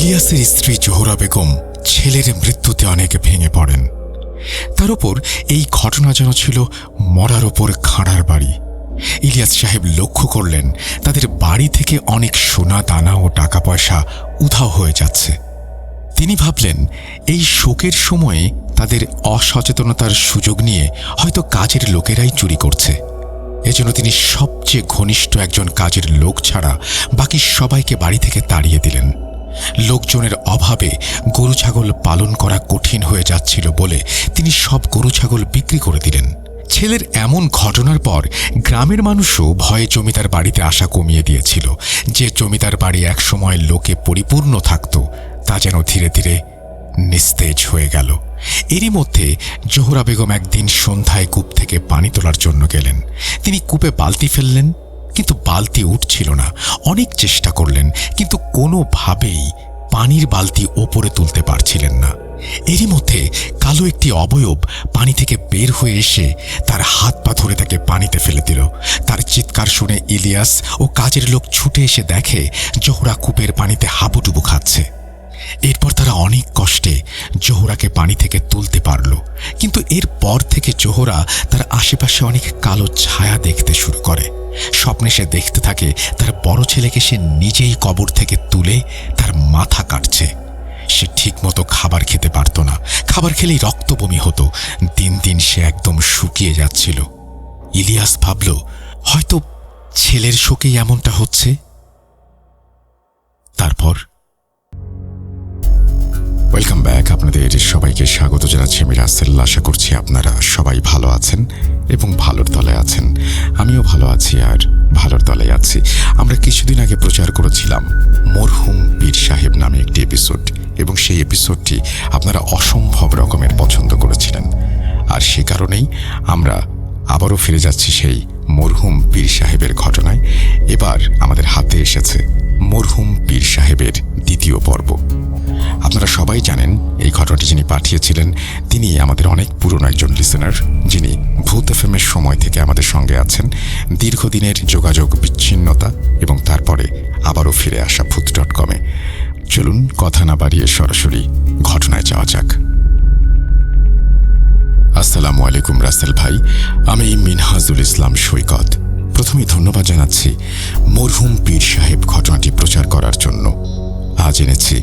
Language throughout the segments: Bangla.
ইলিয়াসের স্ত্রী জোহরা বেগম ছেলের মৃত্যুতে অনেক ভেঙে পড়েন। তার উপর এই ঘটনা যেন ছিল মরার ওপর খাঁড়ার বাড়ি। ইলিয়াস সাহেব লক্ষ্য করলেন তাদের বাড়ি থেকে অনেক সোনা দানা ও টাকা পয়সা উধাও হয়ে যাচ্ছে। তিনি ভাবলেন এই শোকের সময়ে তাদের অসচেতনতার সুযোগ নিয়ে হয়তো কাজের লোকেরাই চুরি করছে। এজন্য তিনি সবচেয়ে ঘনিষ্ঠ একজন কাজের লোক ছাড়া বাকি সবাইকে বাড়ি থেকে তাড়িয়ে দিলেন। লোকজনের অভাবে গরু ছাগল পালন করা কঠিন হয়ে যাচ্ছিল বলে তিনি সব গরু ছাগল বিক্রি করে দিলেন। ছেলের এমন ঘটনার পর গ্রামের মানুষও ভয়ে জমিদার বাড়িতে আসা কমিয়ে দিয়েছিল। যে জমিদার বাড়ি একসময় লোকে পরিপূর্ণ থাকত তা যেন ধীরে ধীরে নিস্তেজ হয়ে গেল। এরই মধ্যে জোহরা বেগম একদিন সন্ধ্যায় কূপ থেকে পানি তোলার জন্য গেলেন। তিনি কূপে বালতি ফেললেন, কিন্তু বালতি উঠছিল না। অনেক চেষ্টা করলেন, কিন্তু কোনোভাবেই পানির বালতি ওপরে তুলতে পারছিলেন না। এরই মধ্যে কালো একটি অবয়ব পানি থেকে বের হয়ে এসে তার হাত পা ধরে তাকে পানিতে ফেলে দিল। তার চিৎকার শুনে ইলিয়াস ও কাজের লোক ছুটে এসে দেখে জোহরা কূপের পানিতে হাবুডুবু খাচ্ছে। এরপর তারা অনেক কষ্টে জোহরাকে পানি থেকে তুলতে পারল। কিন্তু এরপর থেকে জোহরা তার আশেপাশে অনেক কালো ছায়া দেখতে শুরু করে। স্বপ্নে সে দেখতে থাকে তার বড় ছেলেকে সে নিজেই কবর থেকে তুলে তার মাথা কাটছে। সে ঠিকমতো খাবার খেতে পারত না, খাবার খেলেই রক্ত বমি হতো। দিন দিন সে একদম শুকিয়ে যাচ্ছিল। ইলিয়াস ভাবল হয়তো ছেলের শোকেই এমনটা হচ্ছে। তারপর ওয়েলকাম ব্যাক। আপনাদের সবাইকে স্বাগত জানাচ্ছি আমি রাসেল। আশা করছি আপনারা সবাই ভালো আছেন এবং ভালোর দলে আছেন। আমিও ভালো আছি আর ভালোর দলে আছি। আমরা কিছুদিন আগে প্রচার করেছিলাম মরহুম পীর সাহেব নামে একটি এপিসোড, এবং সেই এপিসোডটি আপনারা অসম্ভব রকমের পছন্দ করেছিলেন। আর সে কারণেই আমরা আবারও ফিরে যাচ্ছি সেই মরহুম পীর সাহেবের ঘটনায়। এবার আমাদের হাতে এসেছে মরহুম পীর সাহেবের দ্বিতীয় পর্ব। আপনারা সবাই জানেন এই ঘটনাটি যিনি পাঠিয়েছিলেন তিনি আমাদের অনেক পুরনো একজন লিসেনার, যিনি ভূত এফএমের সময় থেকে আমাদের সঙ্গে আছেন। দীর্ঘদিনের যোগাযোগ বিচ্ছিন্নতা এবং তারপরে আবারও ফিরে আসা ভূত.com-এ। চলুন কথা না বাড়িয়ে সরাসরি ঘটনায় যাওয়া যাক। আসসালামু আলাইকুম রাসেল ভাই, আমি মিনহাজুল ইসলাম সৈকত। প্রথমেই ধন্যবাদ জানাচ্ছি মরহুম পীর সাহেব ঘটনাটি প্রচার করার জন্য। আজ এনেছি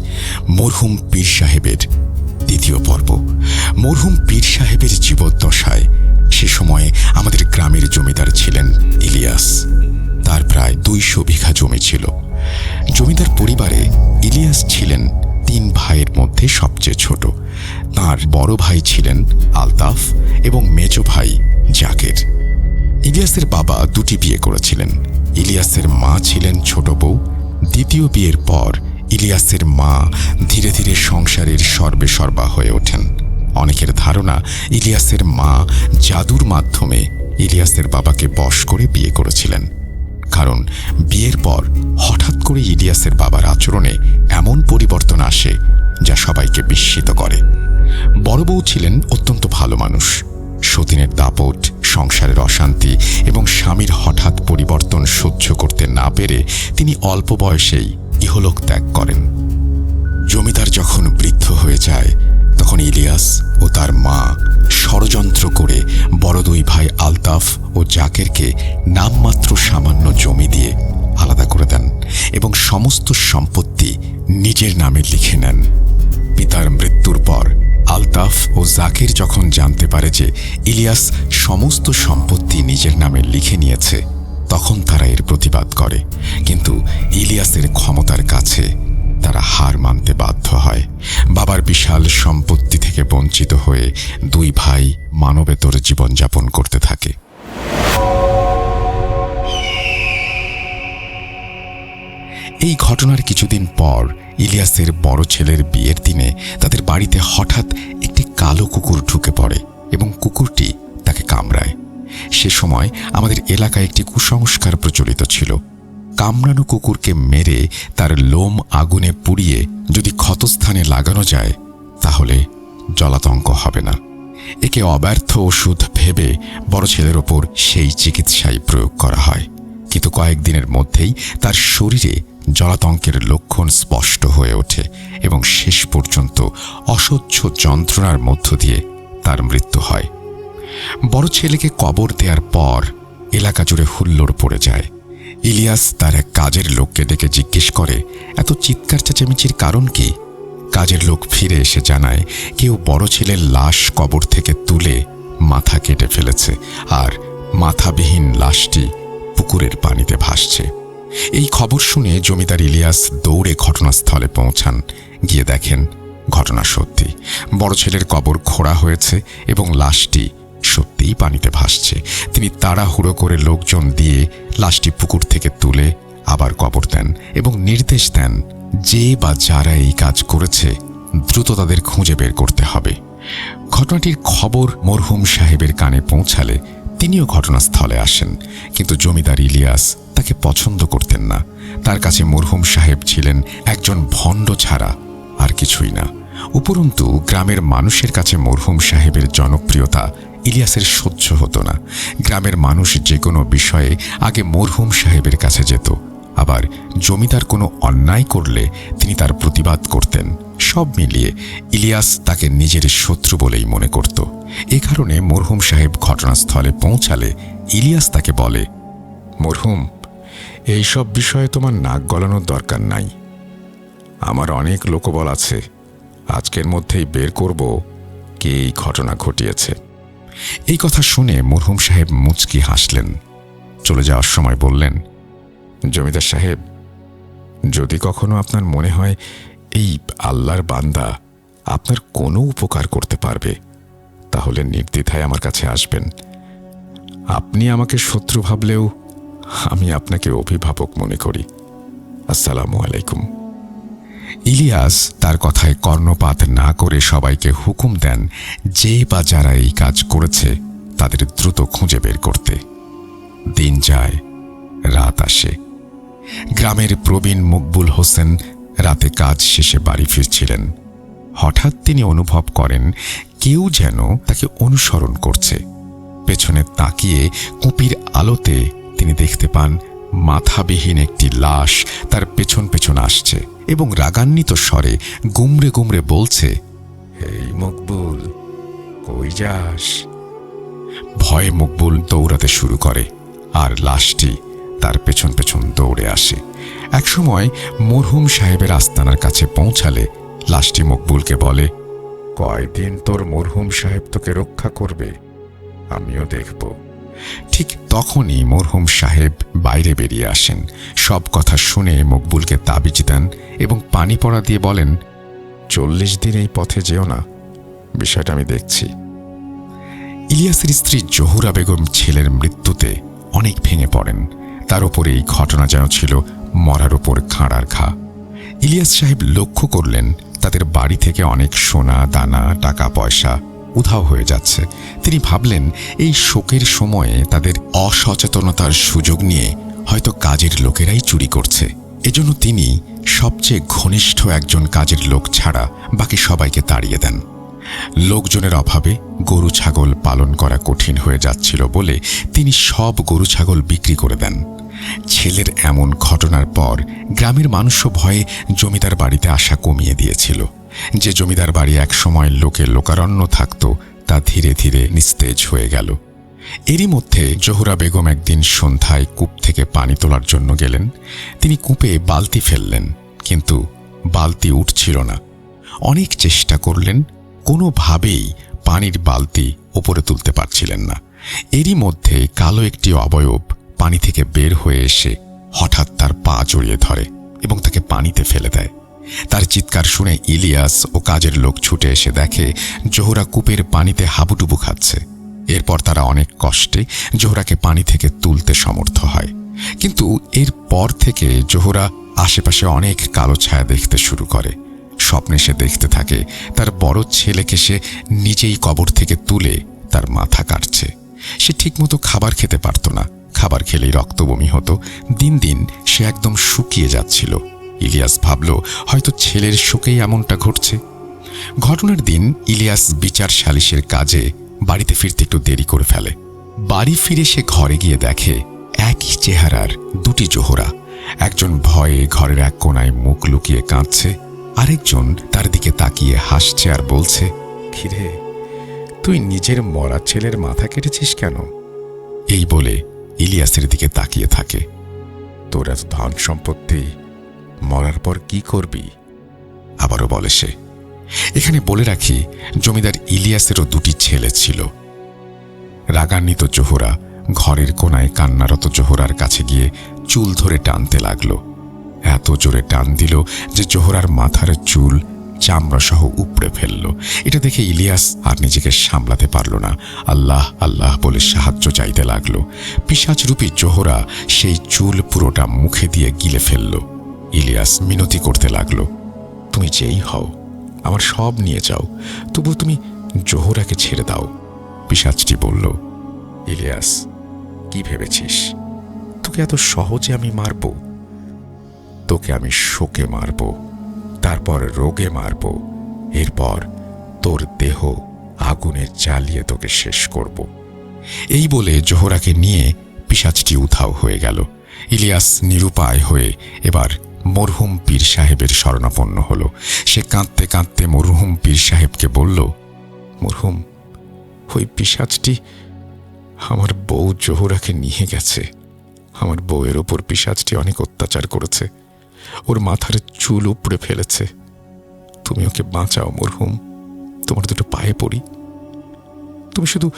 মরহুম পীর সাহেবের দ্বিতীয় পর্ব। মরহুম পীর সাহেবের জীবদ্দশায় সে সময়ে আমাদের গ্রামের জমিদার ছিলেন ইলিয়াস। তার প্রায় 200 বিঘা জমি ছিল। জমিদার পরিবারে ইলিয়াস ছিলেন 3 ভাইয়ের মধ্যে সবচেয়ে ছোট। তার বড় ভাই ছিলেন আলতাফ এবং মেজ ভাই জাকের। ইলিয়াসের বাবা 2টি বিয়ে করেছিলেন। ইলিয়াসের মা ছিলেন ছোট বউ। দ্বিতীয় বিয়ের পর ইলিয়াসের মা ধীরে ধীরে সংসারের সর্বেসর্বা হয়ে ওঠেন। অনেকের ধারণা ইলিয়াসের মা জাদুর মাধ্যমে ইলিয়াসের বাবাকে বশ করে বিয়ে করেছিলেন। কারণ বিয়ের পর হঠাৎ করে ইলিয়াসের বাবার আচরণে এমন পরিবর্তন আসে যা সবাইকে বিস্মিত করে। বড় বউ ছিলেন অত্যন্ত ভালো মানুষ। সতীনের দাপট, সংসারের অশান্তি এবং স্বামীর হঠাৎ পরিবর্তন সহ্য করতে না পেরে তিনি অল্প বয়সেই ইহলোক ত্যাগ করেন। জমিদার যখন বৃদ্ধ হয়ে যায় তখন ইলিয়াস ও তার মা ষড়যন্ত্র করে বড় 2 ভাই আলতাফ ও জাকেরকে নামমাত্র সামান্য জমি দিয়ে আলাদা করে দেন এবং সমস্ত সম্পত্তি নিজের নামে লিখে নেন। পিতার মৃত্যুর পর আলতাফ ও জাকের যখন জানতে পারে যে ইলিয়াস সমস্ত সম্পত্তি নিজের নামে লিখে নিয়েছে, তখন তারা এর প্রতিবাদ করে। কিন্তু ইলিয়াসের ক্ষমতার কাছে তারা হার মানতে বাধ্য হয়। বাবার বিশাল সম্পত্তি থেকে বঞ্চিত হয়ে 2 ভাই মানবেতর জীবনযাপন করতে থাকে। এই ঘটনার কিছুদিন পর ইলিয়াসের বড় ছেলের বিয়ের দিনে তাদের বাড়িতে হঠাৎ একটি কালো কুকুর ঢুকে পড়ে এবং কুকুরটি তাকে কামড়ায়। সে সময় আমাদের এলাকায় একটি কুসংস্কার প্রচলিত ছিল, কামড়ানো কুকুরকে মেরে তার লোম আগুনে পুড়িয়ে যদি ক্ষতস্থানে লাগানো যায় তাহলে জলাতঙ্ক হবে না। একে অব্যর্থ ওষুধ ভেবে বড় ছেলের ওপর সেই চিকিৎসাই প্রয়োগ করা হয়। কিন্তু কয়েকদিনের মধ্যেই তার শরীরে জলাতঙ্কের লক্ষণ স্পষ্ট হয়ে ওঠে এবং শেষ পর্যন্ত অসহ্য যন্ত্রণার মধ্য দিয়ে তার মৃত্যু হয়। বড় ছেলেকে কবর দেওয়ার পর এলাকা জুড়ে হুল্লোড় পড়ে যায়। ইলিয়াস তার এক কাজের লোককে ডেকে জিজ্ঞেস করে, এত চিৎকার চেঁচামেচির কারণ কি? কাজের লোক ফিরে এসে জানায়, কেউ বড় ছেলের লাশ কবর থেকে তুলে মাথা কেটে ফেলেছে, আর মাথাবিহীন লাশটি পুকুরের পানিতে ভাসছে। এই খবর শুনে জমিদার ইলিয়াস দৌড়ে ঘটনাস্থলে পৌঁছান। গিয়ে দেখেন ঘটনা সত্যি, বড় ছেলের কবর খোঁড়া হয়েছে এবং লাশটি সত্যিই পানিতে ভাসছে। তিনি তাড়াহুড়ো করে লোকজন দিয়ে লাশটি পুকুর থেকে তুলে আবার কবর দেন এবং নির্দেশ দেন, যে বা যারা এই কাজ করেছে দ্রুত তাদের খুঁজে বের করতে হবে। ঘটনাটির খবর মরহুম সাহেবের কানে পৌঁছালে তিনিও ঘটনাস্থলে আসেন, কিন্তু জমিদার ইলিয়াস তাকে পছন্দ করতেন না। তার কাছে মরহুম সাহেব ছিলেন একজন ভণ্ড ছাড়া আর কিছুই না। উপরন্তু গ্রামের মানুষের কাছে মরহুম সাহেবের জনপ্রিয়তা ইলিয়াসের সহ্য হতো না। গ্রামের মানুষ যে কোনো বিষয়ে আগে মরহুম সাহেবের কাছে যেত, আবার জমিদার কোনো অন্যায় করলে তিনি তার প্রতিবাদ করতেন। সব মিলিয়ে ইলিয়াস তাকে নিজের শত্রু বলেই মনে করত। এ কারণে মরহুম সাহেব ঘটনাস্থলে পৌঁছালে ইলিয়াস তাকে বলে, মরহুম, এইসব বিষয়ে তোমার নাক গলানোর দরকার নাই। আমার অনেক লোকবল আছে, আজকের মধ্যেই বের করব কে এই ঘটনা ঘটিয়েছে। এই কথা শুনে মরহুম সাহেব মুচকি হাসলেন। চলে যাওয়ার সময় বললেন, জমিদার সাহেব, যদি কখনো আপনার মনে হয় এই আল্লাহর বান্দা আপনার কোনো উপকার করতে পারবে, তাহলে নির্দ্বিধায় আমার কাছে আসবেন। আপনি আমাকে শত্রু ভাবলেও আমি আপনাকে অভিভাবক মনে করি। আসসালামু আলাইকুম। ইলিয়াস তার কথায় কর্ণপাত না করে সবাইকে হুকুম দেন, যে বা যারা এই কাজ করেছে তাদের দ্রুত খুঁজে বের করতে। দিন যায়, রাত আসে। গ্রামের প্রবীণ মকবুল হোসেন রাতে কাজ শেষে বাড়ি ফিরছিলেন। হঠাৎ তিনি অনুভব করেন কেউ যেন তাকে অনুসরণ করছে। পেছনে তাকিয়ে কুপির আলোতে তিনি দেখতে পান মাথাবিহীন একটি লাশ তার পেছন পেছন আসছে এবং রাগান্বিত স্বরে গুমরে গুমরে বলছে, এই মকবুল, কই যাস? ভয়ে মকবুল দৌড়াতে শুরু করে আর লাশটি তার পেছন পেছন দৌড়ে আসে। একসময় মরহুম সাহেবের আস্তানার কাছে পৌঁছালে লাশটি মকবুলকে বলে, কয়দিন তোর মরহুম সাহেব তোকে রক্ষা করবে, আমিও দেখব। ঠিক তখনই মরহুম সাহেব বাইরে বেরিয়ে আসেন। সব কথা শুনে মকবুলকে তাবিজ দেন এবং পানি পড়া দিয়ে বলেন, 40 দিন এই পথে যেও না, বিষয়টা আমি দেখছি। ইলিয়াসের স্ত্রী জহুরা বেগম ছেলের মৃত্যুতে অনেক ভেঙে পড়েন। তার উপরে এই ঘটনা যেন ছিল মরার উপর খাঁড়ার ঘা। ইলিয়াস সাহেব লক্ষ্য করলেন তাদের বাড়ি থেকে অনেক সোনা দানা টাকা পয়সা উধাও হয়ে যাচ্ছে। তিনি ভাবলেন এই শোকের সময়ে তাদের অসচেতনতার সুযোগ নিয়ে হয়তো কাজের লোকেরাই চুরি করছে। এজন্য তিনি সবচেয়ে ঘনিষ্ঠ একজন কাজের লোক ছাড়া বাকি সবাইকে তাড়িয়ে দেন। লোকজনের অভাবে গরু ছাগল পালন করা কঠিন হয়ে যাচ্ছিল বলে তিনি সব গরু ছাগল বিক্রি করে দেন। ছেলের এমন ঘটনার পর গ্রামের মানুষও ভয়ে জমিদার বাড়িতে আসা কমিয়ে দিয়েছিল। যে জমিদার বাড়ি এক সময় লোকে লোকারণ্য থাকত, তা ধীরে ধীরে নিস্তেজ হয়ে গেল। এরই মধ্যে জহুরা বেগম একদিন সন্ধ্যায় কূপ থেকে পানি তোলার জন্য গেলেন। তিনি কূপে বালতি ফেললেন, কিন্তু বালতি উঠছিল না। অনেক চেষ্টা করলেন, কোনোভাবেই পানির বালতি উপরে তুলতে পারছিলেন না। এরই মধ্যে কালো একটি অবয়ব পানি থেকে বের হয়ে এসে হঠাৎ তার পা জড়িয়ে ধরে এবং তাকে পানিতে ফেলে দেয়। তার চিৎকার শুনে ইলিয়াস ও কাজের লোক ছুটে এসে দেখে জোহরা কূপের পানিতে হাবুডুবু খাচ্ছে। এরপর তারা অনেক কষ্টে জোহরাকে পানি থেকে তুলতে সমর্থ হয়। কিন্তু এরপর থেকে জোহরা আশেপাশে অনেক কালো ছায়া দেখতে শুরু করে। স্বপ্নে সে দেখতে থাকে তার বড় ছেলেকে সে নিজেই কবর থেকে তুলে তার মাথা কাটছে। সে ঠিকমতো খাবার খেতে পারত না, খাবার খেলেই রক্ত বমি হতো। দিন দিন সে একদম শুকিয়ে যাচ্ছিল। ইলিয়াস ভাবল হয়তো ছেলের শোকেই এমনটা ঘটছে। ঘটনার দিন ইলিয়াস বিচার সালিশের কাজে বাড়িতে ফিরতে একটু দেরি করে ফেলে। বাড়ি ফিরে সে ঘরে গিয়ে দেখে একই চেহারার দুটি জোহরা, একজন ভয়ে ঘরের এক কোণায় মুখ লুকিয়ে কাঁদছে, আরেকজন তার দিকে তাকিয়ে হাসছে আর বলছে, কিরে, তুই নিজের মরা ছেলের মাথা কেটেছিস কেন? এই বলে ইলিয়াসের দিকে তাকিয়ে থাকে। তোর এত ধন সম্পত্তি, মরার পর কি করবি? আবারও বলে সে। এখানে বলে রাখি, জমিদার ইলিয়াসেরও দুটি ছেলে ছিল। রাগান্বিত জোহরা ঘরের কোণায় কান্নারত জোহরার কাছে গিয়ে চুল ধরে টানতে লাগল। এত জোরে টান দিল যে জোহরার মাথার চুল চামড়া সহ উপড়ে ফেলল। এটা দেখে ইলিয়াস আর নিজেকে সামলাতে পারল না। আল্লাহ আল্লাহ বলে সাহায্য চাইতে লাগলো। পিশাচরূপী জোহরা সেই চুল পুরোটা মুখে দিয়ে গিলে ফেলল। ইলিয়াস মিনতি করতে লাগল, তুমি যেই হও, আমার সব নিয়ে যাও, তবু তুমি জোহরাকে ছেড়ে দাও। পিশাচটি বলল, ইলিয়াস, কি ভেবেছিস তোকে এত সহজে আমি মারব? তোকে আমি শোকে মারব, তারপর রোগে মারব, এরপর তোর দেহ আগুনে জ্বালিয়ে তোকে শেষ করব। এই বলে জোহরাকে নিয়ে পিশাচটি উধাও হয়ে গেল। ইলিয়াস নিরুপায় হয়ে এবার মরহুম পীর সাহেবের শরণাপন্ন হল। সে কাঁদতে কাঁদতে মরহুম পীর সাহেবকে বলল, মরহুম, ওই পিশাচটি আমার বউ জোহরাকে নিয়ে গেছে। আমার বউয়ের ওপর পিশাচটি অনেক অত্যাচার করেছে, ওর মাথার চুল উপড়ে ফেলেছে। তুমি ওকে বাঁচাও মরহুম, তোমার দুটো পায়ে পড়ি। তুমি শুধু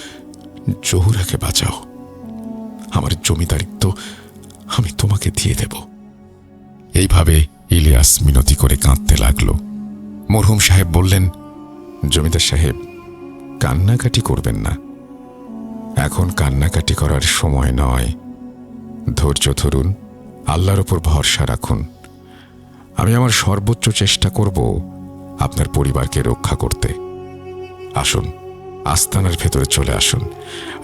জোহরাকে বাঁচাও, আমার জমিদারিত্ব আমি তোমাকে দিয়ে দেব। এইভাবে ইলিয়াস মিনতি করে কাঁদতে লাগল। মরহুম সাহেব বললেন, জমিদার সাহেব, কান্নাকাটি করবেন না, এখন কান্নাকাটি করার সময় নয়। ধৈর্য ধরুন, আল্লাহর ওপর ভরসা রাখুন। আমি আমার সর্বোচ্চ চেষ্টা করব আপনার পরিবারকে রক্ষা করতে। আসুন, আস্তানার ভেতরে চলে আসুন।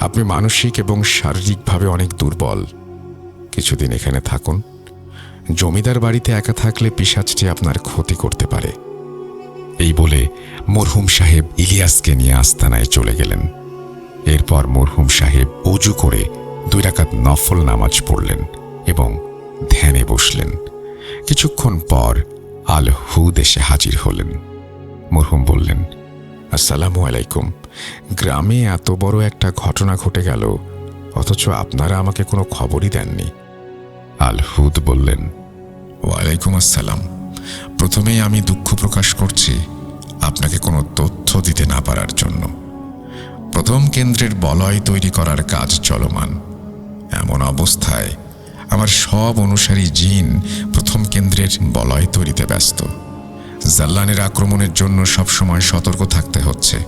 আপনি মানসিক এবং শারীরিকভাবে অনেক দুর্বল। কিছুদিন এখানে থাকুন। জমিদার বাড়িতে একা থাকলে পিশাচটি আপনার ক্ষতি করতে পারে। এই বলে মরহুম সাহেব ইলিয়াসকে নিয়ে আস্তানায় চলে গেলেন। এরপর মরহুম সাহেব অজু করে 2 রাকাত নফল নামাজ পড়লেন এবং ধ্যানে বসলেন। কিছুক্ষণ পর আল হুদ এসে হাজির হলেন। মরহুম বললেন, আসসালামু আলাইকুম, গ্রামে এত বড় একটা ঘটনা ঘটে গেল, অথচ আপনারা আমাকে কোনো খবরই দেননি। আল হুদ বললেন, ওয়ালাইকুম আসসালাম। প্রথমেই আমি দুঃখ প্রকাশ করছি আপনাকে কোনো তথ্য দিতে না পারার জন্য। প্রথম কেন্দ্রের বলয় তৈরি করার কাজ চলমান। এমন অবস্থায় আমার সব অনুসারী জিন প্রথম কেন্দ্রের বলয় তৈরিতে ব্যস্ত। জাল্লানের আক্রমণের জন্য সবসময় সতর্ক থাকতে হচ্ছে।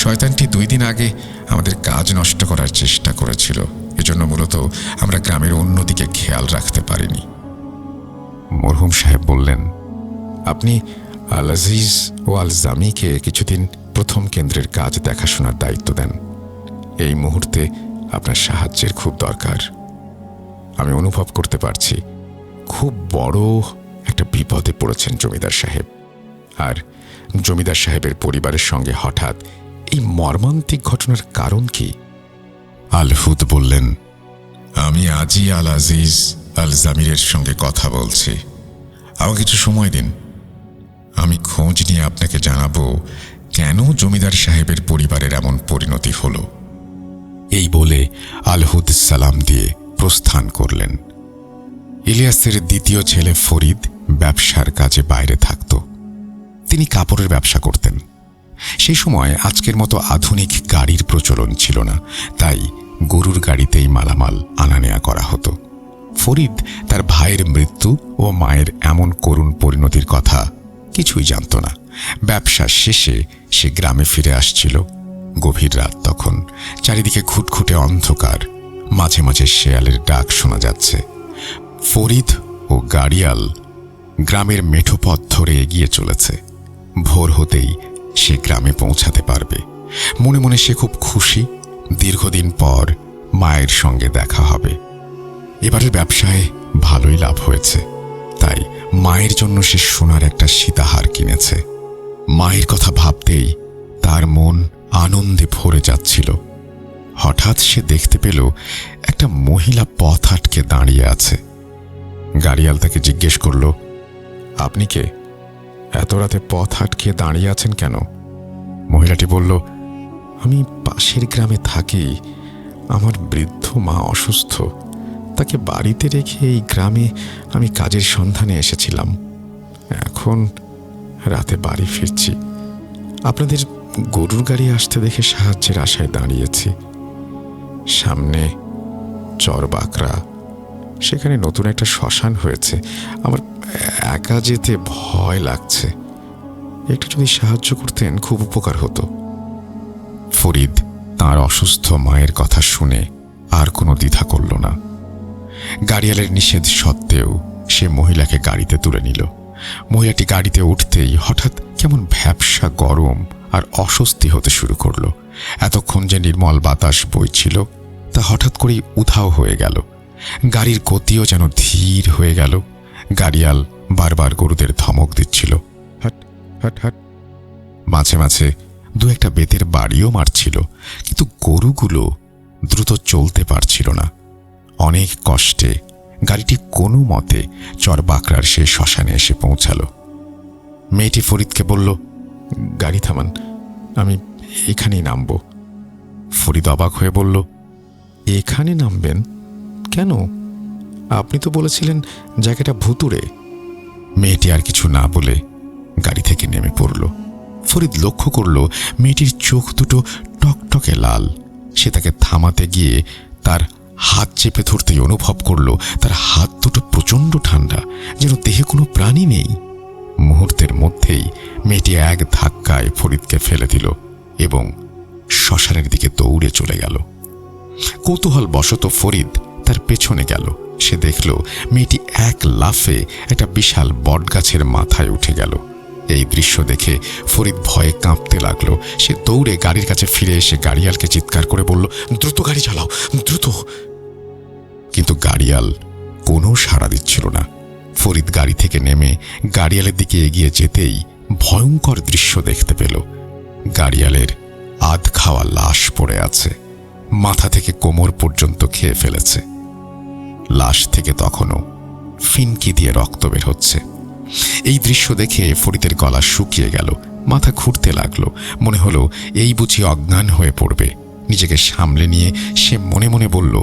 শয়তানটি 2 দিন আগে আমাদের কাজ নষ্ট করার চেষ্টা করেছিল। এজন্য মূলত আমরা গ্রামের অন্যদিকে খেয়াল রাখতে পারিনি। মরহুম সাহেব বললেন, আপনি আল আজিজ ও আল জামিকে কিছুদিন প্রথম কেন্দ্রের কাজ দেখাশোনার দায়িত্ব দেন। এই মুহূর্তে আপনার সাহায্যের খুব দরকার। আমি অনুভব করতে পারছি খুব বড় একটা বিপদে পড়েছেন জমিদার সাহেব। আর জমিদার সাহেবের পরিবারের সঙ্গে হঠাৎ এই মর্মান্তিক ঘটনার কারণ কি? আল হুদ বললেন, আমি আজই আল আজিজ আল জামিরের সঙ্গে কথা বলছি। আমাকে কিছু সময় দিন। আমি খোঁজ নিয়ে আপনাকে জানাবো কেন জমিদার সাহেবের পরিবারের এমন পরিণতি হলো। এই বলে আল হুদ সালাম দিয়ে প্রস্থান করলেন। ইলিয়াসের দ্বিতীয় ছেলে ফরিদ ব্যবসার কাজে বাইরে থাকত। তিনি কাপড়ের ব্যবসা করতেন। সেই সময় আজকের মতো আধুনিক গাড়ির প্রচলন ছিল না, তাই গরুর গাড়িতেই মালামাল আনা নেয়া করা হতো। ফরিদ তার ভাইয়ের মৃত্যু ও মায়ের এমন করুণ পরিণতির কথা কিছুই জানত না। ব্যবসা শেষে সে গ্রামে ফিরে আসছিল। গভীর রাত তখন, চারিদিকে খুটখুটে অন্ধকার, মাঝে মাঝে শেয়ালের ডাক শোনা যাচ্ছে। ফরিদ ও গাড়িয়াল গ্রামের মেঠো পথ ধরে এগিয়ে চলেছে। ভোর হতেই সে গ্রামে পৌঁছাতে পারবে। মনে মনে সে খুব খুশি, দীর্ঘদিন পর মায়ের সঙ্গে দেখা হবে। এবারের ব্যবসায় ভালোই লাভ হয়েছে, তাই মায়ের জন্য সে সোনার একটা সীতাহার কিনেছে। মায়ের কথা ভাবতেই তার মন আনন্দে ভরে যাচ্ছিল। হঠাৎ সে দেখতে পেল একটা মহিলা পথ আটকে দাঁড়িয়ে আছে। গাড়িয়াল তাকে জিজ্ঞেস করল, আপনি কে? এত রাতে পথ আটকে দাঁড়িয়ে আছেন কেন? মহিলাটি বলল, আমি পাশের গ্রামে থাকি। আমার বৃদ্ধ মা অসুস্থ, তাকে বাড়িতে রেখে এই গ্রামে আমি কাজের সন্ধানে এসেছিলাম। এখন রাতে বাড়ি ফিরছি। আপনাদের গরুর গাড়ি আসতে দেখে সাহায্যের আশায় দাঁড়িয়েছি। সামনে চরবাকরা, সেখানে নতুন একটা শ্মশান হয়েছে। আমার একা যেতে ভয় লাগছে। একটু যদি সাহায্য করতেন খুব উপকার হতো। ফরিদ তার অসুস্থ মায়ের কথা শুনে আর কোনো দ্বিধা করল না। গাড়িয়ালের নিষেধ সত্ত্বেও সে মহিলাকে গাড়িতে তুলে নিল। মহিলাটি গাড়িতে উঠতেই হঠাৎ কেমন ভ্যাপসা গরম আর অস্বস্তি হতে শুরু করল। এতক্ষণ যে নির্মল বাতাস বইছিল তা হঠাৎ করেই উধাও হয়ে গেল। গাড়ির গতিও যেন ধীর হয়ে গেল। গাড়িয়াল বারবার গরুদের ধমক দিচ্ছিল, হাট হাট হাট। মাঝে মাঝে দু একটা বেতের বাড়িও মারছিল, কিন্তু গরুগুলো দ্রুত চলতে পারছিল না। অনেক কষ্টে গাড়িটি কোনো মতে চরবাকরার সেই শ্মশানে এসে পৌঁছালো। মেয়েটি ফরিদকে বলল, গাড়ি থামান, আমি এখানেই নামব। ফরিদ অবাক হয়ে বলল, এখানে নামবেন কেন? আপনি তো বলেছিলেন জায়গাটা ভুতুড়ে। মেয়েটি আর কিছু না বলে গাড়ি থেকে নেমে পড়ল। ফরিদ লক্ষ্য করল মেয়েটির চোখ দুটো টকটকে লাল। সে তাকে থামাতে গিয়ে তার হাত চেপে ধরতেই অনুভব করল তার হাত দুটো প্রচণ্ড ঠান্ডা, যেন দেহে কোনো প্রাণী নেই। মুহূর্তের মধ্যেই মেয়েটি এক ধাক্কায় ফরিদকে ফেলে দিল এবং শ্মশানের দিকে দৌড়ে চলে গেল। কৌতূহল বশত ফরিদ তার পেছনে গেল। সে দেখল মেয়েটি এক লাফে একটা বিশাল বটগাছের মাথায় উঠে গেল। এই দৃশ্য দেখে ফরিদ ভয়ে কাঁপতে লাগলো। সে দৌড়ে গাড়ির কাছে ফিরে এসে গাড়িয়ালকে চিৎকার করে বলল, দ্রুত গাড়ি চালাও, দ্রুত। কিন্তু গাড়িয়াল কোনো সাড়া দিচ্ছিল না। ফরিদ গাড়ি থেকে নেমে গাড়িয়ালের দিকে এগিয়ে যেতেই ভয়ঙ্কর দৃশ্য দেখতে পেল। গাড়িয়ালের আধ খাওয়া লাশ পড়ে আছে, মাথা থেকে কোমর পর্যন্ত খেয়ে ফেলেছে। লাশ থেকে তখনও ফিনকি দিয়ে রক্ত বের হচ্ছে। এই দৃশ্য দেখে ফরিদের গলা শুকিয়ে গেল, মাথা ঘুরতে লাগলো। মনে হলো এই বুঝি অজ্ঞান হয়ে পড়বে। নিজেকে সামলে নিয়ে সে মনে মনে বলল,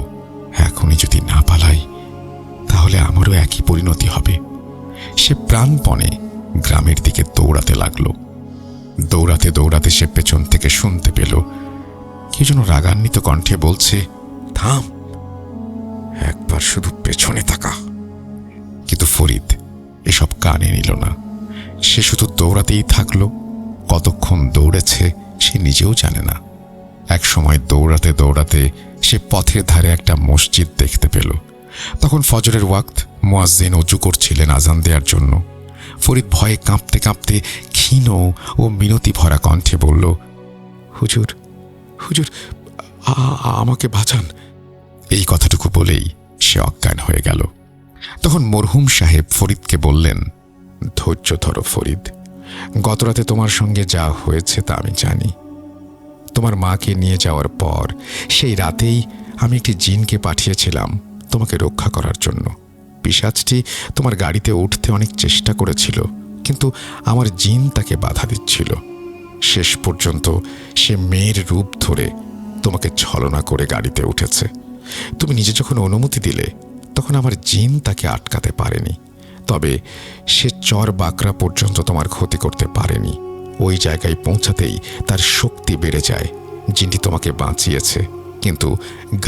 এখনই যদি না পালাই তাহলে আমারও একই পরিণতি হবে। সে প্রাণপণে গ্রামের দিকে দৌড়াতে লাগলো। দৌড়াতে দৌড়াতে সে পেছন থেকে শুনতে পেল কে যেন রাগান্বিত কণ্ঠে বলছে, থাম, একবার শুধু পেছনে তাকা। কিন্তু ফরিদ এসব কানে নিল না। সে শুধু দৌড়াতেই থাকলো। কতক্ষণ দৌড়েছে সে নিজেও জানে না। এক সময় দৌড়াতে দৌড়াতে সে পথের ধারে একটা মসজিদ দেখতে পেল। তখন ফজরের ওয়াক্ত, মুয়াজ্জিন ওযু করছিলেন আজান দেওয়ার জন্য। ফরিদ ভয়ে কাঁপতে কাঁপতে ক্ষীণ ও মিনতি ভরা কণ্ঠে বলল, হুজুর, হুজুর, আমাকে বাঁচান। এই কথাটুকু বলেই সে অজ্ঞান হয়ে গেল। তখন মরহুম সাহেব ফরিদকে বললেন, ধৈর্য ধরো ফরিদ, গতরাতে তোমার সঙ্গে যা হয়েছে তা আমি জানি। তোমার মাকে নিয়ে যাওয়ার পর সেই রাতেই আমি একটি জিনকে পাঠিয়েছিলাম তোমাকে রক্ষা করার জন্য। পিশাচটি তোমার গাড়িতে উঠতে অনেক চেষ্টা করেছিল, কিন্তু আমার জিন তাকে বাধা দিচ্ছিল। শেষ পর্যন্ত সে মেয়ের রূপ ধরে তোমাকে ছলনা করে গাড়িতে উঠেছে। তুমি নিজে যখন অনুমতি দিলে তখন আমার জিন তাকে আটকাতে পারেনি। তবে সে চরবাকরা পর্যন্ত তোমার ক্ষতি করতে পারেনি। ওই জায়গায় পৌঁছাতেই তার শক্তি বেড়ে যায়। জিনটি তোমাকে বাঁচিয়েছে, কিন্তু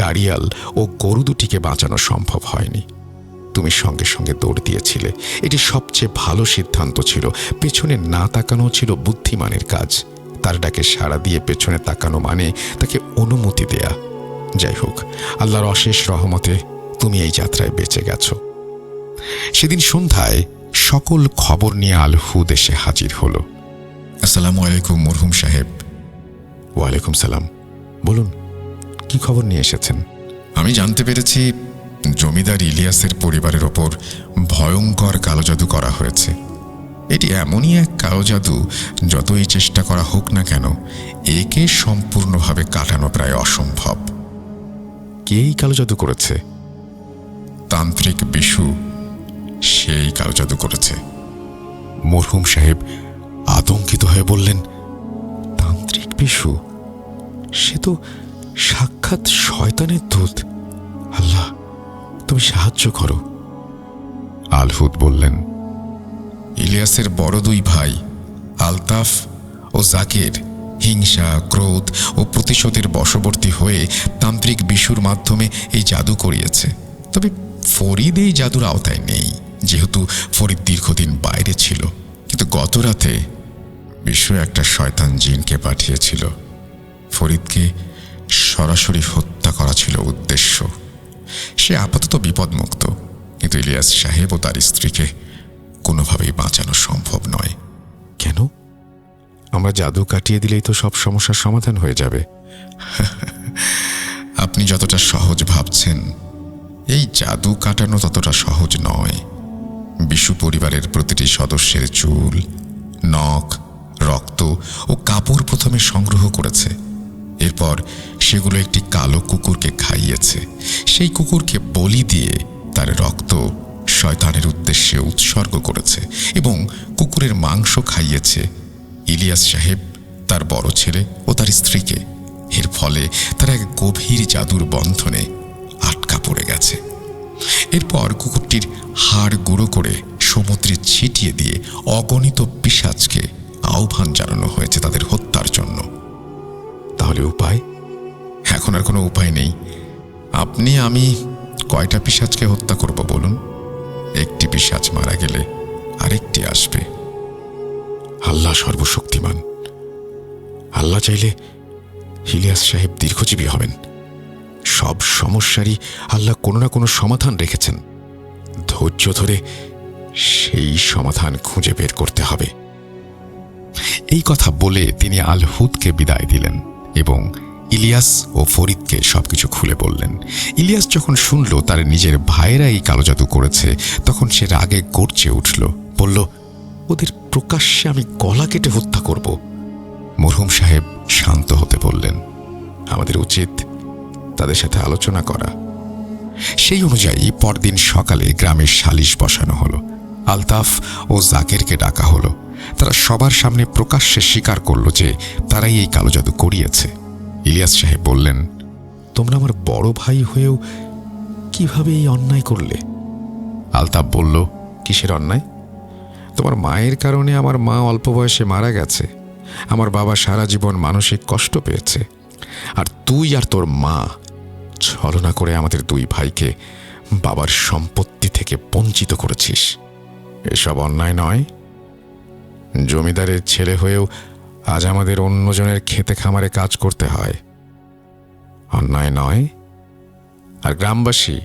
গাড়িয়াল ও গরু দুটিকে বাঁচানো সম্ভব হয়নি। তুমি সঙ্গে সঙ্গে দৌড় দিয়েছিলে। এটি সবচেয়ে ভালো সিদ্ধান্ত ছিল। পেছনে না তাকানো ছিল বুদ্ধিমানের কাজ। তার ডাকে সাড়া দিয়ে পেছনে তাকানো মানে তাকে অনুমতি দেয়া। যাই হোক, আল্লাহর অশেষ রহমতে তুমি এই যাত্রায় বেঁচে গেছো। সেদিন সন্ধ্যায় সকল খবর নিয়ে আলহুদ এসে হাজির হলো। আসসালামু আলাইকুম মরহুম সাহেব। ওয়ালাইকুম সালাম। বলুন, কি খবর নিয়ে এসেছেন? আমি জানতে পেরেছি জমিদার ইলিয়াসের পরিবারের ওপর ভয়ঙ্কর কালো জাদু করা হয়েছে। এটি এমনই এক কালো জাদু, যতই চেষ্টা করা হোক না কেন একে সম্পূর্ণভাবে কাটানো প্রায় অসম্ভব। কে এই কালো জাদু করেছে? তান্ত্রিক বিশু, সেই কালো জাদু করেছে। মরহুম সাহেব আতঙ্কিত হয়ে বললেন, তান্ত্রিক বিশু? সে তো সাক্ষাৎ শয়তানের দূত। আল্লাহ, তুমি সাহায্য করো। আলহুদ বললেন, ইলিয়াসের বড় দুই ভাই আলতাফ ও জাকির হিংসা, ক্রোধ ও প্রতিশোধের বশবর্তী হয়ে তান্ত্রিক বিশুর মাধ্যমে এই জাদু করিয়েছে। তবে ফরিদ এই জাদুর আওতায় নেই, যেহেতু ফরিদ দীর্ঘদিন বাইরে ছিল। কিন্তু গত রাতে বিশু একটা শয়তান জিনকে পাঠিয়েছিল। ফরিদকে সরাসরি হত্যা করা ছিল উদ্দেশ্য। সে আপাতত বিপদমুক্ত, কিন্তু ইলিয়াস সাহেব ও তার স্ত্রীকে কোনোভাবেই বাঁচানো সম্ভব নয়। কেন? আমরা জাদু কাটিয়ে দিলেই তো সব সমস্যার সমাধান হয়ে যাবে। আপনি যতটা সহজ ভাবছেন, এই জাদু কাটানো ততটা সহজ নয়। বিশু পরিবারের প্রতিটি সদস্যের চুল, নখ, রক্ত ও কাপড় প্রথমে সংগ্রহ করেছে। এরপর সেগুলো একটি কালো কুকুরকে খাইয়েছে। সেই কুকুরকে বলি দিয়ে তার রক্ত শয়তানের উদ্দেশ্যে উৎসর্গ করেছে এবং কুকুরের মাংস খাইয়েছে ইলিয়াস সাহেব, তার বড় ছেলে ও তার স্ত্রীকে। এর ফলে তারা এক গভীর জাদুর বন্ধনে আটকা পড়ে গেছে। এরপর কুকুরটির হাড় গুঁড়ো করে সমুদ্রে ছিটিয়ে দিয়ে অগণিত পিশাচকে আহ্বান জানানো হয়েছে তাদের হত্যার জন্য। তাহলে উপায়? এখন আর কোনো উপায় নেই। আপনি আমি কয়টা পিশাচকে হত্যা করব বলুন? একটি পিশাচ মারা গেলে আরেকটি আসবে। আল্লাহ সর্বশক্তিমান। আল্লাহ চাইলে ইলিয়াস সাহেব দীর্ঘজীবী হবেন। সব সমস্যারই আল্লাহ কোনো না কোনো সমাধান রেখেছেন। ধৈর্য ধরে সেই সমাধান খুঁজে বের করতে হবে। এই কথা বলে তিনি আলহুদকে বিদায় দিলেন এবং ইলিয়াস ও ফরিদকে সবকিছু খুলে বললেন। ইলিয়াস যখন শুনল তার নিজের ভাইয়েরা এই কালো জাদু করেছে, তখন সে রাগে গর্জে উঠল, বলল, ওদের প্রকাশ্যে আমি গলা কেটে হত্যা করব। মরহুম সাহেব শান্ত হতে বললেন, আমাদের উচিত তাদের সাথে আলোচনা করা। সেই অনুযায়ী পরদিন সকালে গ্রামের সালিশ বসানো হলো। আলতাফ ও জাকেরকে ডাকা হলো। তারা সবার সামনে প্রকাশ্যে স্বীকার করল যে তারাই এই কালো জাদু করিয়েছে। ইলিয়াস সাহেব বললেন, তোমরা আমার বড় ভাই হয়েও কিভাবে এই অন্যায় করলে? আলতাফ বলল, কিসের অন্যায়? তোমার মায়ের কারণে আমার মা অল্প বয়সে মারা গেছে। আমার বাবা সারা জীবন মানসিক কষ্ট পেয়েছে। আর তুই আর তোর মা ছলনা করে আমাদের দুই ভাইকে বাবার সম্পত্তি থেকে বঞ্চিত করেছিস। এসব অন্যায় নয়? জমিদারের ছেলে হয়েও আজ আমাদের অন্যজনের খেতে খামারে কাজ করতে হয়। অন্যায় নয়? আর গ্রামবাসী,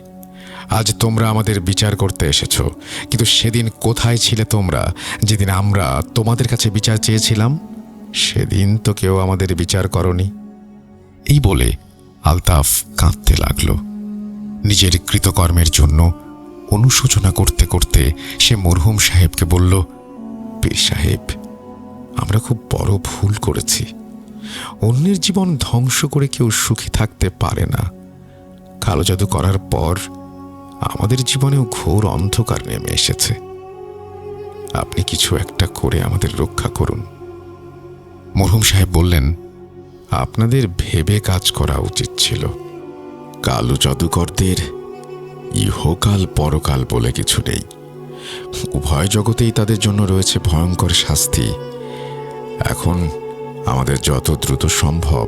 আজ তোমরা আমাদের বিচার করতে এসেছ, কিন্তু সেদিন কোথায় ছিলে তোমরা যেদিন আমরা তোমাদের কাছে বিচার চেয়েছিলাম? সেদিন তো কেউ আমাদের বিচার করনি। এই বলে আলতাফ কাঁদতে লাগল। নিজের কৃতকর্মের জন্য অনুশোচনা করতে করতে সে মরহুম সাহেবকে বলল, পীর সাহেব, আমরা খুব বড় ভুল করেছি। অন্যের জীবন ধ্বংস করে কেউ সুখী থাকতে পারে না। কালো জাদু করার পর আমাদের জীবনেও ঘোর অন্ধকার নেমে এসেছে। আপনি কিছু একটা করে আমাদের রক্ষা করুন। মরহুম সাহেব বললেন, আপনাদের ভেবে কাজ করা উচিত ছিল। কালো জাদুকরদের ইহকাল পরকাল বলে কিছু নেই। উভয় জগতেই তাদের জন্য রয়েছে ভয়ঙ্কর শাস্তি। এখন আমাদের যত দ্রুত সম্ভব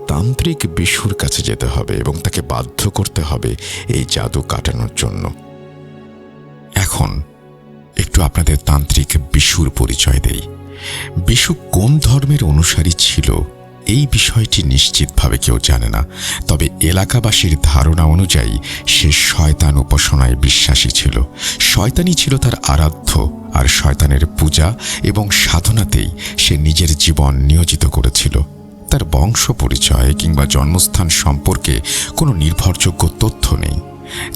তান্ত্রিক বিশুর কাছে যেতে হবে এবং তাকে বাধ্য করতে হবে এই জাদু কাটানোর জন্য। এখন একটু আপনাদের তান্ত্রিক বিশুর পরিচয় দেই। বিশু কোন ধর্মের অনুসারী ছিল এই বিষয়টি নিশ্চিতভাবে কেউ জানে না। তবে এলাকাবাসীর ধারণা অনুযায়ী সে শয়তান উপাসনায় বিশ্বাসী ছিল। শয়তানই ছিল তার আরাধ্য, আর শয়তানের পূজা এবং সাধনাতেই সে নিজের জীবন নিয়োজিত করেছিল। তার বংশ পরিচয় কিংবা জন্মস্থান সম্পর্কে কোনো নির্ভরযোগ্য তথ্য নেই।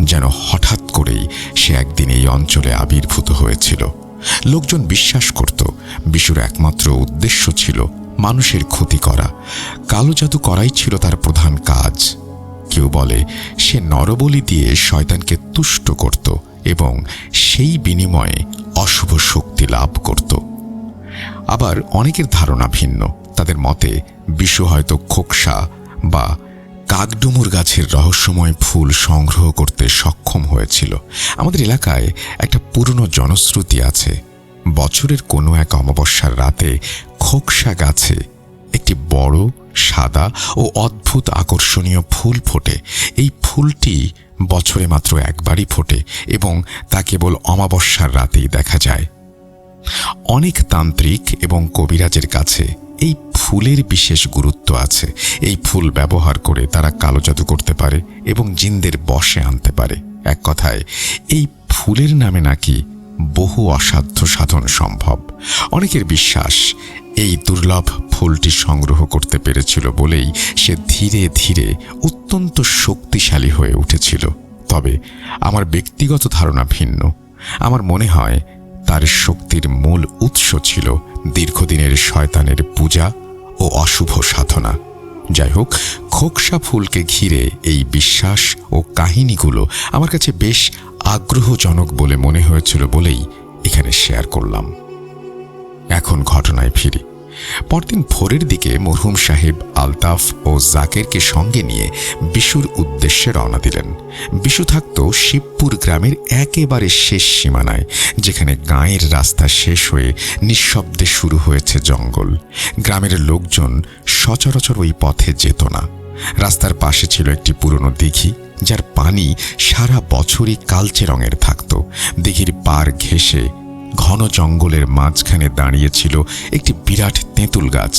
যেন হঠাৎ করেই সে একদিন এই অঞ্চলে আবির্ভূত হয়েছিল। লোকজন বিশ্বাস করত বিশুর একমাত্র উদ্দেশ্য ছিল মানুষের ক্ষতি করা। কালো জাদু করাই ছিল তার প্রধান কাজ। কেউ বলে সে নরবলি দিয়ে শয়তানকে তুষ্ট করত এবং সেই বিনিময়ে অশুভ শক্তি লাভ করত। আবার অনেকের ধারণা ভিন্ন। তাদের মতে বিশু হয়তো খোকসা বা কাকডুমুর গাছের রহস্যময় ফুল সংগ্রহ করতে সক্ষম হয়েছিল। আমাদের এলাকায় একটা পুরনো জনশ্রুতি আছে, বছরের কোনো এক অমাবস্যার রাতে খোকসা গাছে একটি বড় সাদা ও অদ্ভুত আকর্ষণীয় ফুল ফোটে। এই ফুলটি বছরে মাত্র একবারই ফোটে এবং তা কেবল অমাবস্যার রাতেই দেখা যায়। অনেক তান্ত্রিক এবং কবিরাজের কাছে এই ফুলের বিশেষ গুরুত্ব আছে। এই ফুল ব্যবহার করে তারা কালো জাদু করতে পারে এবং জিনদের বশে আনতে পারে। এক কথায় এই ফুলের নামে নাকি বহু অসাধ্য সাধন সম্ভব। অনেকের বিশ্বাস এই দুর্লভ ফুলটি সংগ্রহ করতে পেরেছিল বলেই সে ধীরে ধীরে অত্যন্ত শক্তিশালী হয়ে উঠেছিল। তবে আমার ব্যক্তিগত ধারণা ভিন্ন। আমার মনে হয় তার শক্তির মূল উৎস ছিল দীর্ঘদিনের শয়তানের পূজা ও অশুভ সাধনা। যাই হোক, খোকসা ফুলকে ঘিরে এই বিশ্বাস ও কাহিনীগুলো আমার কাছে বেশ আগ্রহজনক বলে মনে হয়েছিল বলেই এখানে শেয়ার করলাম। এখন ঘটনায় ফিরি। পরদিন ভোরের দিকে মরহুম সাহেব আলতাফ ও জাকেরকে সঙ্গে নিয়ে বিশুর উদ্দেশ্যে রওনা দিলেন। বিশু থাকত শিবপুর গ্রামের একেবারে শেষ সীমানায়, যেখানে গাঁয়ের রাস্তা শেষ হয়ে নিঃশব্দে শুরু হয়েছে জঙ্গল। গ্রামের লোকজন সচরাচর ওই পথে যেত না। রাস্তার পাশে ছিল একটি পুরনো দিঘি, যার পানি সারা বছরই কালচে রঙের থাকত। দিঘির পার ঘেঁষে ঘন জঙ্গলের মাঝখানে দাঁড়িয়েছিল একটি বিরাট তেঁতুল গাছ।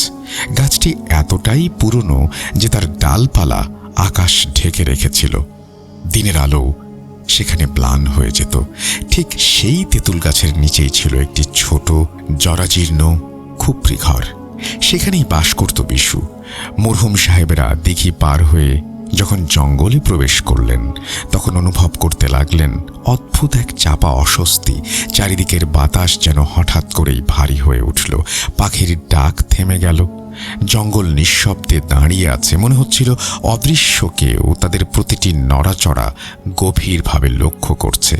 গাছটি এতটাই পুরনো যে তার ডালপালা আকাশ ঢেকে রেখেছিল। দিনের আলো সেখানে ম্লান হয়ে যেত। ঠিক সেই তেঁতুল গাছের নিচেই ছিল একটি ছোট জরাজীর্ণ খুপড়ি ঘর। সেখানেই বাস করত বিশু। মরহুম সাহেবেরা দিঘি পার হয়ে যখন জঙ্গলে প্রবেশ করলেন, তখন অনুভব করতে লাগলেন অদ্ভুত এক চাপা অস্বস্তি। চারিদিকের বাতাস যেন হঠাৎ করেই ভারী হয়ে উঠল। পাখির ডাক থেমে গেল। জঙ্গল নিঃশব্দে দাঁড়িয়ে আছে। মনে হচ্ছিল অদৃশ্য কেউ তাদের প্রতিটি নড়াচড়া গভীরভাবে লক্ষ্য করছে।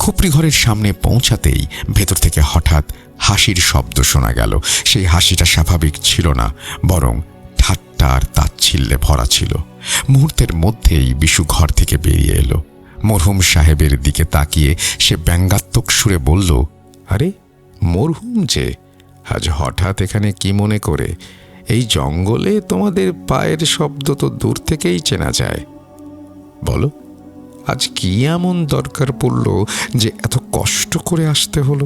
খুপড়ি ঘরের সামনে পৌঁছাতেই ভেতর থেকে হঠাৎ হাসির শব্দ শোনা গেল। সেই হাসিটা স্বাভাবিক ছিল না, বরং ঠাট্টা আর তাচ্ছিল্যে ভরা ছিল। মুহূর্তের মধ্যেই বিশু ঘর থেকে বেরিয়ে এলো। মরহুম সাহেবের দিকে তাকিয়ে সে ব্যঙ্গাত্মক সুরে বলল, আরে মরহুম যে, আজ হঠাৎ এখানে কি মনে করে? এই জঙ্গলে তোমাদের পায়ের শব্দ তো দূর থেকেই চেনা যায়। বলো, আজ কি এমন দরকার পড়ল যে এত কষ্ট করে আসতে হলো?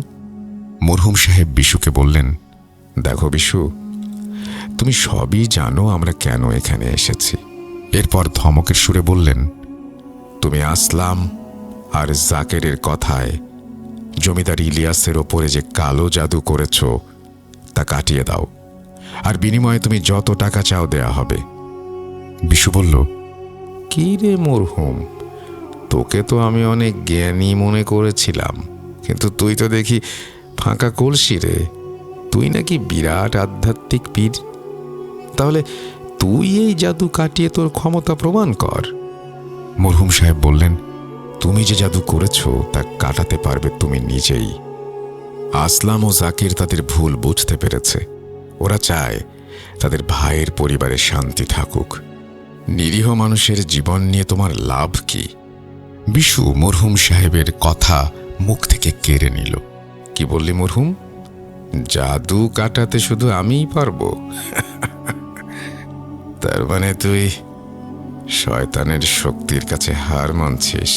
মরহুম সাহেব বিশুকে বললেন, দেখো বিশু, তুমি সবই জানো আমরা কেন এখানে এসেছি। এরপর ধমকের সুরে বললেন, তুমি আসলাম আর জাকেরের কথায় জমিদার ইলিয়াসের ওপরে যে কালো জাদু করেছ তা কাটিয়ে দাও, আর বিনিময়ে তুমি যত টাকা চাও দেয়া হবে। বিশু বলল, কি রে মরহুম, তোকে তো আমি অনেক জ্ঞানী মনে করেছিলাম, কিন্তু তুই তো দেখি ফাঁকা কলসি রে। তুই নাকি বিরাট আধ্যাত্মিক পীর। তাহলে তুই এই জাদু কাটিয়ে তোর ক্ষমতা প্রমাণ কর। মরহুম সাহেব বললেন, তুমি যে জাদু করেছ তা কাটাতে পারবে তুমি নিজেই। আসলাম ও জাকির তাদের ভুল বুঝতে পেরেছে। ওরা চায় তাদের ভাইয়ের পরিবারে শান্তি থাকুক। নিরীহ মানুষের জীবন নিয়ে তোমার লাভ কি? বিশু মরহুম সাহেবের কথা মুখ থেকে কেড়ে নিল। কি বললি মরহুম? জাদু কাটাতে শুধু আমিই পারবো? তার মানে তুই শয়তানের শক্তির কাছে হার মানছিস?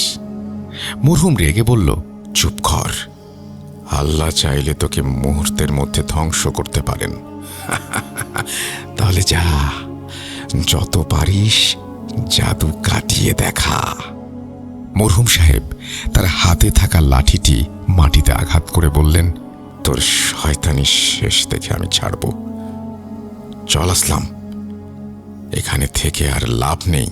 মরহুম রেগে বলল, চুপ কর। আল্লাহ চাইলে তোকে মুহূর্তের মধ্যে ধ্বংস করতে পারেন। তাহলে যা, যত পারিস জাদু কাটিয়ে দেখা। মরহুম সাহেব তার হাতে থাকা লাঠিটি মাটিতে আঘাত করে বললেন, তোর শয়তানি শেষ দেখে আমি ছাড়ব। চল আসলাম, এখানে থেকে আর লাভ নেই।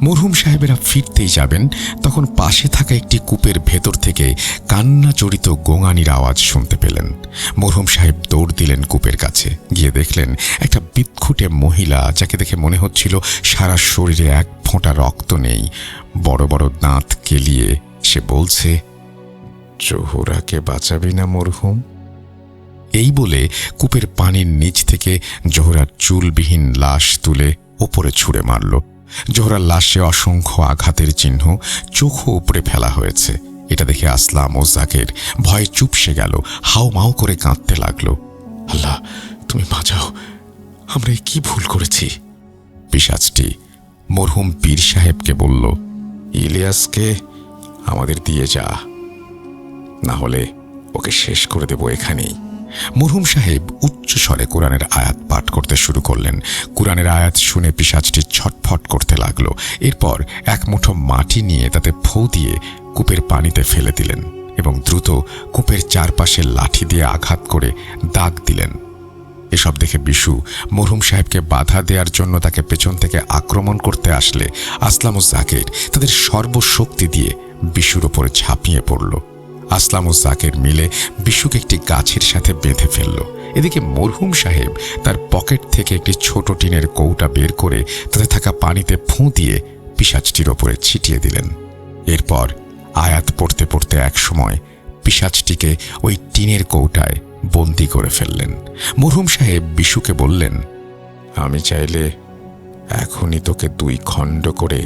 মরহুম সাহেবেরা ফিরতেই যাবেন, তখন পাশে থাকা একটি কূপের ভেতর থেকে কান্না জড়িত গোঙানির আওয়াজ শুনতে পেলেন। মরহুম সাহেব দৌড় দিলেন কূপের কাছে, গিয়ে দেখলেন একটা বিদঘুটে মহিলা, যাকে দেখে মনে হচ্ছিল সারা শরীরে এক ফোঁটা রক্ত নেই, বড় বড় দাঁত কেলিয়ে সে বলছে, জোহরাকে বাঁচাবি না মরহুম? এই বলে কূপের পানির নিচ থেকে জোহরার চুলবিহীন লাশ তুলে ওপরে ছুঁড়ে মারল। জোহরার লাশে অসংখ্য আঘাতের চিহ্ন, চোখও উপরে ফেলা হয়েছে। এটা দেখে আসলাম ও জাকের ভয়ে চুপসে গেল, হাউমাউ করে কাঁদতে লাগলো। আল্লাহ, তুমি বাঁচাও, আমরা কি ভুল করেছি? পিশাচটি মরহুম পীর সাহেবকে বলল, ইলিয়াসকে আমাদের দিয়ে যা, না হলে ওকে শেষ করে দেব এখানেই। মরহুম সাহেব উচ্চ স্বরে কোরআনের আয়াত পাঠ করতে শুরু করলেন। কোরআনের আয়াত শুনে পিশাচটি ছটফট করতে লাগলো। এরপর এক মুঠো মাটি নিয়ে তাতে ফু দিয়ে কূপের পানিতে ফেলে দিলেন এবং দ্রুত কূপের চারপাশে লাঠি দিয়ে আঘাত করে দাগ দিলেন। এসব দেখে বিশু মরহুম সাহেবকে বাধা দেওয়ার জন্য তাকে পেছন থেকে আক্রমণ করতে আসলে আসলাম ও জাকের তাদের সর্বশক্তি দিয়ে বিশুর ওপরে ঝাঁপিয়ে পড়ল। আসলাম ও জাকের মিলে বিশুকে একটি গাছের সাথে বেঁধে ফেলল। এদিকে মরহুম সাহেব তার পকেট থেকে একটি ছোট টিনের কৌটা বের করে তাতে থাকা পানিতে ফুঁ দিয়ে পিশাচটির ওপরে ছিটিয়ে দিলেন। এরপর আয়াত পড়তে পড়তে এক সময় পিশাচটিকে ওই টিনের কৌটায় বন্দি করে ফেললেন। মরহুম সাহেব বিশুকে বললেন, আমি চাইলে এখনই তোকে 2 খণ্ড করে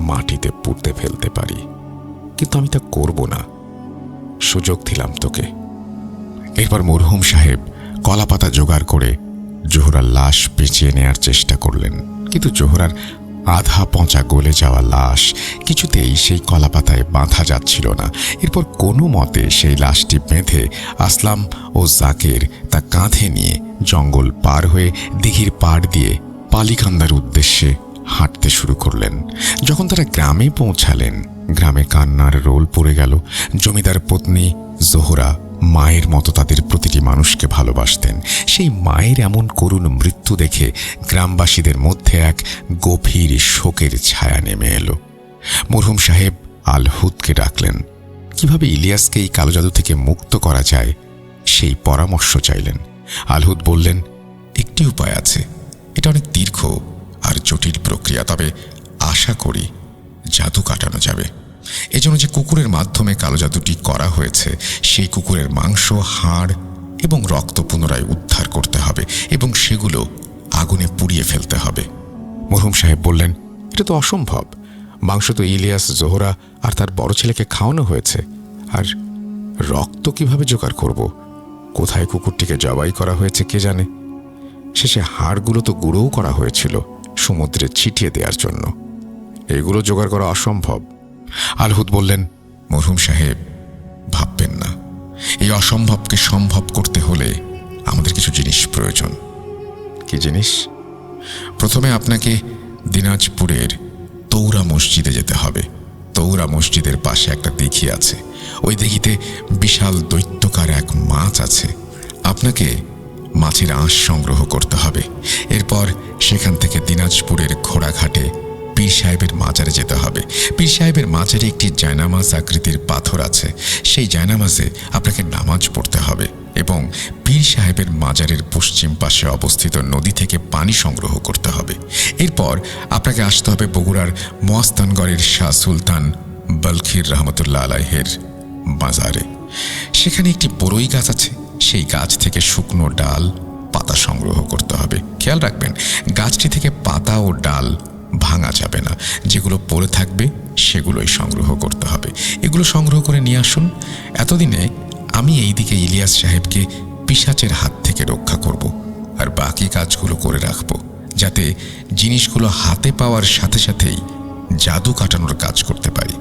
মাটিতে পুঁতে ফেলতে পারি, কিন্তু আমি তা করব না, সুযোগ দিলাম তোকে। এরপর মরহুম সাহেব কলাপাতা জোগাড় করে জোহরার লাশ পেঁচিয়ে নেয়ার চেষ্টা করলেন, কিন্তু জোহরার আধা পচা গলে যাওয়া লাশ কিছুতেই সেই কলাপাতায় বাঁধা যাচ্ছিল না। এরপর কোনো মতে সেই লাশটি বেঁধে আসলাম ও জাকের তা কাঁধে নিয়ে জঙ্গল পার হয়ে দিঘির পাড় দিয়ে পালিকান্দার উদ্দেশ্যে হাঁটতে শুরু করলেন। যখন তারা গ্রামে পৌঁছালেন, গ্রামে কান্নার রোল পড়ে গেল। জমিদার পত্নী জোহরা মায়ের মতো তাদের প্রতিটি মানুষকে ভালোবাসতেন। সেই মায়ের এমন করুণ মৃত্যু দেখে গ্রামবাসীদের মধ্যে এক গভীর শোকের ছায়া নেমে এলো। মরহুম সাহেব আলহুদকে ডাকলেন। কিভাবে ইলিয়াসকে এই কালো জাদু থেকে মুক্ত করা যায় সেই পরামর্শ চাইলেন। আলহুদ বললেন, একটি উপায় আছে, এটা অনেক দীর্ঘ আর জটিল প্রক্রিয়া, তবে আশা করি জাদু কাটানো যাবে। এজন্য যে কুকুরের মাধ্যমে কালো জাদুটি করা হয়েছে সেই কুকুরের মাংস, হাড় এবং রক্ত পুনরায় উদ্ধার করতে হবে এবং সেগুলো আগুনে পুড়িয়ে ফেলতে হবে। মরহুম সাহেব বললেন, এটা তো অসম্ভব। মাংস তো ইলিয়াস, জোহরা আর তার বড় ছেলেকে খাওয়ানো হয়েছে, আর রক্ত কিভাবে জোগাড় করব? কোথায় কুকুরটিকে জবাই করা হয়েছে কে জানে। শেষে হাড়গুলো তো গুঁড়োও করা হয়েছিল সমুদ্রে ছিটিয়ে দেওয়ার জন্য। এগুলো জোগাড় করা অসম্ভব। আলহুদ বললেন, মরহুম সাহেব, ভাববেন না, এই অসম্ভবকে সম্ভব করতে হলে আমাদের কিছু জিনিস প্রয়োজন। কি জিনিস? প্রথমে আপনাকে দিনাজপুরের তৌরা মসজিদে যেতে হবে। তৌরা মসজিদের পাশে একটা দিঘি আছে। ওই দিঘিতে বিশাল দৈত্যকার এক মাছ আছে। আপনাকে মাছের আঁশ সংগ্রহ করতে হবে। এরপর সেখান থেকে দিনাজপুরের ঘোড়াঘাটে পীর সাহেবের মাজারে যেতে হবে। পীর সাহেবের মাজারে একটি জায়নামাজ আকৃতির পাথর আছে। সেই জায়নামাজে আপনাকে নামাজ পড়তে হবে এবং পীর সাহেবের মাজারের পশ্চিম পাশে অবস্থিত নদী থেকে পানি সংগ্রহ করতে হবে। এরপর আপনাকে আসতে হবে বগুড়ার মস্তানগড়ের শাহ সুলতান বলখির রহমতুল্লাহ আলাইহের বাজারে। সেখানে একটি বড়ই গাছ আছে। সেই গাছ থেকে শুকনো ডাল, পাতা সংগ্রহ করতে হবে। খেয়াল রাখবেন, গাছটি থেকে পাতা ও ডাল ভাঙা যাবে না। যেগুলো পড়ে থাকবে সেগুলোই সংগ্রহ করতে হবে। এগুলো সংগ্রহ করে নিয়ে আসুন। এতদিনে আমি এইদিকে ইলিয়াস সাহেবকে পিশাচের হাত থেকে রক্ষা করব, আর বাকি কাজগুলো করে রাখব, যাতে জিনিসগুলো হাতে পাওয়ার সাথে সাথেই জাদু কাটানোর কাজ করতে পারি।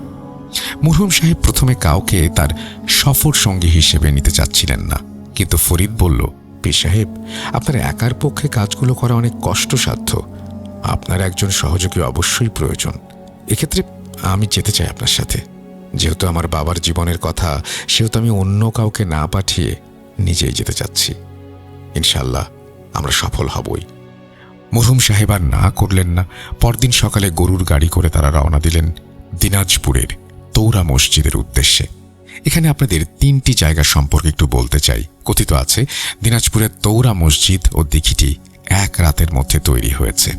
মরহুম সাহেব প্রথমে কাউকে তার সফর সঙ্গী হিসেবে নিতে চাচ্ছিলেন না, কিন্তু ফরিদ বলল, পীর সাহেব, আপনার একার পক্ষে কাজগুলো করা অনেক কষ্টসাধ্য। আপনার একজন সহযোগী অবশ্যই প্রয়োজন। এক্ষেত্রে আমি যেতে চাই আপনার সাথে। যেহেতু আমার বাবার জীবনের কথা, সেহেতু আমি অন্য কাউকে না পাঠিয়ে নিজেই যেতে চাচ্ছি। ইনশাল্লাহ আমরা সফল হবই। মরহুম সাহেব আর না করলেন না। পরদিন সকালে গরুর গাড়ি করে তারা রওনা দিলেন দিনাজপুরের তৌরা মসজিদের উদ্দেশ্যে। এখানে আপনাদের 3টি জায়গা সম্পর্কে একটু বলতে চাই। কথিত আছে দিনাজপুরের তৌরা মসজিদ ও দিঘিটি এক রাতের মধ্যে তৈরি হয়েছে।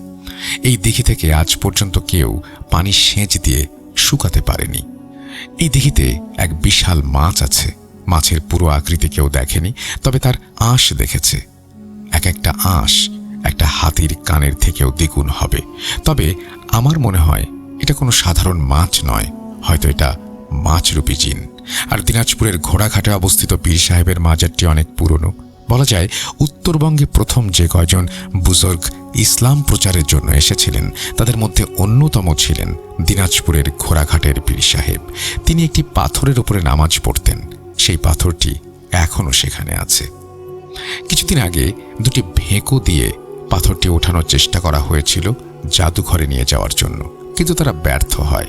এই দিঘি থেকে আজ পর্যন্ত কেউ পানি সেচ দিয়ে শুকাতে পারেনি। এই দিঘিতে এক বিশাল মাছ আছে। মাছের পুরো আকৃতি কেউ দেখেনি, তবে তার আঁশ দেখেছে। এক একটা আঁশ একটা হাতির কানের থেকেও দ্বিগুণ হবে। তবে আমার মনে হয় এটা কোনো সাধারণ মাছ নয়, হয়তো এটা মাছরূপী জিন। আর দিনাজপুরের ঘোড়াঘাটে অবস্থিত পীর সাহেবের মাজারটি অনেক পুরনো। বলা যায় উত্তরবঙ্গে প্রথম যে কয়জন বুজুর্গ ইসলাম প্রচারের জন্য এসেছিলেন তাদের মধ্যে অন্যতম ছিলেন দিনাজপুরের ঘোড়াঘাটের পীর সাহেব। তিনি একটি পাথরের উপরে নামাজ পড়তেন। সেই পাথরটি এখনও সেখানে আছে। কিছুদিন আগে 2টি ভেঁকো দিয়ে পাথরটি ওঠানোর চেষ্টা করা হয়েছিল জাদুঘরে নিয়ে যাওয়ার জন্য, কিন্তু তারা ব্যর্থ হয়।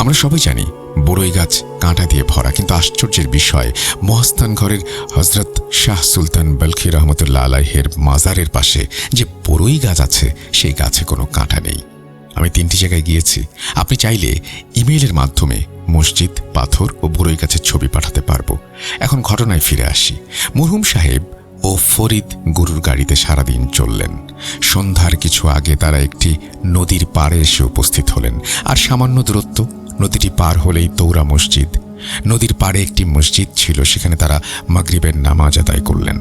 আমরা সবাই জানি বড়ই গাছ কাঁটা দিয়ে ভরা, কিন্তু আশ্চর্যের বিষয় মহাস্থানগড়ের হজরত শাহ সুলতান বলখি রহমতুল্লাহ আলাইহের মাজারের পাশে যে বড়ই গাছ আছে সেই গাছে কোনো কাঁটা নেই। আমি 3টি জায়গায় গিয়েছি। আপনি চাইলে ইমেইলের মাধ্যমে মসজিদ, পাথর ও বড়ই গাছের ছবি পাঠাতে পারবো। এখন ঘটনায় ফিরে আসি। মরহুম সাহেব ও ফরিদ গরুর গাড়িতে সারাদিন চললেন। সন্ধ্যার কিছু আগে তারা একটি নদীর পাড়ে এসে উপস্থিত হলেন। আর সামান্য দূরত্ব, নদীটি পার হলেই তৌরা মসজিদ। নদীর পাড়ে একটি মসজিদ ছিল, সেখানে তারা মাগরিবের নামাজ আদায় করলেন।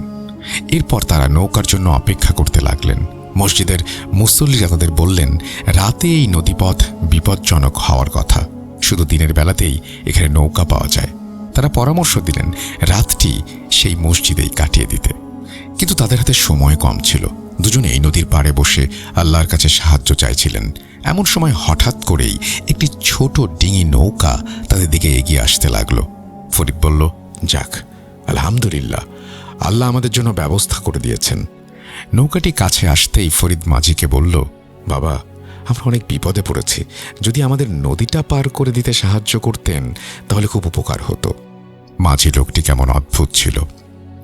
এরপর তারা নৌকার জন্য অপেক্ষা করতে লাগলেন। মসজিদের মুসল্লিরা তাদের বললেন রাতে এই নদীপথ বিপজ্জনক হওয়ার কথা, শুধু দিনের বেলাতেই এখানে নৌকা পাওয়া যায়। তারা পরামর্শ দিলেন রাতটি সেই মসজিদেই কাটিয়ে দিতে, কিন্তু তাদের হাতে সময় কম ছিল। দুজনেই নদীর পাড়ে বসে আল্লাহর কাছে সাহায্য চাইছিলেন। এমন সময় হঠাৎ করেই একটি ছোট ডিঙি নৌকা তাদের দিকে এগিয়ে আসতে লাগলো। ফরিদ বলল, যাক, আলহামদুলিল্লাহ, আল্লাহ আমাদের জন্য ব্যবস্থা করে দিয়েছেন। নৌকাটি কাছে আসতেই ফরিদ মাঝিকে বলল, বাবা, আমরা অনেক বিপদে পড়েছি। যদি আমাদের নদীটা পার করে দিতে সাহায্য করতেন তাহলে খুব উপকার হতো। মাঝি লোকটি কেমন অদ্ভুত ছিল।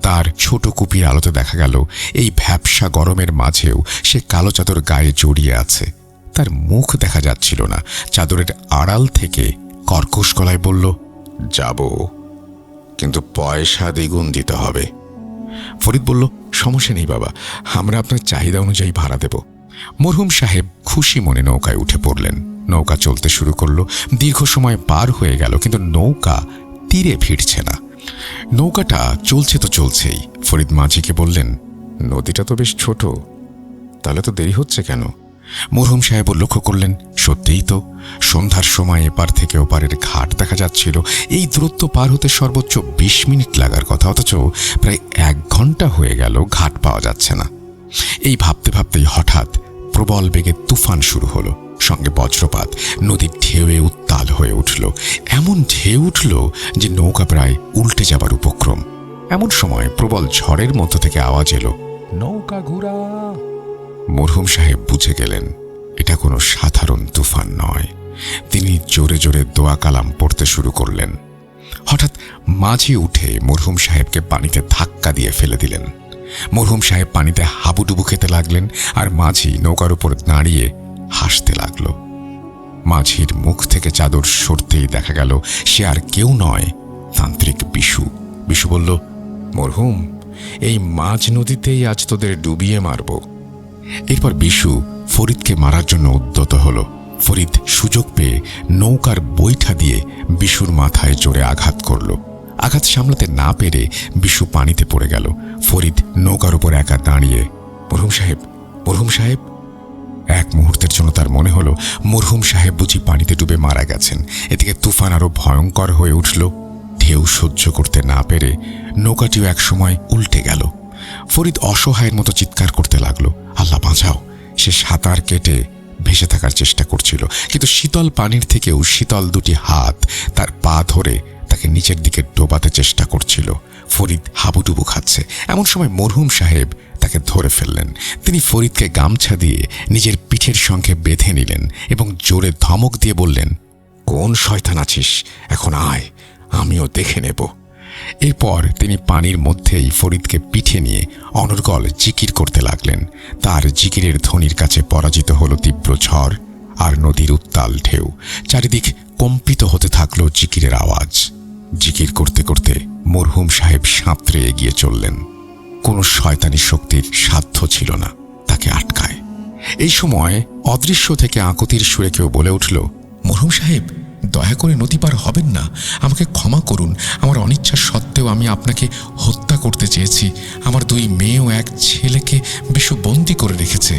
তার ছোট কুপির আলোতে দেখা গেল এই ভ্যাপসা গরমের মাঝেও সে কালো চাদর গায়ে জড়িয়ে আছে। তার মুখ দেখা যাচ্ছিল না। চাদরের আড়াল থেকে কর্কশ গলায় বলল, যাব, কিন্তু পয়সা দ্বিগুণ দিতে হবে। ফরিদ বলল, সমস্যা নেই বাবা, আমরা আপনার চাহিদা অনুযায়ী ভাড়া দেব। মরহুম সাহেব খুশি মনে নৌকায় উঠে পড়লেন। নৌকা চলতে শুরু করলো। দীর্ঘ সময় পার হয়ে গেল, কিন্তু নৌকা তীরে ফিরছে না। নৌকাটা চলছে তো চলছেই। ফরিদ মাঝিকে বললেন, নদীটা তো বেশ ছোট, তাহলে তো দেরি হচ্ছে কেন? মরহুম সাহেব লক্ষ্য করলেন, সত্যিই তো, সন্ধ্যার সময় এপার থেকে ওপারের ঘাট দেখা যাচ্ছিল। এই দূরত্ব পার হতে সর্বোচ্চ 20 মিনিট লাগার কথা, অথচ প্রায় 1 ঘন্টা হয়ে গেল, ঘাট পাওয়া যাচ্ছে না। এই ভাবতে ভাবতেই হঠাৎ প্রবল বেগে তুফান শুরু হলো, সঙ্গে বজ্রপাত। নদীর ঢেউয়ে উত্তাল হয়ে উঠল। এমন ঢেউ উঠল যে নৌকা প্রায় উল্টে যাবার উপক্রম। এমন সময় প্রবল ঝড়ের মধ্য থেকে আওয়াজ এলো, নৌকা ঘুরা। মরহুম সাহেব বুঝে গেলেন এটা কোনো সাধারণ তুফান নয়। তিনি জোরে জোরে দোয়া কালাম পড়তে শুরু করলেন। হঠাৎ মাঝি উঠে মরহুম সাহেবকে পানিতে ধাক্কা দিয়ে ফেলে দিলেন। মরহুম সাহেব পানিতে হাবুডুবু খেতে লাগলেন, আর মাঝি নৌকার উপর দাঁড়িয়ে হাসতে লাগলো। মাঝির মুখ থেকে চাদর সরতেই দেখা গেল সে আর কেউ নয়, তান্ত্রিক বিশু। বিশু বলল, মরহুম, এই মাঝ নদীতেই আজ তোদের ডুবিয়ে মারব। এরপর বিশু ফরিদকে মারার জন্য উদ্যত হল। ফরিদ সুযোগ পেয়ে নৌকার বৈঠা দিয়ে বিশুর মাথায় জোরে আঘাত করল। আঘাত সামলাতে না পেরে বিশু পানিতে পড়ে গেল। ফরিদ নৌকার উপর একা দাঁড়িয়ে, মরহুম সাহেব, মরহুম সাহেব। এক মুহূর্তের জন্য তার মনে হলো মরহুম সাহেব বুঝি পানিতে ডুবে মারা গেছেন। এদিকে তুফান আরো ভয়ঙ্কর হয়ে উঠল। ঢেউ সহ্য করতে না পেরে নৌকাটিও একসময় উল্টে গেল। ফরিদ অসহায়ের মতো চিৎকার করতে লাগলো, আল্লাহ বাঁচাও। সে সাঁতার কেটে ভেসে থাকার চেষ্টা করছিল, কিন্তু শীতল পানির থেকেও শীতল 2টি হাত তার পা ধরে তাকে নিচের দিকে ডোবাতে চেষ্টা করছিল। ফরিদ হাবুডুবু খাচ্ছে। এমন সময় মরহুম সাহেব তাকে ধরে ফেললেন। তিনি ফরিদকে গামছা দিয়ে নিজের পিঠের সঙ্গে বেঁধে নিলেন এবং জোরে ধমক দিয়ে বললেন, কোন শয়তান আছিস, এখন আয়, আমিও দেখে নেব। এরপর তিনি পানির মধ্যেই ফরিদকে পিঠে নিয়ে অনর্গল জিকির করতে লাগলেন। তার জিকিরের ধ্বনির কাছে পরাজিত হলো তীব্র ঝড় আর নদীর উত্তাল ঢেউ। চারিদিক কম্পিত হতে থাকলো জিকিরের আওয়াজ। জিকির করতে করতে মরহুম সাহেব সাঁতরে এগিয়ে চললেন। কোনো শয়তানি শক্তির সাধ্য ছিল না তাকে আটকায়। এই সময় অদৃশ্য থেকে আকুতির সুরে কেউ বলে উঠল, মরহুম সাহেব, দয়া করে নদী পার হবেন না। আমাকে ক্ষমা করুন। আমার অনিচ্ছা সত্ত্বেও আমি আপনাকে হত্যা করতে চেয়েছি। আমার 2 মেয়ে ও 1 ছেলেকে বিশু বন্দী করে রেখেছে।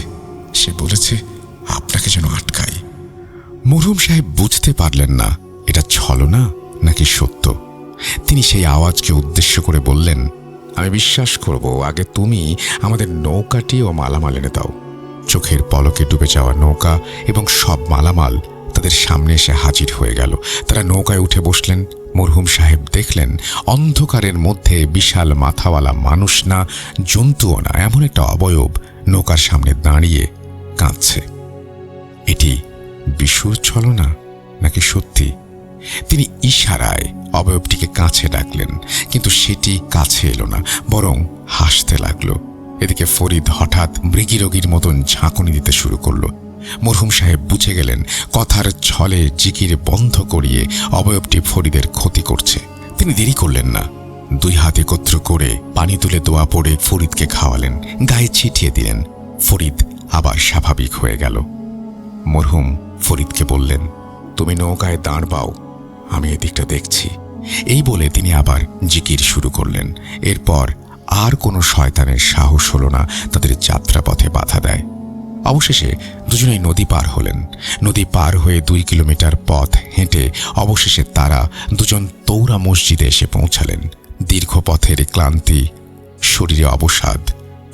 সে বলেছে আপনাকে যেন আটকাই। মরহুম সাহেব বুঝতে পারলেন না এটা ছলনা নাকি সত্য। তিনি সেই আওয়াজকে উদ্দেশ্য করে বললেন, আমি বিশ্বাস করব, আগে তুমি আমাদের নৌকাটি ও মালামাল এনে দাও। চোখের পলকে ডুবে যাওয়া নৌকা এবং সব মালামাল তাদের সামনে এসে হাজির হয়ে গেল। তারা নৌকায় উঠে বসলেন। মরহুম সাহেব দেখলেন অন্ধকারের মধ্যে বিশাল মাথাওয়ালা মানুষ না, জন্তুও না, এমন একটা অবয়ব নৌকার সামনে দাঁড়িয়ে কাঁদছে। এটি বিশুর ছলনা নাকি সত্যি? তিনি ইশারায় অবয়বটিকে কাছে ডাকলেন, কিন্তু সেটি কাছে এলো না, বরং হাসতে লাগলো। এদিকে ফরিদ হঠাৎ মৃগীরোগীর মতন ঝাঁকুনি দিতে শুরু করলো। মরহুম সাহেব বুঝে গেলেন কথার ছলে জিকির বন্ধ করিয়ে অবয়বটি ফরিদের ক্ষতি করছে। তিনি দেরি করলেন না। 2 হাত একত্র করে পানি তুলে দোয়া পড়ে ফরিদকে খাওয়ালেন, গায়ে ছিটিয়ে দিলেন। ফরিদ আবার স্বাভাবিক হয়ে গেল। মরহুম ফরিদকে বললেন, তুমি নৌকায় দাঁড়াও, আমি এদিকটা দেখছি। এই বলে তিনি আবার জিকির শুরু করলেন। এরপর আর কোনো শয়তানের সাহস হলো না তাদের যাত্রাপথে বাধা দেয়। অবশেষে দুজনেই নদী পার হলেন। নদী পার হয়ে 2 কিলোমিটার পথ হেঁটে অবশেষে তারা দুজন তৌরা মসজিদে এসে পৌঁছালেন। দীর্ঘ পথের ক্লান্তি, শরীরে অবসাদ,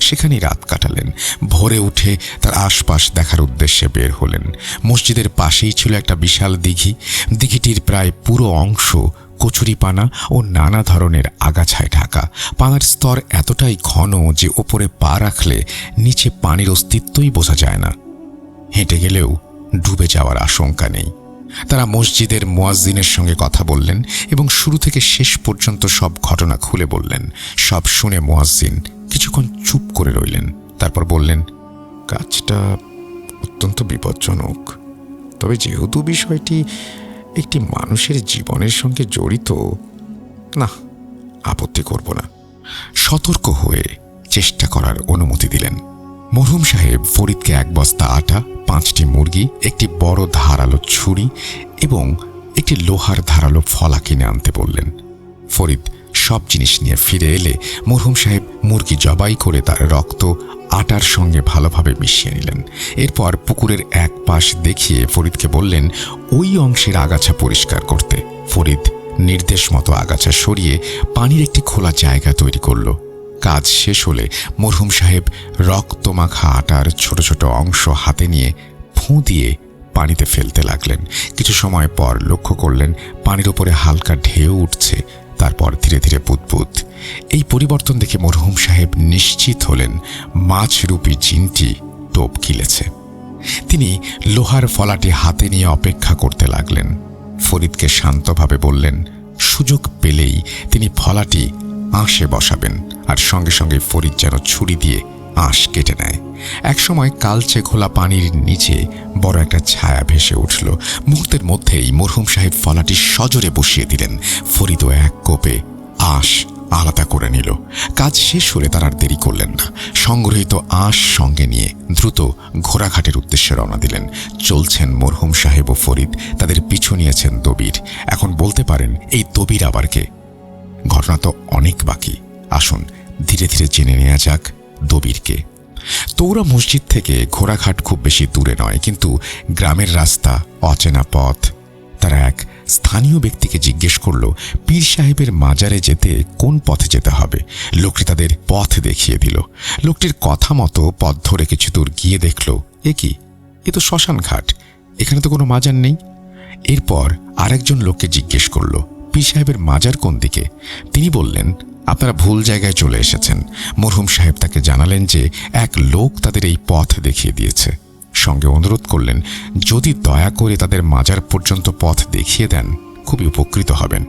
সেখানেই রাত কাটালেন। ভোরে উঠে তার আশপাশ দেখার উদ্দেশ্যে বের হলেন। মসজিদের পাশেই ছিল একটা বিশাল দিঘি। দিঘিটির প্রায় পুরো অংশ কচুরিপানা ও নানা ধরনের আগাছায় ঢাকা। পানার স্তর এতটাই ঘন যে ওপরে পা রাখলে নিচে পানির অস্তিত্বই বোঝা যায় না। হেঁটে গেলেও ডুবে যাওয়ার আশঙ্কা নেই। তারা মসজিদের মুয়াজ্জিনের সঙ্গে কথা বললেন এবং শুরু থেকে শেষ পর্যন্ত সব ঘটনা খুলে বললেন। সব শুনে মুয়াজ্জিন কিছুক্ষণ চুপ করে রইলেন। তারপর বললেন, কাজটা অত্যন্ত বিপজ্জনক, তবে যেহেতু বিষয়টি একটি মানুষের জীবনের সঙ্গে জড়িত, না, আপত্তি করব না। সতর্ক হয়ে চেষ্টা করার অনুমতি দিলেন। মরহুম সাহেব ফরিদকে 1 বস্তা আটা, 5টি মুরগি, একটি বড় ধারালো ছুরি এবং একটি লোহার ধারালো ফলা কিনে আনতে বললেন। ফরিদ সব জিনিস নিয়ে ফিরে এলে মরহুম সাহেব মুরগি জবাই করে তার রক্ত আটার সঙ্গে ভালোভাবে মিশিয়ে নিলেন। এরপর পুকুরের এক পাশ দেখিয়ে ফরিদকে বললেন ওই অংশের আগাছা পরিষ্কার করতে। ফরিদ নির্দেশ মতো আগাছা সরিয়ে পানির একটি খোলা জায়গা তৈরি করল। কাজ শেষ হলে মরহুম সাহেব রক্তমাখা আটার ছোট ছোট অংশ হাতে নিয়ে ফুঁ দিয়ে পানিতে ফেলতে লাগলেন। কিছু সময় পর লক্ষ্য করলেন পানির উপরে হালকা ঢেউ উঠছে, তারপর ধীরে ধীরে বুদবুদ। এই পরিবর্তন দেখে মরহুম সাহেব নিশ্চিত হলেন মাছরূপী জিনটি টোপ গিলেছে। তিনি লোহার ফলাটি হাতে নিয়ে অপেক্ষা করতে লাগলেন। ফরিদকে শান্তভাবে বললেন সুযোগ পেলেই তিনি ফলাটি আঁশে বসাবেন, আর সঙ্গে সঙ্গে ফরিদ যেন ছুরি দিয়ে আঁশ কেটে নেয়। একসময় কালচে খোলা পানির নিচে বড় একটা ছায়া ভেসে উঠল। মুহূর্তের মধ্যেই মরহুম সাহেব ফলাটি সজোরে বসিয়ে দিলেন। ফরিদও এক কোপে আঁশ আলাদা করে নিল। কাজ শেষ হলে তার আর দেরি করলেন না। সংগৃহীত আঁশ সঙ্গে নিয়ে দ্রুত ঘোড়াঘাটের উদ্দেশ্যে রওনা দিলেন। চলছেন মরহুম সাহেব ও ফরিদ, তাদের পিছু নিয়েছেন দবির। এখন বলতে পারেন এই দবির আবার কে? ঘটনা তো অনেক বাকি, আসুন ধীরে ধীরে জেনে নেওয়া যাক দবিরকে। তৌরা মসজিদ থেকে ঘোড়াঘাট খুব বেশি দূরে নয়, কিন্তু গ্রামের রাস্তা, অচেনা পথ। তারা এক স্থানীয় ব্যক্তিকে জিজ্ঞেস করল পীর সাহেবের মাজারে যেতে কোন পথে যেতে হবে। লোকটি তাদের পথ দেখিয়ে দিল। লোকটির কথা মতো পথ ধরে কিছু দূর গিয়ে দেখল এ কি, এ তো শ্মশান ঘাট, এখানে তো কোনো মাজার নেই। এরপর আরেকজন লোককে জিজ্ঞেস করল পীর সাহেবের মাজার কোন দিকে। তিনি বললেন আপনারা ভুল জায়গায় চলে এসেছেন। মরহুম সাহেব তাকে জানালেন যে এক লোক তাদের এই পথ দেখিয়ে দিয়েছে। সঙ্গে অনুরোধ করলেন যদি দয়া করে তাদের মাজার পর্যন্ত পথ দেখিয়ে দেন খুবই উপকৃত হবেন।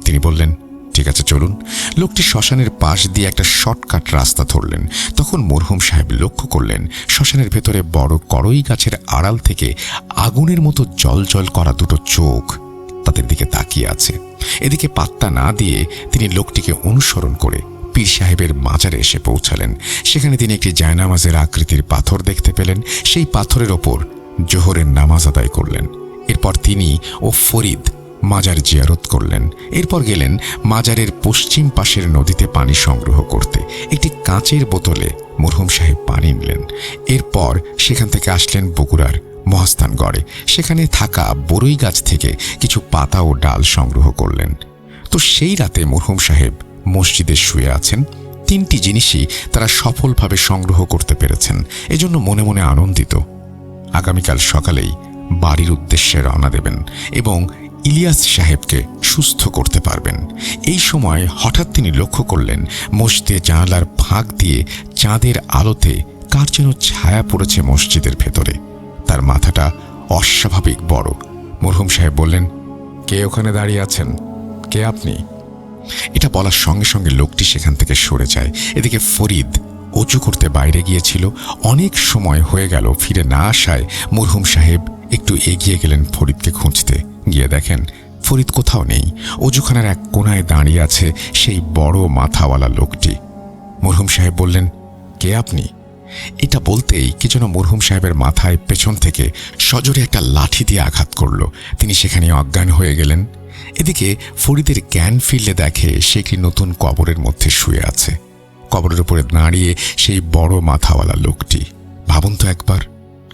তিনি বললেন ঠিক আছে, চলুন। লোকটি শ্মশানের পাশ দিয়ে একটা শর্টকাট রাস্তা ধরলেন। তখন মরহুম সাহেব লক্ষ্য করলেন শ্মশানের ভেতরে বড় কড়ই গাছের আড়াল থেকে আগুনের মতো জলজল করা দুটো চোখ তাদের দিকে তাকিয়ে আছে। এদিকে পাত্তা না দিয়ে তিনি লোকটিকে অনুসরণ করে পীর সাহেবের মাজারে এসে পৌঁছালেন। সেখানে তিনি একটি জায়নামাজের আকৃতির পাথর দেখতে পেলেন। সেই পাথরের ওপর জোহরের নামাজ আদায় করলেন। এরপর তিনি ও ফরিদ মাজার জিয়ারত করলেন। এরপর গেলেন মাজারের পশ্চিম পাশের নদীতে পানি সংগ্রহ করতে। একটি কাঁচের বোতলে মরহুম সাহেব পানি নিলেন। এরপর সেখান থেকে আসলেন বগুড়ার মহাস্থানগড়ে। সেখানে থাকা বরই গাছ থেকে কিছু পাতা ও ডাল সংগ্রহ করলেন। তো সেই রাতে মরহুম সাহেব মসজিদে শুয়ে আছেন। তিনটি জিনিসই তারা সফলভাবে সংগ্রহ করতে পেরেছেন। এজন্য মনে মনে আনন্দিত। আগামীকাল সকালেই বাড়ির উদ্দেশ্যে রওনা দেবেন এবং ইলিয়াস সাহেবকে সুস্থ করতে পারবেন। এই সময় হঠাৎ তিনি লক্ষ্য করলেন মসজিদে জানালার ফাঁক দিয়ে চাঁদের আলোতে কার যেন ছায়া পড়েছে মসজিদের ভেতরে। তার মাথাটা অস্বাভাবিক বড়। মরহুম সাহেব বললেন, কে ওখানে দাঁড়িয়ে আছেন? কে আপনি? এটা বলার সঙ্গে সঙ্গে লোকটি সেখান থেকে সরে যায়। এদিকে ফরিদ অজু করতে বাইরে গিয়েছিল। অনেক সময় হয়ে গেল ফিরে না আসায় মরহুম সাহেব একটু এগিয়ে গেলেন ফরিদকে খুঁজতে। গিয়ে দেখেন ফরিদ কোথাও নেই। অজুখানার এক কোনায় দাঁড়িয়ে আছে সেই বড় মাথাওয়ালা লোকটি। মরহুম সাহেব বললেন, কে আপনি? এটা বলতেই কি যেন মরহুম সাহেবের মাথায় পেছন থেকে সজোরে একটা লাঠি দিয়ে আঘাত করল। তিনি সেখানে অজ্ঞান হয়ে গেলেন। এদিকে ফরিদের জ্ঞান ফিরলে দেখে সে একটি নতুন কবরের মধ্যে শুয়ে আছে। কবরের উপরে দাঁড়িয়ে সেই বড় মাথাওয়ালা লোকটি। ভাবুন তো একবার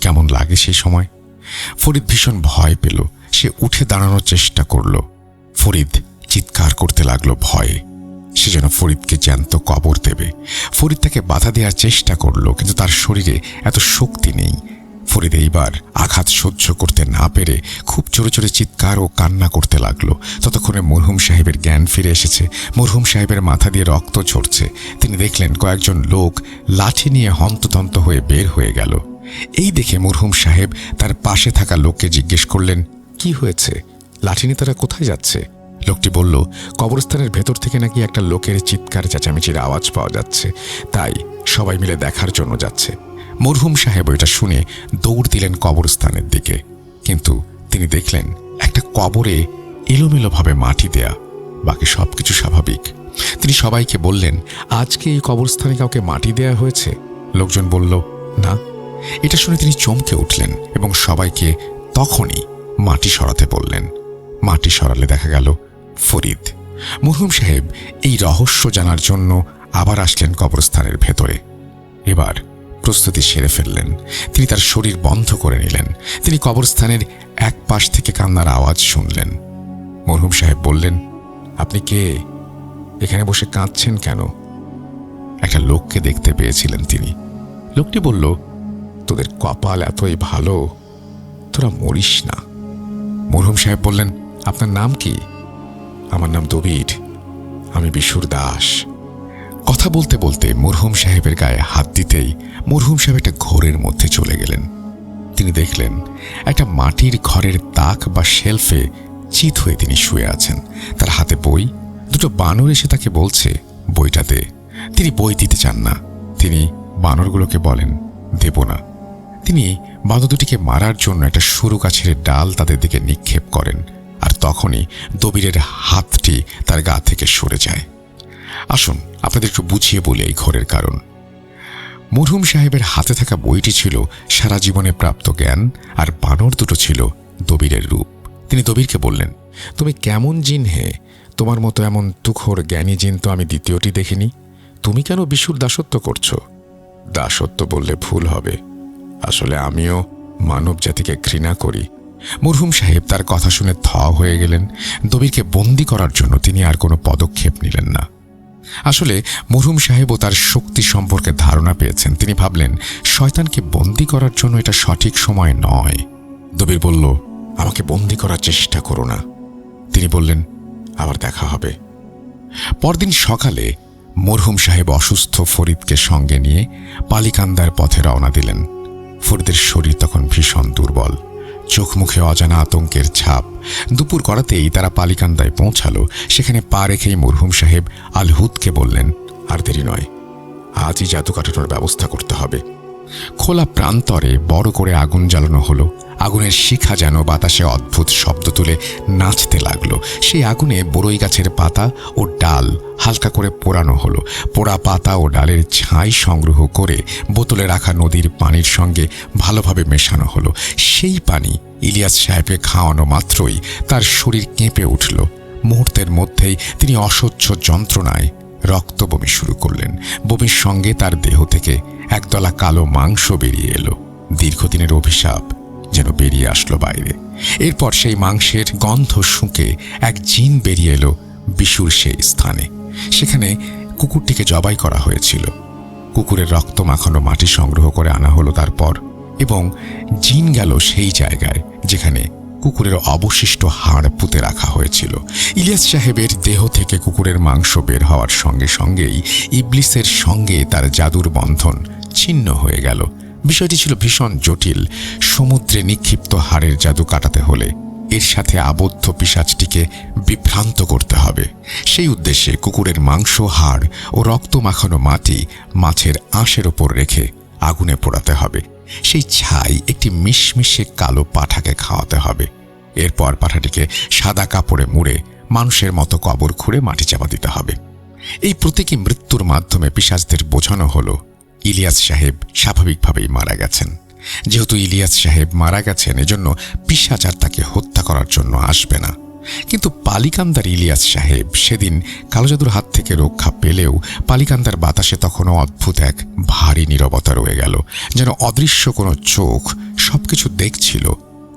কেমন লাগে সেই সময়। ফরিদ ভীষণ ভয় পেল। সে উঠে দাঁড়ানোর চেষ্টা করল। ফরিদ চিৎকার করতে লাগলো ভয়ে। সে যেন ফরিদকে জ্যান্ত কবর দেবে। ফরিদ তাকে বাধা দেওয়ার চেষ্টা করল, কিন্তু তার শরীরে এত শক্তি নেই। ফরিদ এইবার আঘাত সহ্য করতে না পেরে খুব জোরে জোরে চিৎকার ও কান্না করতে লাগলো। ততক্ষণে মরহুম সাহেবের জ্ঞান ফিরে এসেছে। মরহুম সাহেবের মাথা দিয়ে রক্ত ঝরছে। তিনি দেখলেন কয়েকজন লোক লাঠি নিয়ে হন্তদন্ত হয়ে বের হয়ে গেল। এই দেখে মরহুম সাহেব তার পাশে থাকা লোককে জিজ্ঞেস করলেন, কি হয়েছে? লাঠি নিয়ে তারা কোথায় যাচ্ছে? লোকটি বলল, কবরস্থানের ভেতর থেকে নাকি একটা লোকের চিৎকার চেঁচামেচির আওয়াজ পাওয়া যাচ্ছে, তাই সবাই মিলে দেখার জন্য যাচ্ছে। মরহুম সাহেব ওইটা শুনে দৌড় দিলেন কবরস্থানের দিকে। কিন্তু তিনি দেখলেন একটা কবরে এলোমেলোভাবে মাটি দেয়া, বাকি সবকিছু স্বাভাবিক। তিনি সবাইকে বললেন, আজকে এই কবরস্থানে কাউকে মাটি দেয়া হয়েছে? লোকজন বলল, না। এটা শুনে তিনি চমকে উঠলেন এবং সবাইকে তখনই মাটি সরাতে বললেন। মাটি সরালে দেখা গেল ফরিদ। মরহুম সাহেব এই রহস্য জানার জন্য আবার আসলেন কবরস্থানের ভেতরে। এবার প্রস্তুতি সেরে ফেললেন। তিনি তার শরীর বন্ধ করে নিলেন। তিনি কবরস্থানের এক পাশ থেকে কান্নার আওয়াজ শুনলেন। মরহুম সাহেব বললেন, আপনি কে? এখানে বসে কাঁদছেন কেন? একটা লোককে দেখতে পেয়েছিলেন তিনি। লোকটি বলল, তোদের কপাল এতই ভালো, তোরা মরিস না। মরহুম সাহেব বললেন, আপনার নাম কি? আমার নাম দবির, আমি বিশুর দাস। কথা বলতে বলতে মরহুম সাহেবের গায়ে হাত দিতেই মরহুম সাহেব একটা ঘোরের মধ্যে চলে গেলেন। তিনি দেখলেন একটা মাটির ঘরের তাক বা শেলফে চিত হয়ে তিনি শুয়ে আছেন। তার হাতে বই। দুটো বানর এসে তাকে বলছে, বইটা দে। তিনি বই দিতে চান না। তিনি বানরগুলোকে বলেন, দেব না। তিনি বানর দুটিকে মারার জন্য একটা সরু গাছের ডাল তাদের দিকে নিক্ষেপ করেন, আর তখনই দবিরের হাতটি তার গা থেকে সরে যায়। আসুন আপনাদের একটু বুঝিয়ে বলি এই ঘোরের কারণ। মরহুম সাহেবের হাতে থাকা বইটি ছিল সারা জীবনে প্রাপ্ত জ্ঞান, আর বানর দুটো ছিল দবিরের রূপ। তিনি দবিরকে বললেন, তুমি কেমন জিন হে? তোমার মতো এমন তুখোর জ্ঞানী জিন তো আমি দ্বিতীয়টি দেখিনি। তুমি কেন বিশুর দাসত্ব করছো? দাসত্ব বললে ভুল হবে, আসলে আমিও মানব জাতিকে ঘৃণা করি। মরহুম সাহেব তার কথা শুনে থ হয়ে গেলেন। দবিরকে বন্দি করার জন্য তিনি আর কোনো পদক্ষেপ নিলেন না। আসলে মরহুম সাহেবও তার শক্তি সম্পর্কে ধারণা পেয়েছেন। তিনি ভাবলেন, শয়তানকে বন্দি করার জন্য এটা সঠিক সময় নয়। দবির বলল, আমাকে বন্দি করার চেষ্টা করো না। তিনি বললেন, আবার দেখা হবে। পরদিন সকালে মরহুম সাহেব অসুস্থ ফরিদকে সঙ্গে নিয়ে পালিকান্দার পথে রওনা দিলেন। ফরিদের শরীর তখন ভীষণ দুর্বল। চোখ মুখে অজানা আতঙ্কের ছাপ। দুপুর গড়াতেই তারা পালিকান্দায় পৌঁছালো। সেখানে পা রেখেই মরহুম সাহেব আল হুদকে বললেন, আর দেরি নয়, আজই জাদু কাটানোর ব্যবস্থা করতে হবে। খোলা প্রান্তরে বড় করে আগুন জ্বালানো হলো। আগুনের শিখা যেন বাতাসে অদ্ভুত শব্দ তুলে নাচতে লাগলো। সেই আগুনে বড়ই গাছের পাতা ও ডাল হালকা করে পোড়ানো হলো। পোড়া পাতা ও ডালের ছাই সংগ্রহ করে বোতলে রাখা নদীর পানির সঙ্গে ভালোভাবে মেশানো হলো। সেই পানি ইলিয়াস সাহেবকে খাওয়ানো মাত্রই তার শরীর কেঁপে উঠল। মুহূর্তের মধ্যেই তিনি অসহ্য যন্ত্রণায় রক্ত বমি শুরু করলেন। বমির সঙ্গে তার দেহ থেকে একদলা কালো মাংস বেরিয়ে এলো। দীর্ঘদিনের অভিশাপ যেন বেরিয়ে আসলো বাইরে। এরপর সেই মাংসের গন্ধ শুঁকে এক জিন বেরিয়ে এলো বিশুর সেই স্থানে। সেখানে কুকুরটিকে জবাই করা হয়েছিল। কুকুরের রক্ত মাখানো মাটি সংগ্রহ করে আনা হলো তারপর, এবং জিন গেল সেই জায়গায় যেখানে কুকুরের অবশিষ্ট হাড় পুঁতে রাখা হয়েছিল। ইলিয়াস সাহেবের দেহ থেকে কুকুরের মাংস বের হওয়ার সঙ্গে সঙ্গেই ইবলিসের সঙ্গে তার জাদুর বন্ধন ছিন্ন হয়ে গেল। বিষয়টি ছিল ভীষণ জটিল। সমুদ্রে নিক্ষিপ্ত হাড়ের জাদু কাটাতে হলে এর সাথে আবদ্ধ পিশাচটিকে বিভ্রান্ত করতে হবে। সেই উদ্দেশ্যে কুকুরের মাংস, হাড় ও রক্ত মাখানো মাটি মাছের আঁশের ওপর রেখে আগুনে পোড়াতে হবে। সেই ছাই একটি মিশমিশে কালো পাঁঠাকে খাওয়াতে হবে। এরপর পাঁঠাটিকে সাদা কাপড়ে মুড়ে মানুষের মতো কবর খুঁড়ে মাটি চাপা দিতে হবে। এই প্রতীকী মৃত্যুর মাধ্যমে পিশাচদের বোঝানো হলো ইলিয়াস সাহেব স্বাভাবিকভাবেই মারা গেছেন। যেহেতু ইলিয়াস সাহেব মারা গেছেন, এজন্য পিশাচ আর তাকে হত্যা করার জন্য আসবে না। কিন্তু পালিকান্দার ইলিয়াস সাহেব সেদিন কালো জাদুর হাত থেকে রক্ষা পেলেও পালিকান্দার বাতাসে তখনও অদ্ভুত এক ভারী নীরবতা রয়ে গেল। যেন অদৃশ্য কোনো চোখ সবকিছু দেখছিল।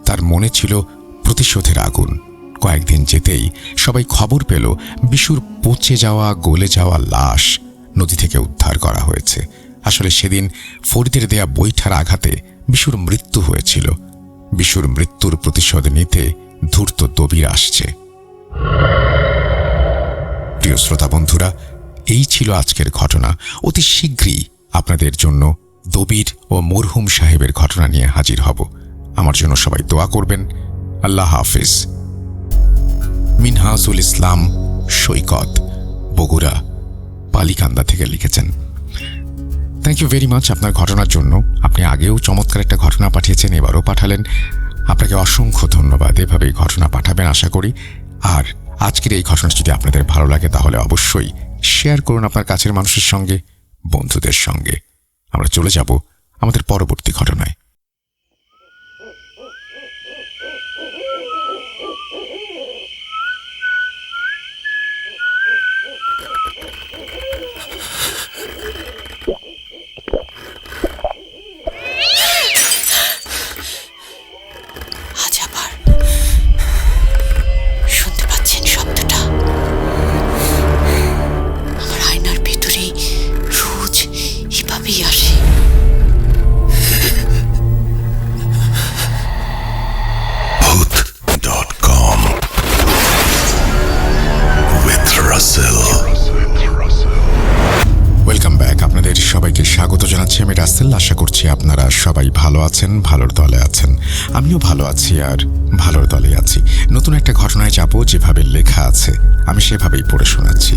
তার মনে ছিল প্রতিশোধের আগুন। কয়েকদিন যেতেই সবাই খবর পেল বিশুর পচে যাওয়া, গলে যাওয়া লাশ নদী থেকে উদ্ধার করা হয়েছে। আসলে সেদিন ফরিদের দেয়া বৈঠার আঘাতে বিশুর মৃত্যু হয়েছিল। বিশুর মৃত্যুর প্রতিশোধ নিতে ধূর্ত দবির আসছে। প্রিয় শ্রোতা বন্ধুরা, এই ছিল আজকের ঘটনা। অতি শীঘ্রই আপনাদের জন্য দবির ও মরহুম সাহেবের ঘটনা নিয়ে হাজির হব। আমার জন্য সবাই দোয়া করবেন। আল্লাহ হাফিজ। মিনহাজুল ইসলাম সৈকত, বগুড়া, পালিকান্দা থেকে লিখেছেন। থ্যাংক ইউ ভেরি মাচ আপনার ঘটনার জন্য। আপনি আগেও চমৎকার একটা ঘটনা পাঠিয়েছেন, এবারও পাঠালেন। আপনাকে অসংখ্য ধন্যবাদ। এভাবেই ঘটনা পাঠাবেন আশা করি। আর আজকের এই ঘটনা যদি আপনাদের ভালো লাগে তাহলে অবশ্যই শেয়ার করুন আপনার কাছের মানুষের সঙ্গে, বন্ধুদের সঙ্গে। আমরা চলে যাব আমাদের পরবর্তী ঘটনায়। Welcome back. আপনাদের সবাইকে স্বাগত জানাচ্ছি আমি রাসেল। আশা করছি আপনারা সবাই ভালো আছেন, ভালোর দলে আছেন। আমিও ভালো আছি আর ভালোর দলে আছি। নতুন একটা ঘটনায় যাব, যেভাবে লেখা আছে আমি সেভাবেই পড়ে শোনাচ্ছি।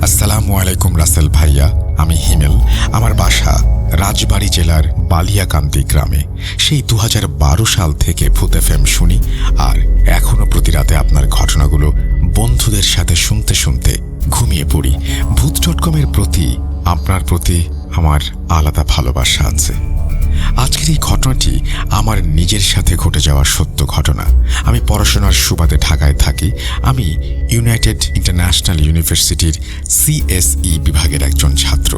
আসসালামু আলাইকুম রাসেল ভাইয়া, আমি হিমেল। আমার বাসা রাজবাড়ী জেলার বালিয়াকান্দি গ্রামে। সেই 2012 সাল থেকে ভূত এফএম শুনি, আর এখনো প্রতি রাতে আপনার ঘটনাগুলো বন্ধুদের সাথে শুনতে শুনতে ঘুমিয়ে পড়ি। ভূত.com-এর প্রতি, আপনার প্রতি আমার আলাদা ভালোবাসা আছে। আজকের এই ঘটনাটি আমার নিজের সাথে ঘটে যাওয়া সত্য ঘটনা। আমি পড়াশোনার সুবাদে ঢাকায় থাকি। আমি ইউনাইটেড ইন্টারন্যাশনাল ইউনিভার্সিটির CSE বিভাগের একজন ছাত্র।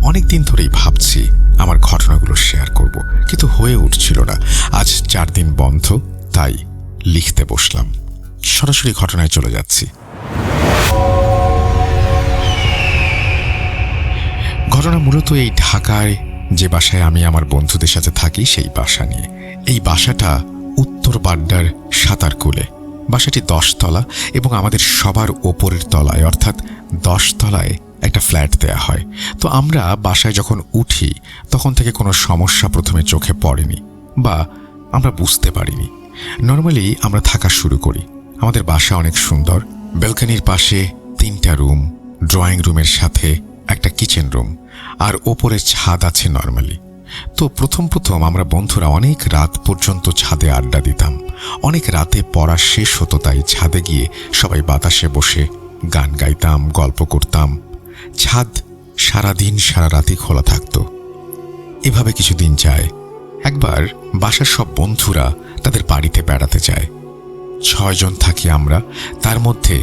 অনেক দিন ধরেই ভাবছি আমার ঘটনাগুলো শেয়ার করব, কিন্তু হয়ে উঠছিল না। আজ 4 দিন বন্ধ, তাই লিখতে বসলাম। সরাসরি ঘটনায় চলে যাচ্ছি। ঘটনা মূলত এই ঢাকায় যে বাসায় আমি আমার বন্ধুদের সাথে থাকি সেই বাসা নিয়ে। এই বাসাটা উত্তর বাড্ডার সাঁতারকুলে। বাসাটি 10 তলা এবং আমাদের সবার ওপরের তলায়, অর্থাৎ 10 তলায় একটা ফ্ল্যাট দেয়া হয়। তো আমরা বাসায় যখন উঠি তখন থেকে কোনো সমস্যা প্রথমে চোখে পড়েনি, বা আমরা বুঝতে পারিনি। নর্মালি আমরা থাকা শুরু করি। আমাদের বাসা অনেক সুন্দর, ব্যালকনির পাশে 3টা রুম, ড্রয়িং রুমের সাথে একটা কিচেন রুম, আর ওপরে ছাদ আছে নর্মালি। তো প্রথম আমরা বন্ধুরা অনেক রাত পর্যন্ত ছাদে আড্ডা দিতাম। অনেক রাতে পড়া শেষ হতো, তাই ছাদে গিয়ে সবাই বাতাসে বসে গান গাইতাম, গল্প করতাম। ছাদ সারাদিন সারা রাতি খোলা থাকতো। এভাবে কিছুদিন যায়। একবার বাসার সব বন্ধুরা তাদের বাড়িতে বেড়াতে যায়। 6 জন থাকি আমরা, তার মধ্যে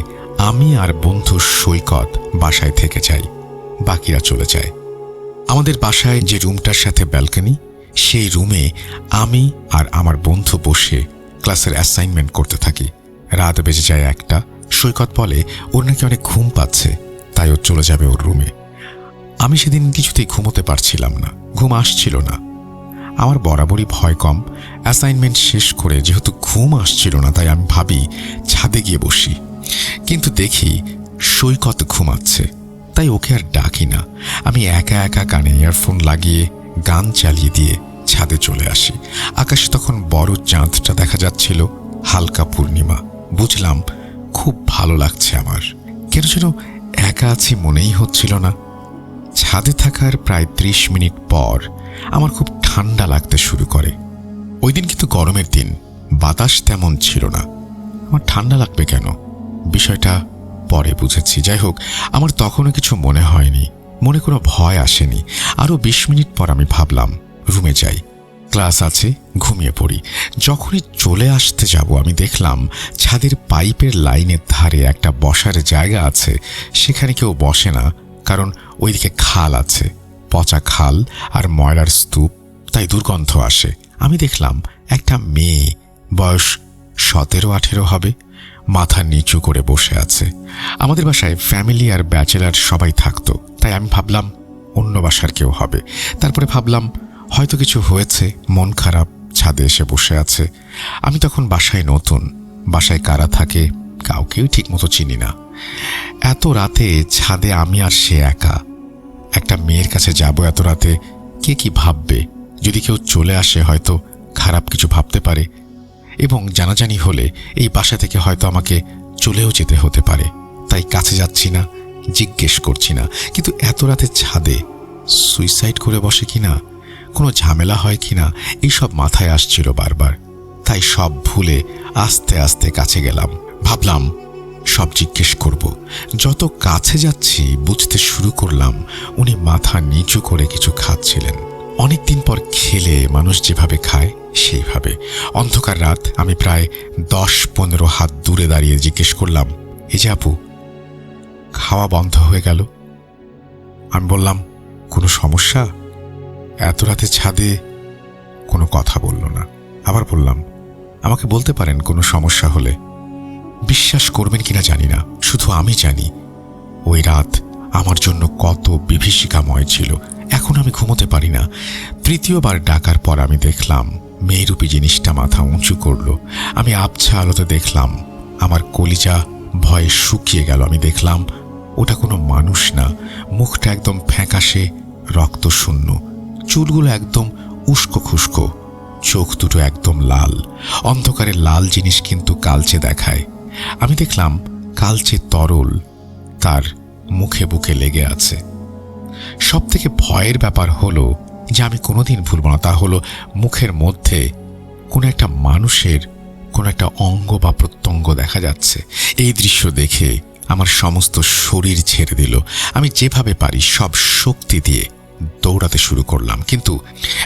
আমি আর বন্ধু সৈকত বাসায় থেকে যাই, বাকিরা চলে যায়। আমাদের বাসায় যে রুমটার সাথে ব্যালকনি, সেই রুমে আমি আর আমার বন্ধু বসে ক্লাসের অ্যাসাইনমেন্ট করতে থাকি। রাত বেজে যায় 1টা। সৈকত বলে ওর নাকি অনেক ঘুম পাচ্ছে, তাই ও চলে যাবে ওর রুমে। আমি সেদিন কিছুতেই ঘুমোতে পারছিলাম না, ঘুম আসছিল না। আমার বরাবরই ভয় কম। অ্যাসাইনমেন্ট শেষ করে যেহেতু ঘুম আসছিল না, তাই আমি ভাবি ছাদে গিয়ে বসি। কিন্তু দেখি সৈকত ঘুমাচ্ছে, তাই ওকে আর ডাকি না। আমি একা একা কানে ইয়ারফোন লাগিয়ে গান চালিয়ে দিয়ে ছাদে চলে আসি। আকাশে তখন বড় চাঁদটা দেখা যাচ্ছিল, হালকা পূর্ণিমা। বুঝলাম খুব ভালো লাগছে আমার। কেন যেন একা আছি মনেই হচ্ছিল না। ছাদে থাকার প্রায় 30 মিনিট পর আমার খুব ঠান্ডা লাগতে শুরু করে। ওই দিন কিন্তু গরমের দিন, বাতাস তেমন ছিল না। আমার ঠান্ডা লাগবে কেন, বিষয়টা পরে বুঝেছি। যাই হোক, আমার তখনও কিছু মনে হয়নি, মনে কোনো ভয় আসেনি। আরও 20 মিনিট পর আমি ভাবলাম রুমে যাই, ক্লাস আছে, ঘুমিয়ে পড়ি। যখনই চলে আসতে যাব, আমি দেখলাম ছাদের পাইপের লাইনের ধারে একটা বসার জায়গা আছে। সেখানে কেউ বসে না, কারণ ওইদিকে খাল আছে, পচা খাল আর ময়লার স্তূপ, তাই দুর্গন্ধ আসে। আমি দেখলাম একটা মেয়ে, বয়স 17-18 হবে, মাথা নিচু করে বসে আছে। আমাদের বাসায় ফ্যামিলি আর ব্যাচেলার সবাই থাকতো, তাই আমি ভাবলাম অন্য বাসার কেউ হবে। তারপরে ভাবলাম হয়তো কিছু হয়েছে, মন খারাপ, ছাদে এসে বসে আছে। আমি তখন বাসায় নতুন, বাসায় কারা থাকে কাউকেই ঠিকমতো চিনি না। এত রাতে ছাদে আমি আর সে একা। একটা মেয়ের কাছে যাব এত রাতে, কে কি ভাববে? যদি কেউ চলে আসে হয়তো খারাপ কিছু ভাবতে পারে, এবং জানাজানি হলে এই বাসা থেকে হয়তো আমাকে চলেও যেতে হতে পারে। তাই কাছে যাচ্ছি না, জিজ্ঞেস করছি না। কিন্তু এত রাতে ছাদে সুইসাইড করে বসে কিনা, কোনো ঝামেলা হয় কিনা, এইসব মাথায় আসছিল বারবার। তাই সব ভুলে আস্তে আস্তে কাছে গেলাম। ভাবলাম সব জিজ্ঞেস করব। যত কাছে যাচ্ছি বুঝতে শুরু করলাম উনি মাথা নিচু করে কিছু খাচ্ছিলেন। অনেকদিন পর খেলে মানুষ যেভাবে খায় সেইভাবে। অন্ধকার রাত, আমি প্রায় 10-15 হাত দূরে দাঁড়িয়ে জিজ্ঞেস করলাম, এই যে আপু, খাওয়া বন্ধ হয়ে গেল। আমি বললাম, কোনো সমস্যা? এত রাতে ছাদে কোনো কথা বলল না। আবার বললাম, আমাকে বলতে পারেন কোনো সমস্যা হলে। বিশ্বাস করবেন কিনা জানি না, শুধু আমি জানি ওই রাত আমার জন্য কত বিভীষিকাময় ছিল। এখন আমি ঘুমোতে পারি না। 3য়বার ডাকার পর আমি দেখলাম মেয়েরূপী জিনিসটা মাথা উঁচু করলো। আমি আবছা আলোতে দেখলাম, আমার কলিজা ভয়ে শুকিয়ে গেল। আমি দেখলাম ওটা কোনো মানুষ না। মুখটা একদম ফ্যাকাশে, রক্ত শূন্য, চুলগুলো একদম উস্কো খুস্কো, চোখ দুটো একদম লাল। অন্ধকারে লাল জিনিস কিন্তু কালচে দেখায়। আমি দেখলাম কালচে তরল তার মুখে বুকে লেগে আছে। সব থেকে ভয়ের ব্যাপার হলো যে আমি কোনোদিন ভুলব না, তা হলো মুখের মধ্যে কোনো একটা মানুষের কোনো একটা অঙ্গ বা প্রত্যঙ্গ দেখা যাচ্ছে। এই দৃশ্য দেখে আমার সমস্ত শরীর ছেড়ে দিল। আমি যেভাবে পারি সব শক্তি দিয়ে দৌড়াতে শুরু করলাম, কিন্তু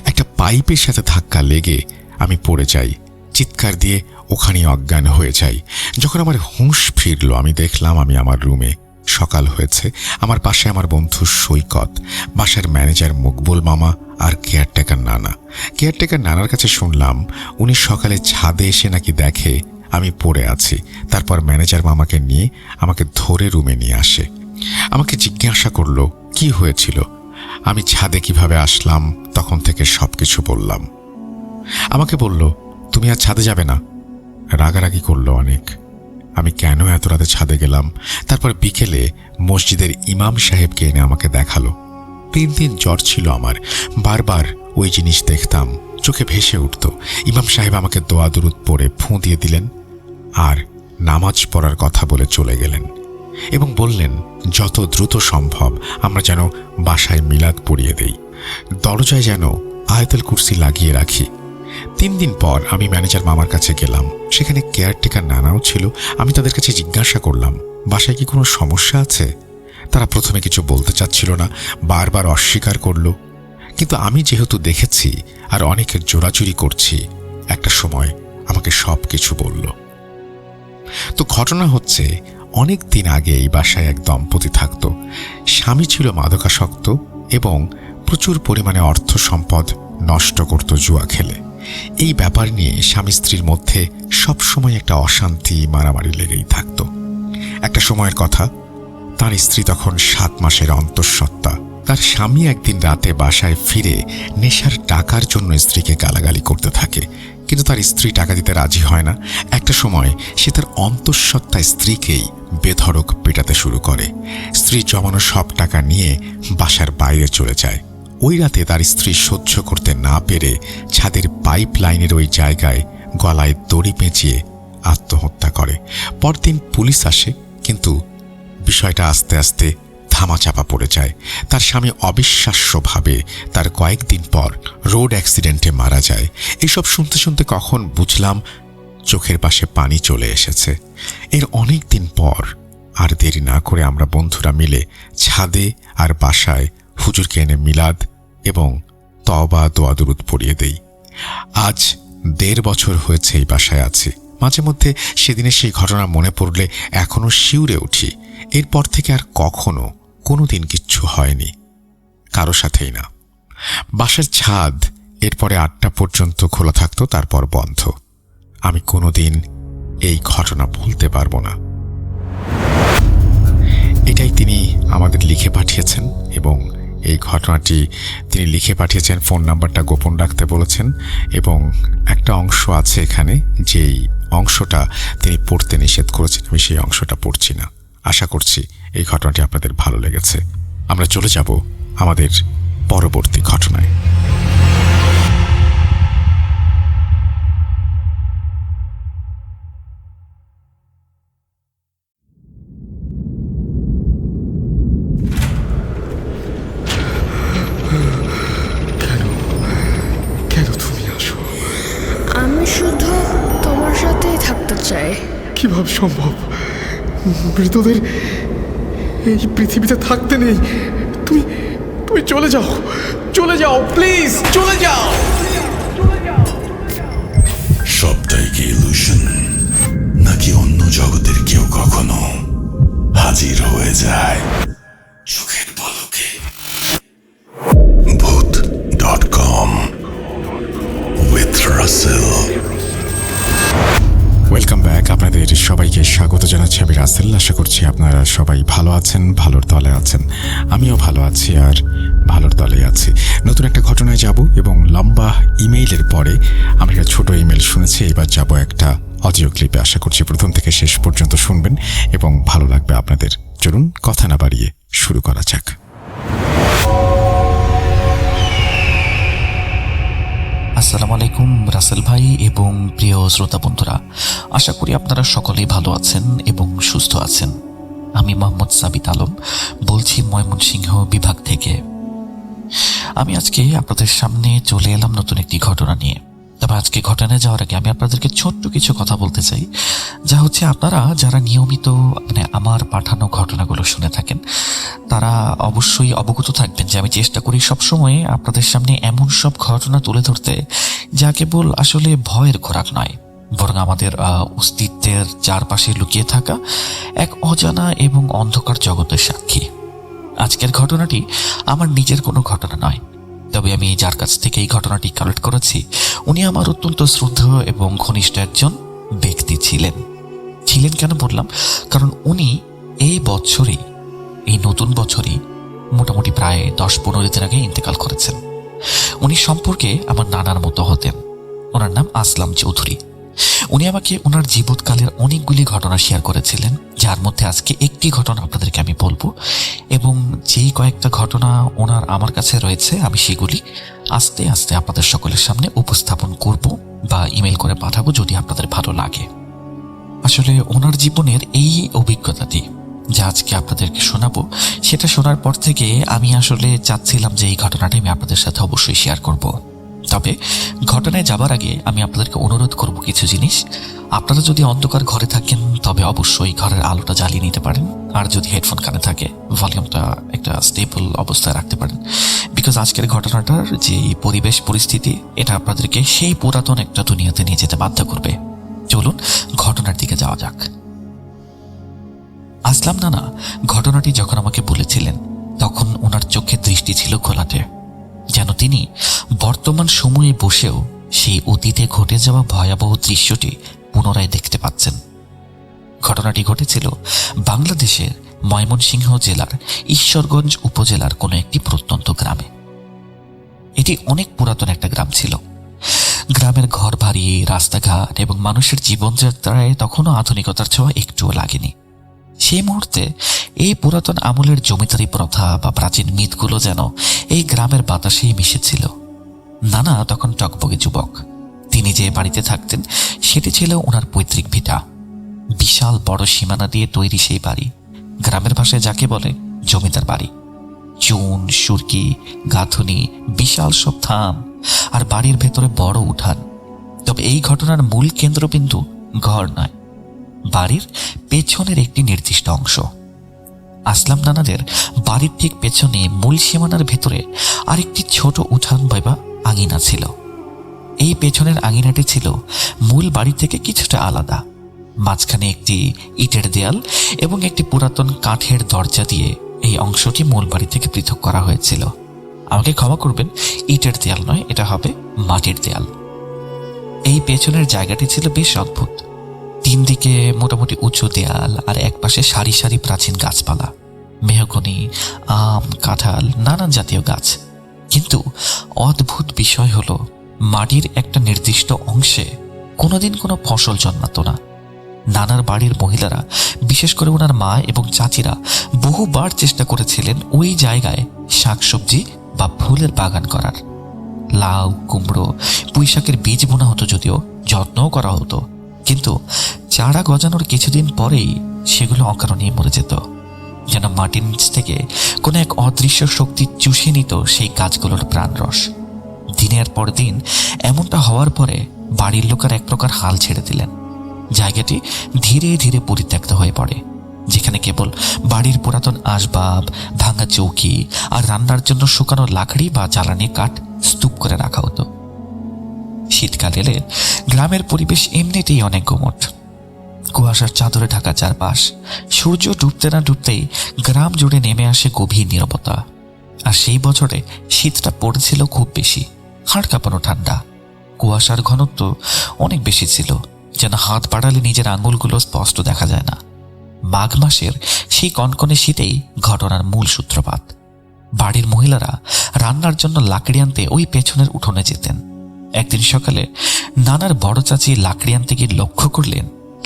একটা পাইপের সাথে ধাক্কা লেগে আমি পড়ে যাই। চিৎকার দিয়ে ওখানেই অজ্ঞান হয়ে যাই। যখন আমার হুঁশ ফিরল, আমি দেখলাম আমি আমার রুমে। সকাল হয়েছে। আমার পাশে আমার বন্ধু সৈকত, বাসার ম্যানেজার মকবুল মামা আর কেয়ারটেকার নানা। কেয়ারটেকার নানার কাছে শুনলাম উনি সকালে ছাদে এসে নাকি দেখে আমি পড়ে আছি। তারপর ম্যানেজার মামাকে নিয়ে আমাকে ধরে রুমে নিয়ে আসে। আমাকে জিজ্ঞাসা করলো কি হয়েছিল, আমি ছাদে কিভাবে আসলাম, তখন থেকে সবকিছু বললাম। আমাকে বলল, তুমি আর ছাদে যাবে না। রাগারাগি করলো অনেক। আমি কেন এত রাতে ছাদে গেলাম। তারপর বিকেলে মসজিদের ইমাম সাহেবকে এনে আমাকে দেখালো। 3 দিন জ্বর ছিল আমার, বারবার ওই জিনিস দেখতাম, চোখে ভেসে উঠত। ইমাম সাহেব আমাকে দোয়া দুরুদ পড়ে ফুঁ দিয়ে দিলেন আর নামাজ পড়ার কথা বলে চলে গেলেন এবং বললেন যত দ্রুত সম্ভব আমরা যেন বাসায় মিলাদ পড়িয়ে দেই, দরজায় যেন আয়াতুল কুরসি লাগিয়ে রাখি। 3 দিন পর আমি ম্যানেজার মামার কাছে গেলাম। সেখানে কেয়ারটেকার নানাও ছিল। আমি তাদের কাছে জিজ্ঞাসা করলাম, বাসায় কি কোনো সমস্যা আছে? তারা প্রথমে কিছু বলতে চাচ্ছিল না, বারবার অস্বীকার করল। কিন্তু আমি যেহেতু দেখেছি আর অনেকের জোরাজুরি করছি, একটা সময় আমাকে সব কিছু বলল। তো ঘটনা হচ্ছে, অনেক দিন আগে এই বাসায় এক দম্পতি থাকত। স্বামী ছিল মাদকাসক্ত এবং প্রচুর পরিমাণে অর্থ সম্পদ নষ্ট করত জুয়া খেলে। এই ব্যাপার নিয়ে স্বামী স্ত্রীর মধ্যে সবসময় একটা অশান্তি, মারামারি লেগেই থাকত। একটা সময়ের কথা, তার স্ত্রী তখন 7 মাসের অন্তঃসত্ত্বা। তার স্বামী একদিন রাতে বাসায় ফিরে নেশার টাকার জন্য স্ত্রীকে গালাগালি করতে থাকে, কিন্তু তার স্ত্রী টাকা দিতে রাজি হয় না। একটা সময় সে তার অন্তঃসত্ত্বা স্ত্রীকেই বেধড়ক পেটাতে শুরু করে। স্ত্রী জমানো সব টাকা নিয়ে বাসার বাইরে চলে যায়। ওই রাতে তার স্ত্রী সহ্য করতে না পেরে ছাদের পাইপ লাইনের ওই জায়গায় গলায় দড়ি পেঁচিয়ে আত্মহত্যা করে। পরদিন পুলিশ আসে, কিন্তু বিষয়টা আস্তে আস্তে ধামাচাপা পড়ে যায়। তার স্বামী অবিশ্বাস্যভাবে তার কয়েকদিন পর রোড অ্যাক্সিডেন্টে মারা যায়। এসব শুনতে শুনতে কখন বুঝলাম চোখের পাশে পানি চলে এসেছে। এর অনেক দিন পর আর দেরি না করে আমরা বন্ধুরা মিলে ছাদে আর বাসায় হুজুরকে এনে মিলাদ এবং তওবা দোয়া দুরুদ পড়িয়ে দেই। আজ 1.5 বছর হয়েছে এই বাসায় আছি। মাঝে মধ্যে সেদিনের সেই ঘটনা মনে পড়লে এখনো শিউরে উঠি। এরপর থেকে আর কখনো কোনোদিন কিচ্ছু হয়নি, কারো সাথেই না। বাসার ছাদ এরপরে 8টা পর্যন্ত খোলা থাকতো, তারপর বন্ধ। আমি কোনোদিন এই ঘটনা ভুলতে পারবো না। এটাই তিনি আমাদের লিখে পাঠিয়েছেন এবং এই ঘটনাটি তিনি লিখে পাঠিয়েছেন। ফোন নাম্বারটা গোপন রাখতে বলেছেন এবং একটা অংশ আছে এখানে, যেই অংশটা তিনি পড়তে নিষেধ করেছেন। আমি সেই অংশটা পড়ছি না। আশা করছি এই ঘটনাটি আপনাদের ভালো লেগেছে। আমরা চলে যাব আমাদের পরবর্তী ঘটনায়। কেন তুমি আসো? আমি শুধু তোমার সাথেই থাকতে চাই। কিভাবে সম্ভব? মৃতদের এই পৃথিবীতে থাকতে নেই। তুমি তুমি চলে যাও, চলে যাও, প্লিজ চলে যাও। সবটাই কি ইলুশন, নাকি অন্য জগতের কেউ কখনো হাজির হয়ে যায় চোখের পলকে? ভূত.com উইথ রাসেল। Welcome back. আপনাদের সবাইকে স্বাগত জানাচ্ছি। আমি রাসেল। আশা করছি আপনারা সবাই ভালো আছেন, ভালোর দলে আছেন। আমিও ভালো আছি আর ভালোর দলে আছি। নতুন একটা ঘটনায় যাব এবং লম্বা ইমেইলের পরে আমি একটা ছোট ইমেল শুনেছি। এবার যাব একটা অডিও ক্লিপে। আশা করছি প্রথম থেকে শেষ পর্যন্ত শুনবেন এবং ভালো লাগবে আপনাদের। চলুন কথা না বাড়িয়ে শুরু করা যাক। আসসালামু আলাইকুম রাসেল ভাই এবং প্রিয় শ্রোতা বন্ধুরা, আশা করি আপনারা সকলেই ভালো আছেন এবং সুস্থ আছেন। আমি মোহাম্মদ সাবিত আলম বলছি ময়মনসিংহ বিভাগ থেকে। আমি আজকে আপনাদের সামনে চলে এলাম নতুন একটি ঘটনা নিয়ে। তবে আজকে ঘটনায় যাওয়ার আগে আমি আপনাদেরকে ছোট্ট কিছু কথা বলতে চাই, যা হচ্ছে আপনারা যারা নিয়মিত আমার পাঠানো ঘটনাগুলো শুনে থাকেন তারা অবশ্যই অবগত থাকবেন যে আমি চেষ্টা করি সবসময় আপনাদের সামনে এমন সব ঘটনা তুলে ধরতে যা কেবল আসলে ভয়ের খোরাক নয়, বরং আমাদের অস্তিত্বের চারপাশে লুকিয়ে থাকা এক অজানা এবং অন্ধকার জগতের সাক্ষী। আজকের ঘটনাটি আমার নিজের কোনো ঘটনা নয়, তবে আমি যার কাছ থেকে এই ঘটনাটি কালেক্ট করেছি উনি আমার অত্যন্ত শ্রদ্ধেয় এবং ঘনিষ্ঠ একজন ব্যক্তি ছিলেন। কেন বললাম? কারণ উনি এই বছরই, এই নতুন বছরই মোটামুটি প্রায় 10-15 দিন আগে ইন্তেকাল করেছেন। উনি সম্পর্কে আমার নানার মতো হতেন। ওনার নাম আসলাম চৌধুরী। উনি আমাকে ওনার জীবৎকালের অনেকগুলি ঘটনা শেয়ার করেছিলেন, যার মধ্যে আজকে একটি ঘটনা আপনাদেরকে আমি বলবো এবং যে যেই কয়েকটা ঘটনা ওনার আমার কাছে রয়েছে, আমি সেগুলি আস্তে আস্তে আপনাদের সকলের সামনে উপস্থাপন করব বা ইমেল করে পাঠাবো যদি আপনাদের ভালো লাগে। আসলে ওনার জীবনের এই অভিজ্ঞতাটি যা আজকে আপনাদেরকে শোনাবো, সেটা শোনার পর থেকে আমি আসলে চাচ্ছিলাম যে এই ঘটনাটি আমি আপনাদের সাথে অবশ্যই শেয়ার করব। তবে ঘটনায় যাবার আগে আমি আপনাদেরকে অনুরোধ করব কিছু জিনিস। আপনারা যদি অন্ধকার ঘরে থাকেন তবে অবশ্যই ঘরের আলোটা জ্বালিয়ে নিতে পারেন, আর যদি হেডফোন কানে থাকে ভলিউমটা একটা স্টেবল অবস্থায় রাখতে পারেন। বিকজ আজকের ঘটনাটার যে পরিবেশ পরিস্থিতি, এটা আপনাদেরকে সেই পুরাতন একটা দুনিয়াতে নিয়ে যেতে বাধ্য করবে। চলুন ঘটনার দিকে যাওয়া যাক। আসলাম নানা ঘটনাটি যখন আমাকে বলেছিলেন তখন ওনার চোখে দৃষ্টি ছিল ঘোলাটে, যেন তিনি বর্তমান সময়ে বসেও সেই অতীতে ঘটে যাওয়া ভয়াবহ দৃশ্যটি পুনরায় দেখতে পাচ্ছেন। ঘটনাটি ঘটেছিল বাংলাদেশের ময়মনসিংহ জেলার ঈশ্বরগঞ্জ উপজেলার কোনো একটি প্রত্যন্ত গ্রামে। এটি অনেক পুরাতন একটা গ্রাম ছিল। গ্রামের ঘর বাড়ি, রাস্তাঘাট এবং মানুষের জীবনযাত্রায় তখনও আধুনিকতার ছোঁয়া একটুও লাগেনি। সেই মুহূর্তে এই পুরাতন আমলের জমিদারি প্রথা বা প্রাচীন মিথগুলো যেন এই গ্রামের বাতাসেই মিশেছিল। নানা তখন টকবগে যুবক। তিনি যে বাড়িতে থাকতেন সেটি ছিল ওনার পৈতৃক ভিটা। বিশাল বড় সীমানা দিয়ে তৈরি সেই বাড়ি, গ্রামের ভাষায় যাকে বলে জমিদার বাড়ি। চুন, সুরকি, গাঁথুনি, বিশাল সব থাম, আর বাড়ির ভেতরে বড় উঠান। তবে এই ঘটনার মূল কেন্দ্রবিন্দু ঘর নয়, বাড়ির পেছনের একটি নির্দিষ্ট অংশ। আসলাম নানাদের বাড়ির ঠিক পেছনে মূল সীমানার ভেতরে আরেকটি ছোট উঠান বা আঙিনা ছিল। এই পেছনের আঙিনাটি ছিল মূল বাড়ি থেকে কিছুটা আলাদা। মাঝখানে একটি ইটের দেয়াল এবং একটি পুরাতন কাঠের দরজা দিয়ে এই অংশটি মূল বাড়ি থেকে পৃথক করা হয়েছিল। আমাকে ক্ষমা করবেন, ইটের দেয়াল নয়, এটা হবে মাটির দেয়াল। এই পেছনের জায়গাটি ছিল বেশ অদ্ভুত। তিন দিকে মোটামুটি উঁচু দেয়াল, আর একপাশে সারি সারি প্রাচীন গাছপালা, মেহগনি, আম, কাঁঠাল, নানান জাতীয় গাছ। কিন্তু অদ্ভুত বিষয় হলো মাটির একটা নির্দিষ্ট অংশে কোনোদিন কোনো ফসল জন্মাতো না। নানার বাড়ির মহিলারা, বিশেষ করে ওনার মা এবং চাচিরা বহুবার চেষ্টা করেছিলেন ওই জায়গায় শাকসবজি বা ফুলের বাগান করার। লাউ, কুমড়ো, পুঁইশাকের বীজ বোনা হতো, যদিও যত্নও করা হতো, কিন্তু চারা গজানোর কিছুদিন পরেই সেগুলো অকারণেই মরে যেত। যেন মাটির নিচ থেকে কোনো এক অদৃশ্য শক্তি চুষে নিত সেই গাছগুলোর প্রাণরস। দিনের পর দিন এমনটা হওয়ার পরে বাড়ির লোকেরা এক প্রকার হাল ছেড়ে দিলেন। জায়গাটি ধীরে ধীরে পরিত্যক্ত হয়ে পড়ে, যেখানে কেবল বাড়ির পুরাতন আসবাব, ভাঙা চৌকি আর রান্নার জন্য শুকানো লাকড়ি বা জ্বালানি কাঠ স্তূপ করে রাখা হতো। শীতকাল এলে গ্রামের পরিবেশ এমনিতেই অনেক গুমোট। কুয়াশার চাদরে ঢাকা চারপাশ। সূর্য ডুবতে না ডুবতেই গ্রাম জুড়ে নেমে আসে গভীর নীরবতা। আর সেই বছরে শীতটা পড়েছিল খুব বেশি, হাড় কাঁপানো ঠান্ডা। কুয়াশার ঘনত্ব অনেক বেশি ছিল, যেন হাত বাড়ালে নিজের আঙুলগুলো স্পষ্ট দেখা যায় না। মাঘ মাসের সেই কনকনে শীতেই ঘটনার মূল সূত্রপাত। বাড়ির মহিলারা রান্নার জন্য লাকড়ি আনতে ওই পেছনের উঠোনে যেতেন। একদিন সকালে নানার বড় চাচি লাকড়ি আনতে গিয়ে লক্ষ্য করলেন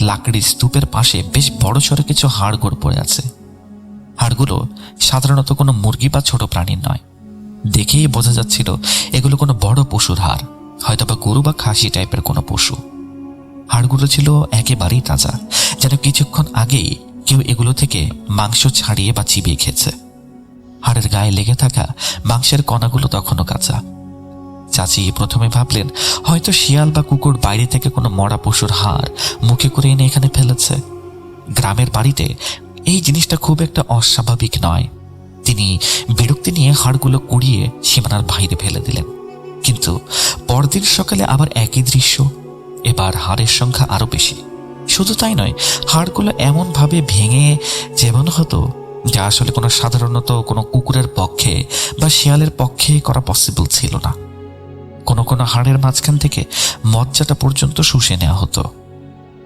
লাকড়ির স্তূপের পাশে বেশ বড় সড়ো কিছু হাড়গোড় পড়ে আছে। হাড়গুলো সাধারণত কোনো মুরগি বা ছোট প্রাণীর নয়। দেখেই বোঝা যাচ্ছিল এগুলো কোনো বড় পশুর হাড়, হয়তোবা গরু বা খাসি টাইপের কোনো পশু। হাড়গুলো ছিল একেবারেই তাজা, যেন কিছুক্ষণ আগেই কেউ এগুলো থেকে মাংস ছাড়িয়ে বা চিবিয়ে খেয়েছে। হাড়ের গায়ে লেগে থাকা মাংসের কণাগুলো তখনও কাঁচা। চাচি প্রথমে ভাবলেন হয়তো শিয়াল বা কুকুর বাইরে থেকে কোনো মরা পশুর হাড় মুখে করে এনে এখানে ফেলেছে। গ্রামের বাড়িতে এই জিনিসটা খুব একটা অস্বাভাবিক নয়। তিনি বিরক্তি নিয়ে হাড়গুলো কুড়িয়ে সীমানার বাইরে ফেলে দিলেন। কিন্তু পরদিন সকালে আবার একই দৃশ্য। এবার হাড়ের সংখ্যা আরো বেশি। শুধু তাই নয়, হাড়গুলো এমনভাবে ভেঙে যেমন হতো যা আসলে কোনো সাধারণত কোনো কুকুরের পক্ষে বা শিয়ালের পক্ষে করা পসিবল ছিল না। কোনো কোনো হাড়ের মাঝখান থেকে মজ্জাটা পর্যন্ত শুষে নেওয়া হতো।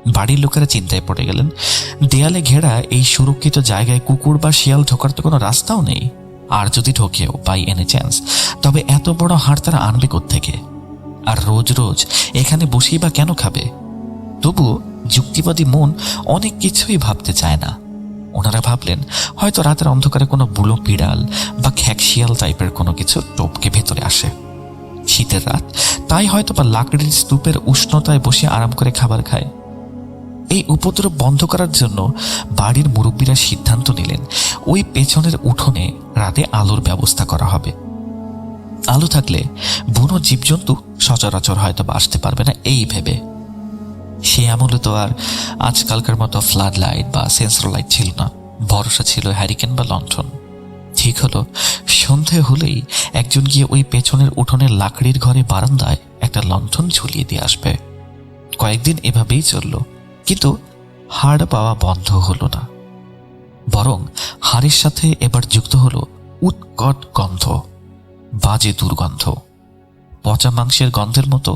বাড়ির লোকেরা চিন্তায় পড়ে গেলেন, দেয়ালে ঘেরা এই সুরক্ষিত জায়গায় কুকুর বা শিয়াল ঢোকার তো কোনো রাস্তাও নেই। আর যদি ঢোকেও বাই এনি চান্স, তবে এত বড় হাড় তারা আনবে কোত্থেকে? আর রোজ রোজ এখানে বসেই বা কেন খাবে? তবু যুক্তিবাদী মন অনেক কিছুই ভাবতে চায় না। ওনারা ভাবলেন হয়তো রাতের অন্ধকারে কোনো বুলো বিড়াল বা খ্যাকশিয়াল টাইপের কোনো কিছু টপকে ভেতরে আসে। শীতের রাত, তাই হয়তো বা লাকড়ির স্তূপের উষ্ণতায় বসে আরাম করে খাবার খায়। এই উপদ্রব বন্ধ করার জন্য বাড়ির মুরব্বীরা সিদ্ধান্ত নিলেন ওই পেছনের উঠোনে রাতে আলোর ব্যবস্থা করা হবে। আলো থাকলে বুনো জীবজন্তু সচরাচর হয়তো বা আসতে পারবে না এই ভেবে। সে আমলে তো আর আজকালকার মতো ফ্লাড লাইট বা সেন্সর লাইট ছিল না, ভরসা ছিল হ্যারিকেন বা লণ্ঠন। ঠিক হলো, সন্ধে হলেই একজন গিয়ে ওই পেছনের উঠোনের লাকড়ির ঘরে বারান্দায় একটা লণ্ঠন ঝুলিয়ে দিয়ে আসবে। কয়েকদিন এভাবেই চলল, কিন্তু হাড় পাওয়া বন্ধ হলো না, বরং হাড়ের সাথে এবার যুক্ত হলো উৎকট গন্ধ, বাজে দুর্গন্ধ। পচা মাংসের গন্ধের মতো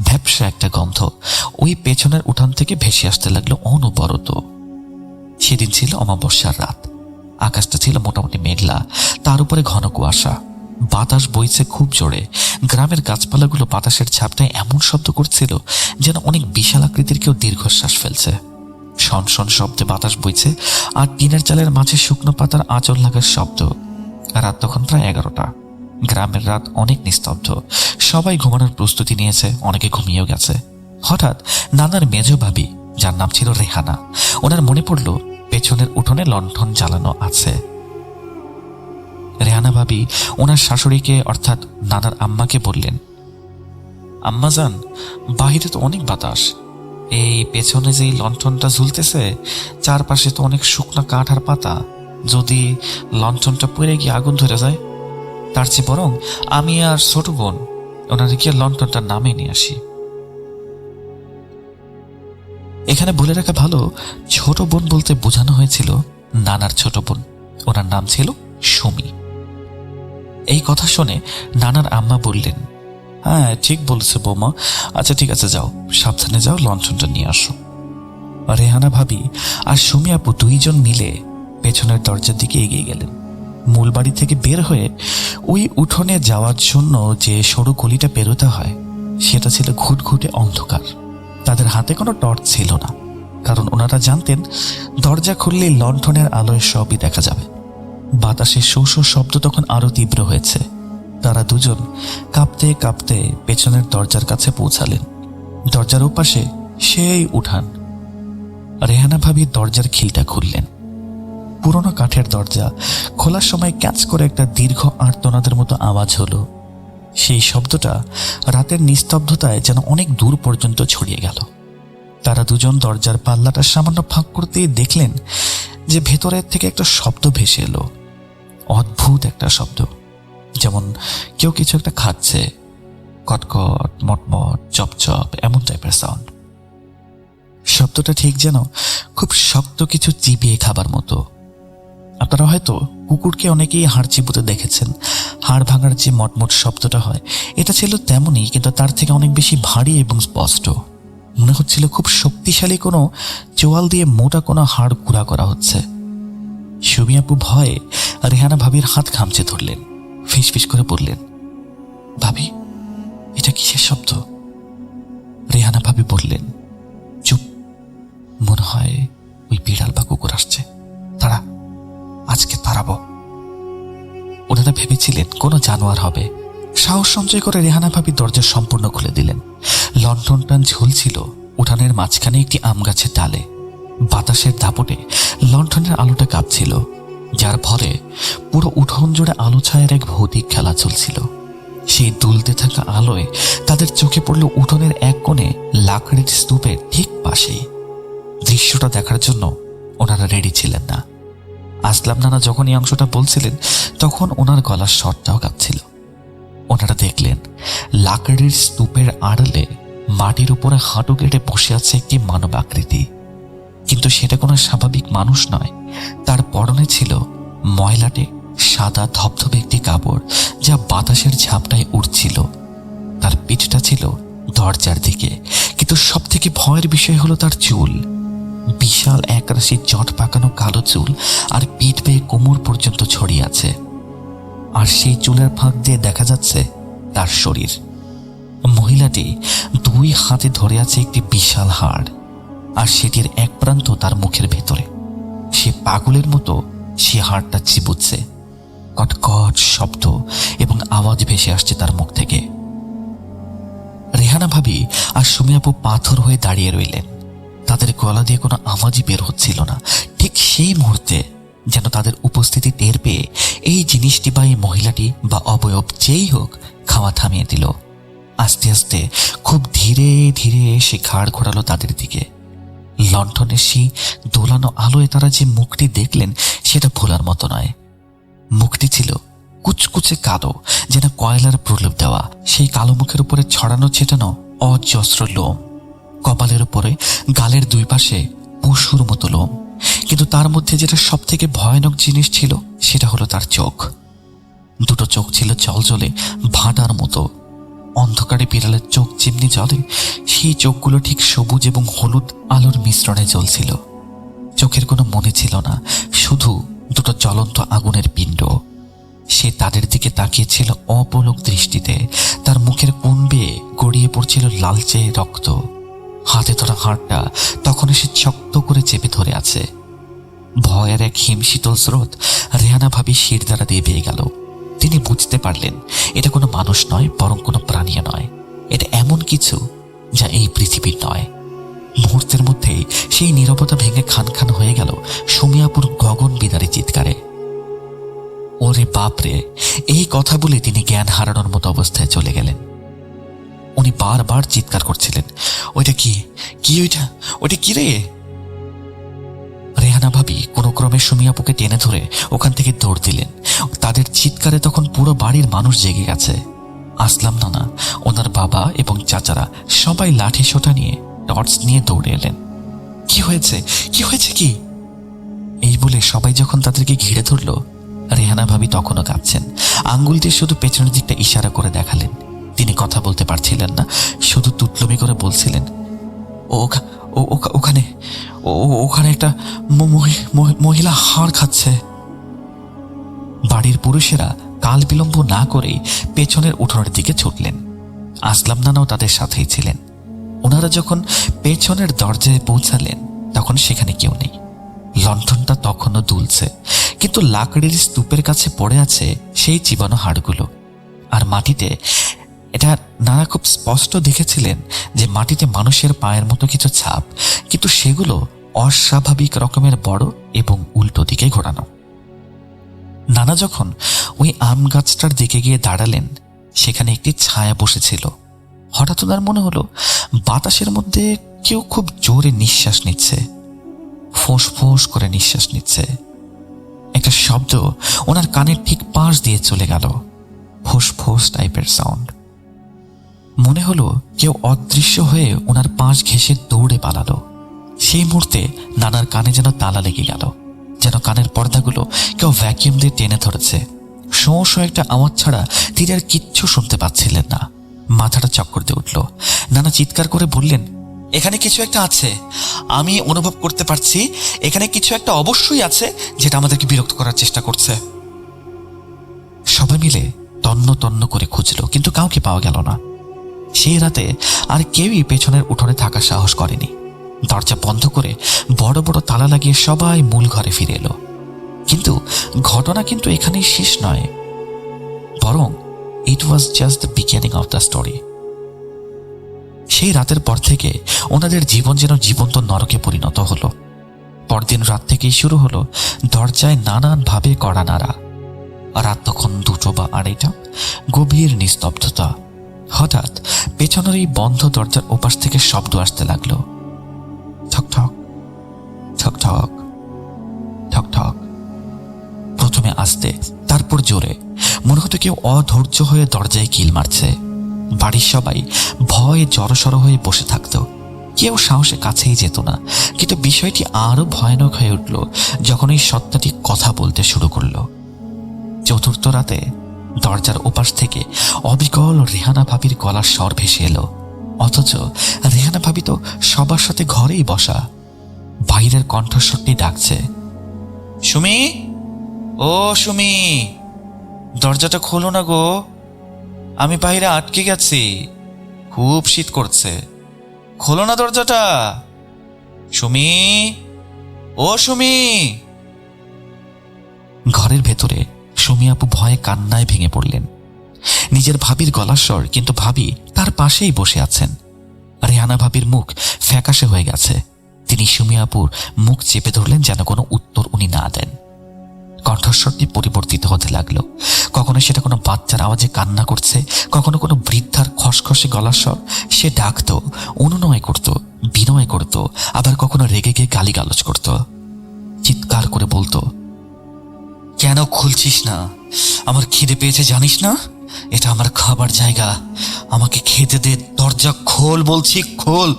ভ্যাপসা একটা গন্ধ ওই পেছনের উঠান থেকে ভেসে আসতে লাগলো অনবরত। সেদিন ছিল অমাবস্যার রাত, আকাশটা ছিল মোটামুটি মেঘলা, তার উপরে ঘন কুয়াশা। বাতাস বইছে খুব জোরে, গ্রামের গাছপালাগুলো বাতাসের ঝাপটায় এমন শব্দ করছিল যেন অনেক বিশাল আকৃতির কেউ দীর্ঘশ্বাস ফেলছে। শনশন শব্দে বাতাস বইছে, আর টিনের চালের মাঝে শুকনো পাতার আঁচল লাগার শব্দ। রাত তখন প্রায় 11টা। গ্রামের রাত অনেক নিস্তব্ধ, সবাই ঘুমানোর প্রস্তুতি নিয়েছে, অনেকে ঘুমিয়েও গেছে। হঠাৎ নানার মেজ ভাবি, যার নাম ছিল রেহানা, ওনার মনে পড়ল পেছনের উঠোনে লণ্ঠন জ্বালানো আছে। রেহানা ভাবি ওনার শাশুড়িকে অর্থাৎ নানার আম্মাকে বললেন, আম্মা যান, বাহিরে তো অনেক বাতাস, এই পেছনে যেই লণ্ঠনটা ঝুলতেছে চারপাশে তো অনেক শুকনো কাঠ আর পাতা, যদি লণ্ঠনটা পুড়ে গিয়ে আগুন ধরে যায়, তার চেয়ে বরং আমি আর ছোট বোন ওনার গিয়ে লণ্ঠনটা নামে নিয়ে আসি। এখানে বলে রাখা ভালো, ছোট বোন বলতে বোঝানো হয়েছিল নানার ছোট বোন, ওনার নাম ছিল সুমি। এই কথা শুনে নানার আম্মা বললেন, হ্যাঁ ঠিক বলেছে বৌমা, আচ্ছা ঠিক আছে যাও, সাবধানে যাও, লণ্ঠনটা নিয়ে আসো। রেহানা ভাবি আর সুমি আপু দুইজন মিলে পেছনের দরজার দিকে এগিয়ে গেলেন। মূল বাড়ি থেকে বের হয়ে ওই উঠোনে যাওয়ার জন্য যে সরু গলিটা পেরোতে হয় সেটা ছিল ঘুটঘুটে অন্ধকার। তাদের হাতে কোনো টর্চ ছিল না, কারণ ওনারা জানতেন দরজা খুললেই লণ্ঠনের আলোয় সবই দেখা যাবে। বাতাসে শো শো শব্দ তখন আরো তীব্র হয়েছে। তারা দুজন কাঁপতে কাঁপতে পেছনের দরজার কাছে পৌঁছালেন। দরজার ওপাশে সেই উঠান। রেহানা ভাবি দরজার খিলটা খুললেন। পুরোনো কাঠের দরজা খোলার সময় ক্যাচ করে একটা দীর্ঘ আর্তনাদের মতো আওয়াজ হলো। সেই শব্দটা রাতের নিস্তব্ধতায় যেন অনেক দূর পর্যন্ত ছড়িয়ে গেল। তারা দুজন দরজার পাল্লাটা সামান্য ফাঁক করতেই দেখলেন যে ভেতরের থেকে একটা শব্দ ভেসে এলো। অদ্ভুত একটা শব্দ, যেমন কেউ কিছু একটা খাচ্ছে, কটকট মটমট চপচপ এমন টাইপের সাউন্ড। শব্দটা ঠিক যেন খুব শক্ত কিছু চিবিয়ে খাবার মতো। আপনারা হয়তো কুকুরকে অনেকেই হাড় চিবুতে দেখেছেন, হাড় ভাঙার যে মটমট শব্দটা হয়, এটা ছিল তেমনই, কিন্তু তার থেকে অনেক বেশি ভারী এবং স্পষ্ট। মনে হচ্ছিল খুব শক্তিশালী কোনো চোয়াল দিয়ে মোটা কোনো হাড় গুঁড়া করা হচ্ছে। সুমি আপু ভয়ে রেহানা ভাবির হাত খামচে ধরলেন, ফিসফিস করে বললেন, ভাবি এটা কিসের শব্দ? রেহানা ভাবি বললেন, চুপ, মনে হয় ওই বিড়াল বা কুকুর আসছে, তারা আজকে তাড়াবো। ওনারা ভেবেছিলেন কোনো জানোয়ার হবে। সাহস সঞ্চয় করে রেহানা ভাবি দরজা সম্পূর্ণ খুলে দিলেন। লণ্ঠনটা ঝুলছিল উঠানের মাঝখানে একটি আম গাছের ডালে। বাতাসের দাপটে লণ্ঠনের আলোটা কাঁপছিল, যার ভরে পুরো উঠোন জুড়ে আলো ছায়ের এক ভৌতিক খেলা চলছিল। সেই দুলতে থাকা আলোয় তাদের চোখে পড়ল উঠোনের এক কোণে লাকড়ির স্তূপের ঠিক পাশেই। দৃশ্যটা দেখার জন্য ওনারা রেডি ছিলেন না। আসলাম নানা যখন এই অংশটা বলছিলেন তখন ওনার গলার স্বরটাও কাঁপছিল। ওনারা দেখলেন লাকড়ির স্তূপের আড়ালে মাটির উপরে হাঁটু কেটে বসে আছে একটি মানব আকৃতি, কিন্তু সেটা কোনো স্বাভাবিক মানুষ নয়। তার পরনে ছিল ময়লাটে সাদা ধবধবে একটি কাপড়, যা বাতাসের ঝাপটায় উড়ছিল। তার পিঠটা ছিল দরজার দিকে, কিন্তু সব থেকে ভয়ের বিষয় হলো তার চুল। বিশাল একরাশি জট পাকানো কালো চুল আর পিঠ বেয়ে কোমর পর্যন্ত ছড়িয়ে আছে, আর সেই চুলের ফাঁক দিয়ে দেখা যাচ্ছে তার শরীর। মহিলাটি দুই হাতে ধরে আছে একটি বিশাল হাড়, আর সেটির এক প্রান্ত তার মুখের ভেতরে। সে পাগলের মতো সে হাড়টা চিবুচ্ছে। কটকট শব্দ এবং আওয়াজ ভেসে আসছে তার মুখ থেকে। রেহানা ভাবি আর সুমি আপু পাথর হয়ে দাঁড়িয়ে রইলেন। তাদের গলা দিয়ে কোনো আওয়াজই বের হচ্ছিল না। ঠিক সেই মুহূর্তে যেন তাদের উপস্থিতি টের পেয়ে এই জিনিসটি বা এই মহিলাটি বা অবয়ব যেই হোক খাওয়া থামিয়ে দিল। আস্তে আস্তে খুব ধীরে ধীরে সে ঘাড় ঘোরালো তাদের দিকে। লণ্ঠনের সেই দোলানো আলোয় তারা যে মুখটি দেখলেন সেটা ভোলার মতো নয়। মুখটি ছিল কুচকুচে কালো, যেন কয়লার প্রলেপ দেওয়া। সেই কালো মুখের উপরে ছড়ানো ছেটানো অজস্র লোম, কপালের উপরে গালের দুই পাশে পশুর মতো লোম। কিন্তু তার মধ্যে যেটা সব থেকে ভয়ানক জিনিস ছিল সেটা হলো তার চোখ। দুটো চোখ ছিল জলজলে ভাটার মতো। অন্ধকারে বিড়ালের চোখ যেমনি জ্বলে, সেই চোখগুলো ঠিক সবুজ এবং হলুদ আলোর মিশ্রণে জ্বলছিল। চোখের কোনো মনে ছিল না, শুধু দুটো জ্বলন্ত আগুনের পিণ্ড। সে তাদের দিকে তাকিয়েছিল অপলক দৃষ্টিতে। তার মুখের কোণ বেয়ে গড়িয়ে পড়ছিল লালচে রক্ত। হাতে ধরা হাড়টা তখন সে শক্ত করে চেপে ধরে আছে। ভয়ের এক হিমশীতল স্রোত রেহানা ভাবি শির দ্বারা দিয়ে বেয়ে গেল। তিনি বুঝতে পারলেন এটা কোনো মানুষ নয়, বরং কোনো প্রাণীও নয়। এটা এমন কিছু যা এই পৃথিবীর নয়। মুহূর্তের মধ্যেই সেই নীরবতা ভেঙে খান খান হয়ে গেল সুমিয়াপুর গগন বিদারী চিৎকারে। ওরে বাপরে! এই কথা বলে তিনি জ্ঞান হারানোর মতো অবস্থায় চলে গেলেন। উনি বারবার চিৎকার করছিলেন, ওইটা কি কি ওইটা কি রে? রেহানা ভাবি কোনো ক্রমে সুমিয়াপুকে টেনে ধরে ওখান থেকে দৌড় দিলেন। তাদের চিৎকারে তখন পুরো বাড়ির মানুষ জেগে গেছে। আসলাম নানা, ওনার বাবা এবং চাচারা সবাই লাঠি সোঁটা নিয়ে টর্চ নিয়ে দৌড়ে এলেন। কি হয়েছে কি হয়েছে কি? এই বলে সবাই যখন তাদেরকে ঘিরে ধরল, রেহানা ভাবি তখনও কাঁদছেন। আঙ্গুল দিয়ে শুধু পেছনের দিকটা ইশারা করে দেখালেন। তিনি কথা বলতে পারছিলেন না, শুধু তুতলমি করে বলছিলেন, ওখানে ওখানে একটা মহিলা হাড় খাচ্ছে। বাড়ির পুরুষেরা কাল বিলম্ব না করেই পেছনের উঠোনের দিকে ছুটলেন। আসলাম নানাও তাদের সাথেই ছিলেন। ওনারা যখন পেছনের দরজায় পৌঁছালেন তখন সেখানে কেউ নেই। লণ্ঠনটা তখনও দুলছে, কিন্তু লাকড়ির স্তূপের কাছে পড়ে আছে সেই চিবানো হাড়গুলো। আর মাটিতে, এটা নানা খুব স্পষ্ট দেখেছিলেন যে মাটিতে মানুষের পায়ের মতো কিছু ছাপ, কিন্তু সেগুলো অস্বাভাবিক রকমের বড় এবং উল্টো দিকে ঘোরানো। নানা যখন ওই আম গাছটার দিকে গিয়ে দাঁড়ালেন, সেখানে একটি ছায়া বসেছিল। হঠাৎ ওনার মনে হলো বাতাসের মধ্যে কেউ খুব জোরে নিঃশ্বাস নিচ্ছে, ফোঁস ফোঁস করে নিঃশ্বাস নিচ্ছে। একটা শব্দ ওনার কানের ঠিক পাশ দিয়ে চলে গেল, ফোঁস ফোঁস টাইপের সাউন্ড। মনে হলো কেউ অদৃশ্য হয়ে ওনার পাশ ঘেঁষে দৌড়ে পালালো। সেই মুহূর্তে নানার কানে যেন তালা লেগে গেল, যেন কানের পর্দাগুলো কেউ ভ্যাকিউম দিয়ে টেনে ধরেছে। শোঁ শোঁ একটা আওয়াজ ছাড়া তিনি আর কিচ্ছু শুনতে পাচ্ছিলেন না। মাথাটা চক্কর দিয়ে উঠল। নানা চিৎকার করে বললেন, এখানে কিছু একটা আছে, আমি অনুভব করতে পারছি। এখানে কিছু একটা অবশ্যই আছে যেটা আমাদেরকে বিরক্ত করার চেষ্টা করছে। সবাই মিলে তন্ন তন্ন করে খুঁজল, কিন্তু কাউকে পাওয়া গেল না। সেই রাতে আর কেউই পেছনের উঠোনে থাকার সাহস করেনি। দরজা বন্ধ করে বড় বড় তালা লাগিয়ে সবাই মূল ঘরে ফিরে এলো। কিন্তু ঘটনা কিন্তু এখানেই শেষ নয়, বরং it was just the beginning of the story. সেই রাতের পর থেকে ওনাদের জীবন যেন জীবন্ত নরকে পরিণত হলো। পরদিন রাত থেকেই শুরু হলো দরজায় নানানভাবে কড়া নাড়া। রাত তখন 2টো বা 2:30, গভীর নিস্তব্ধতা। হঠাৎ পেছনের এই বন্ধ দরজার ওপাশ থেকে শব্দ আসতে লাগলো, ঠক ঠক ঠক ঠক ঠক ঠক। প্রথমে আস্তে, তারপর জোরে। মনে হতো কেউ অধৈর্য হয়ে দরজায় কিল মারছে। বাড়ির সবাই ভয়ে জড়সড় হয়ে বসে থাকত, কেউ সাহসে কাছেই যেত না। কিন্তু বিষয়টি আরো ভয়ানক হয়ে উঠল যখন এই সত্তাটি কথা বলতে শুরু করলো। চতুর্থ রাতে দরজার ওপাশ থেকে অবিকল রেহানা ভাবির গলার স্বর ভেসে এলো, অথচ রেহানা ভাবি তো সবার সাথে ঘরেই বসা। বাইরের কণ্ঠস্বরটি ডাকছে, সুমি, ও সুমি, দরজাটা খোলো না গো, আমি বাইরে আটকে গেছি, খুব শীত করছে, খোলো না দরজাটা। সুমি, ও সুমি। ঘরের ভেতরে সুমি আপু ভয়ে কান্নায় ভেঙে পড়লেন। নিজের ভাবির গলার স্বর, কিন্তু ভাবি তার পাশেই বসে আছেন। রেহানা ভাবির মুখ ফ্যাকাশে হয়ে গেছে। তিনি সুমি আপুর মুখ চেপে ধরলেন যেন কোনো উত্তর উনি না দেন। কণ্ঠস্বরটি পরিবর্তিত হতে লাগলো। কখনো সেটা কোনো বাচ্চার আওয়াজে কান্না করছে, কখনো কোনো বৃদ্ধার খসখসে গলার স্বর। সে ডাকতো, অনুনয় করত, বিনয় করত, আবার কখনো রেগে গিয়ে গালিগালাজ করত। চিৎকার করে বলতো, কেন খুলছিস না? আমার খিদে পেয়েছে জানিস না? এটা আমার খাবার জায়গা, আমাকে খেতে দে, দরজা খোল বলছি, খোল।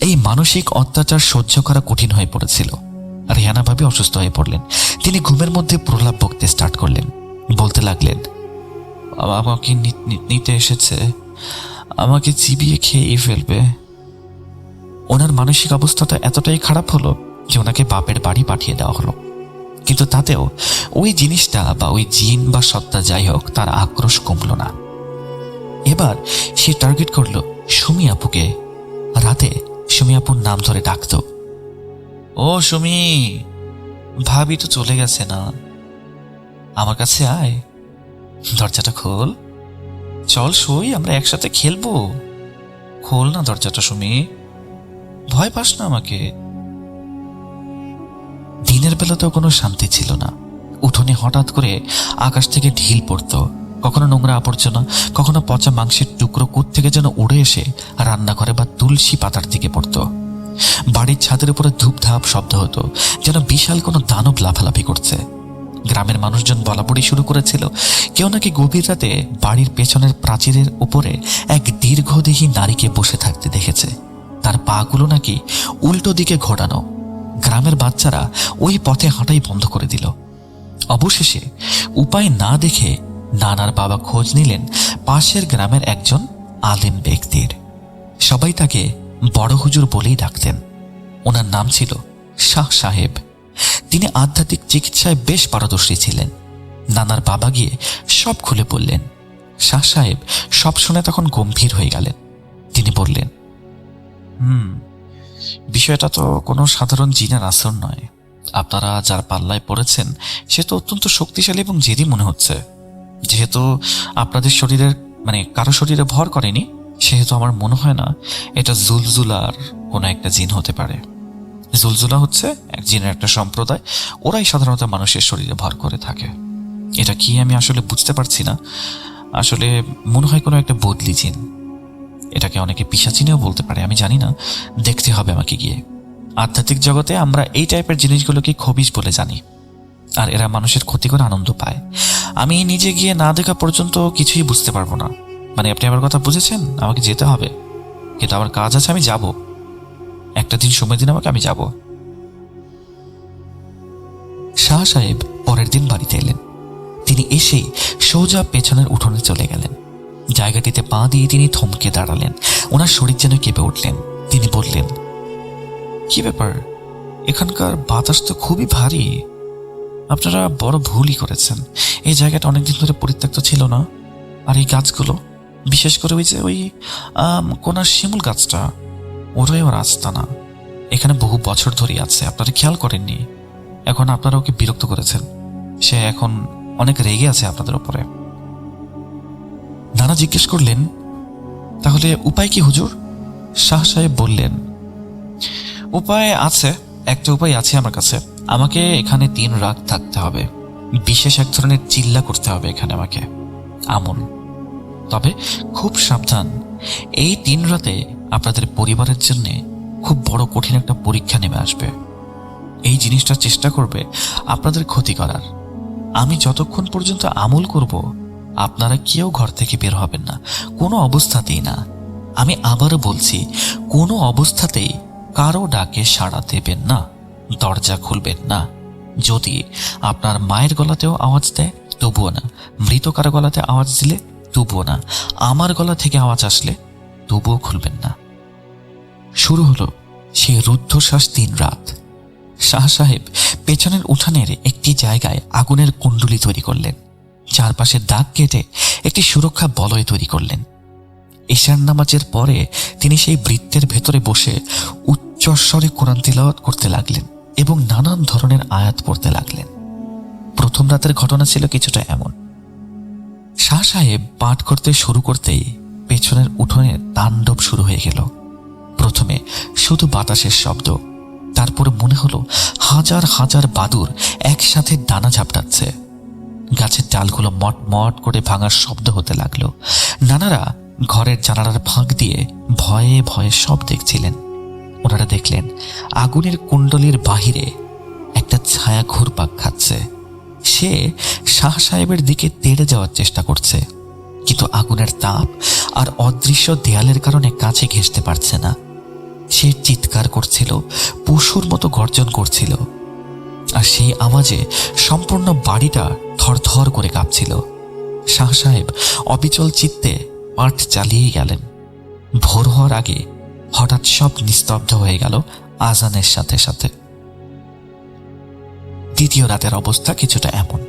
এই মানসিক অত্যাচার সহ্য করা কঠিন হয়ে পড়েছিল। রেহানা ভাবি অসুস্থ হয়ে পড়লেন। তিনি ঘুমের মধ্যে প্রলাপ বকতে স্টার্ট করলেন। বলতে লাগলেন, আমাকে নিতে এসেছে, আমাকে চিবিয়ে খেয়ে ফেলবে। ওনার মানসিক অবস্থাটা এতটাই খারাপ হলো যে ওনাকে বাপের বাড়ি পাঠিয়ে দেওয়া হলো। কিন্তু তাতেও ওই জিনিসটা বা ওই জিন বা সত্তা যাই হোক, তার আক্রোশ কমল না। এবার সে টার্গেট করলো সুমি আপুকে। রাতে সুমি আপুর নাম ধরে ডাকত, ও সুমি, ভাবি তো চলে গেছে না, আমার কাছে আয়, দরজাটা খোল, চল সই, আমরা একসাথে খেলবো, খোল না দরজাটা সুমি, ভয় পাস না আমাকে। দিনের বেলাতেও কোনো শান্তি ছিল না। উঠোনে হঠাৎ করে আকাশ থেকে ঢিল পড়ত, কখনো নোংরা আবর্জনা, কখনো পচা মাংসের টুকরো থেকে যেন উড়ে এসে রান্নাঘরে বা তুলসী পাতার দিকে পড়ত। বাড়ির ছাদের উপরে ধূপধাপ শব্দ হতো, যেন বিশাল কোনো দানব লাফালাফি করছে। গ্রামের মানুষজন বলাবলি শুরু করেছিল, কেউ নাকি গভীর রাতে বাড়ির পেছনের প্রাচীরের উপরে এক দীর্ঘদেহী নারীকে বসে থাকতে দেখেছে। তার পাগুলো নাকি উল্টো দিকে ঘোরানো। গ্রামের বাচ্চারা ওই পথে হাঁটাই বন্ধ করে দিল। অবশেষে উপায় না দেখে নানার বাবা খোঁজ নিলেন পাশের গ্রামের একজন আলেম ব্যক্তির। সবাই তাকে বড় হুজুর বলেই ডাকতেন। ওনার নাম ছিল শাহ সাহেব। তিনি আধ্যাত্মিক চিকিৎসায় বেশ পারদর্শী ছিলেন। নানার বাবা গিয়ে সব খুলে বললেন। শাহ সাহেব সব শুনে তখন গম্ভীর হয়ে গেলেন। তিনি বললেন, বিষয়টা তো কোনো সাধারণ জিনের আসর নয়। আপনারা যার পাল্লায় পড়েছেন সে তো অত্যন্ত শক্তিশালী এবং জেদি মনে হচ্ছে। যেহেতু আপনাদের শরীরের কারো শরীরে ভর করেনি, সেহেতু আমার মনে হয় না এটা জুলজুলার কোনো একটা জিন হতে পারে। জুলজুলা হচ্ছে এক জিনের একটা সম্প্রদায়, ওরাই সাধারণত মানুষের শরীরে ভর করে থাকে। এটা কি আমি আসলে বুঝতে পারছি না। আসলে মনে হয় কোনো একটা বদলি জিন। এটাকে অনেকে পিশাচিনেও বলতে পারে, আমি জানি না, দেখতে হবে আমাকে গিয়ে। আধ্যাত্মিক জগতে আমরা এই টাইপের জিনিসগুলোকে খবিশ বলে জানি, আর এরা মানুষের ক্ষতি করে আনন্দ পায়। আমি নিজে গিয়ে না দেখা পর্যন্ত কিছুই বুঝতে পারবো না। আপনি আমার কথা বুঝেছেন? আমাকে যেতে হবে, কিন্তু আমার কাজ আছে, আমি যাব। একটা দিন সময় দিন আমাকে, আমি যাব। শাহ সাহেব পরের দিন বাড়িতে এলেন। তিনি এসেই সোজা পেছনের উঠোনে চলে গেলেন। জায়গাটিতে পা দিয়ে তিনি থমকে দাঁড়ালেন। ওনার শরীর যেন কেঁপে উঠলেন। তিনি বললেন, কি ব্যাপার, এখানকার বাতাস তো খুবই ভারী। আপনারা বড় ভুলই করেছেন। এই জায়গাটা অনেকদিন ধরে পরিত্যক্ত ছিল না। আর এই গাছগুলো, বিশেষ করে ওই কোনার শিমুল গাছটা, ওরাই ওর আস্তানা। এখানে বহু বছর ধরে আছে, আপনারা খেয়াল করেননি। এখন আপনারা ওকে বিরক্ত করেছেন। সে এখন অনেক রেগে আছে আপনাদের উপরে। নানা জিজ্ঞেস করলেন, তাহলে উপায় কি হুজুর? শাহ সাহেব বললেন, উপায় আছে, একটা উপায় আছে আমার কাছে। আমাকে এখানে 3 রাত থাকতে হবে। বিশেষ এক ধরনের চিল্লা করতে হবে এখানে আমাকে, আমল। তবে খুব সাবধান, এই 3 রাতে আপনাদের পরিবারের জন্য খুব বড় কঠিন একটা পরীক্ষা নেমে আসবে। এই জিনিসটা চেষ্টা করবে আপনাদের ক্ষতি করার। আমি যতক্ষণ পর্যন্ত আমল করব, আপনারা কেউ ঘর থেকে বের হবেন না, কোনো অবস্থাতেই না। আমি আবারও বলছি, কোনো অবস্থাতেই কারো ডাকে সাড়া দেবেন না, দরজা খুলবেন না। যদি আপনার মায়ের গলাতেও আওয়াজ দেয় তবুও না, মৃত কারো গলাতে আওয়াজ দিলে তবুও না, আমার গলা থেকে আওয়াজ আসলে তবুও খুলবেন না। শুরু হলো সেই রুদ্ধশ্বাস 3 রাত। শাহ সাহেব পেছনের উঠানের একটি জায়গায় আগুনের কুণ্ডুলি তৈরি করলেন। চারপাশে দাগ কেটে একটি সুরক্ষা বলয় তৈরি করলেন। ঈশার নামাজের পরে তিনি সেই বৃত্তের ভেতরে বসে চশ্বরে কোরআন তিলাওয়াত করতে লাগলেন এবং নানান ধরনের আয়াত পড়তে লাগলেন। প্রথম রাতের ঘটনা ছিল কিছুটা এমন। শাহ সাহেব পাঠ করতে শুরু করতেই পেছনের উঠোনে তাণ্ডব শুরু হয়ে গেল। প্রথমে শুধু বাতাসের শব্দ, তারপর মনে হলো হাজার হাজার বাদুড় একসাথে ডানা ঝাপটাচ্ছে। গাছের ডালগুলো মট মট করে ভাঙার শব্দ হতে লাগলো। নানারা ঘরের জানালার ফাঁক দিয়ে ভয়ে ভয়ে সব দেখছিলেন। ওনারা দেখলেন আগুনের কুণ্ডলীর বাহিরে একটা ছায়া ঘুরপাক খাচ্ছে। সে শাহ সাহেবের দিকে তেড়ে যাওয়ার চেষ্টা করছে, কিন্তু আগুনের তাপ আর অদৃশ্য দেয়ালের কারণে কাছে ঘেঁষতে পারছে না। সে চিৎকার করছিল, পশুর মতো গর্জন করছিল, আর সেই আওয়াজে সম্পূর্ণ বাড়িটা থরথর করে কাঁপছিল। শাহ সাহেব অবিচল চিত্তে পাঠ চালিয়ে গেলেন। ভোর হওয়ার আগে হঠাৎ সব নিস্তব্ধ হয়ে গেল আজানের সাথে সাথে। দ্বিতীয় রাতের অবস্থা কিছুটা এমন।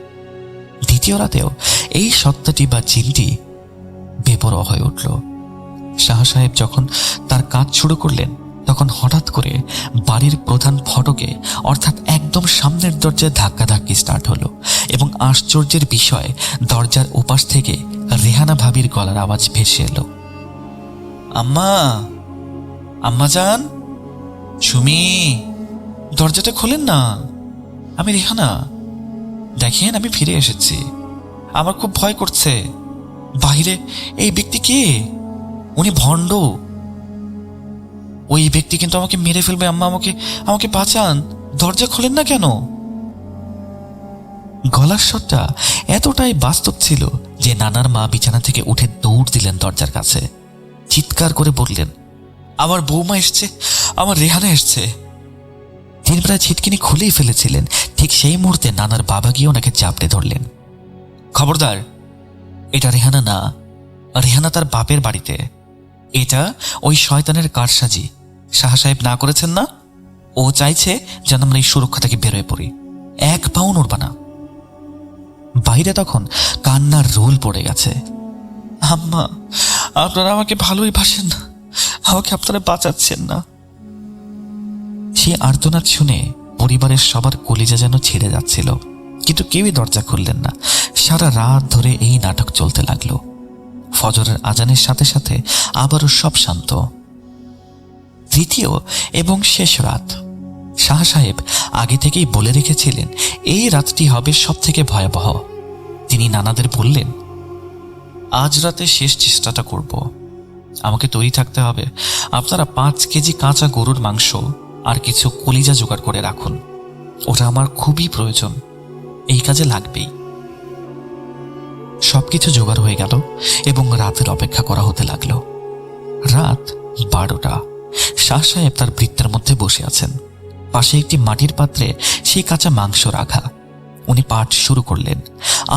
দ্বিতীয় রাতেও এই সত্তাটি বা জিনটি বেপরোয়া হয়ে উঠল। শাহ সাহেব যখন তার কাজ শুরু করলেন, তখন হঠাৎ করে বাড়ির প্রধান ফটকে অর্থাৎ একদম সামনের দরজায় ধাক্কাধাক্কি স্টার্ট হলো এবং আশ্চর্যের বিষয় দরজার ওপাশ থেকে রেহানা ভাবির গলার আওয়াজ ভেসে এলো। আম্মা, আম্মা যান, সুমি, দরজাটা খোলেন না, আমি রেহানা, দেখেন আমি ফিরে এসেছি, আমার খুব ভয় করছে। বাহিরে এই ব্যক্তি কে? উনি ভণ্ড, ওই ব্যক্তি কিন্তু আমাকে মেরে ফেলবে। আম্মা, আমাকে বাঁচান, দরজা খোলেন না কেন? গলার স্বরটা এতটাই বাস্তব ছিল যে নানার মা বিছানা থেকে উঠে দৌড় দিলেন দরজার কাছে। চিৎকার করে বললেন, আমার বৌমা এসছে, আমার রেহানা এসছে। তিনি প্রায় ছিটকিনি খুলেই ফেলেছিলেন। ঠিক সেই মুহূর্তে নানার বাবা গিয়ে ওনাকে চাপড়ে ধরলেন। খবরদার, এটা রেহানা না, রেহানা তার বাপের বাড়িতে। এটা ওই শয়তানের কারসাজি। শাহ সাহেব না করেছেন না? ও চাইছে যেন আমরা এই সুরক্ষা থেকে বেরোয় পড়ি। এক পাও নড়বা না। বাইরে তখন কান্নার রোল পড়ে গেছে। আম্মা, আপনারা আমাকে ভালোই বাসেন না, আমাকে আপনারা বাঁচাচ্ছেন না। সে আর্তনাদ শুনে পরিবারের সবার কলিজা যেন ছিঁড়ে যাচ্ছিল, কিন্তু কেউই দরজা খুললেন না। সারা রাত ধরে এই নাটক চলতে লাগলো। ফজরের আজানের সাথে সাথে আবারও সব শান্ত। তৃতীয় এবং শেষ রাত। শাহ সাহেব আগে থেকেই বলে রেখেছিলেন এই রাতটি হবে সব থেকে ভয়াবহ। তিনি নানাদের বললেন, আজ রাতে শেষ চেষ্টাটা করব, আমাকে তৈরি থাকতে হবে। আপনারা 5 কেজি কাঁচা গরুর মাংস আর কিছু কলিজা জোগাড় করে রাখুন, ওটা আমার খুবই প্রয়োজন, এই কাজে লাগবেই। সবকিছু জোগাড় হয়ে গেল এবং রাতের অপেক্ষা করা হতে লাগলো। রাত 12টা। শাহ সাহেব তার বৃত্তের মধ্যে বসে আছেন। পাশে একটি মাটির পাত্রে সেই কাঁচা মাংস রাখা। উনি পাঠ শুরু করলেন।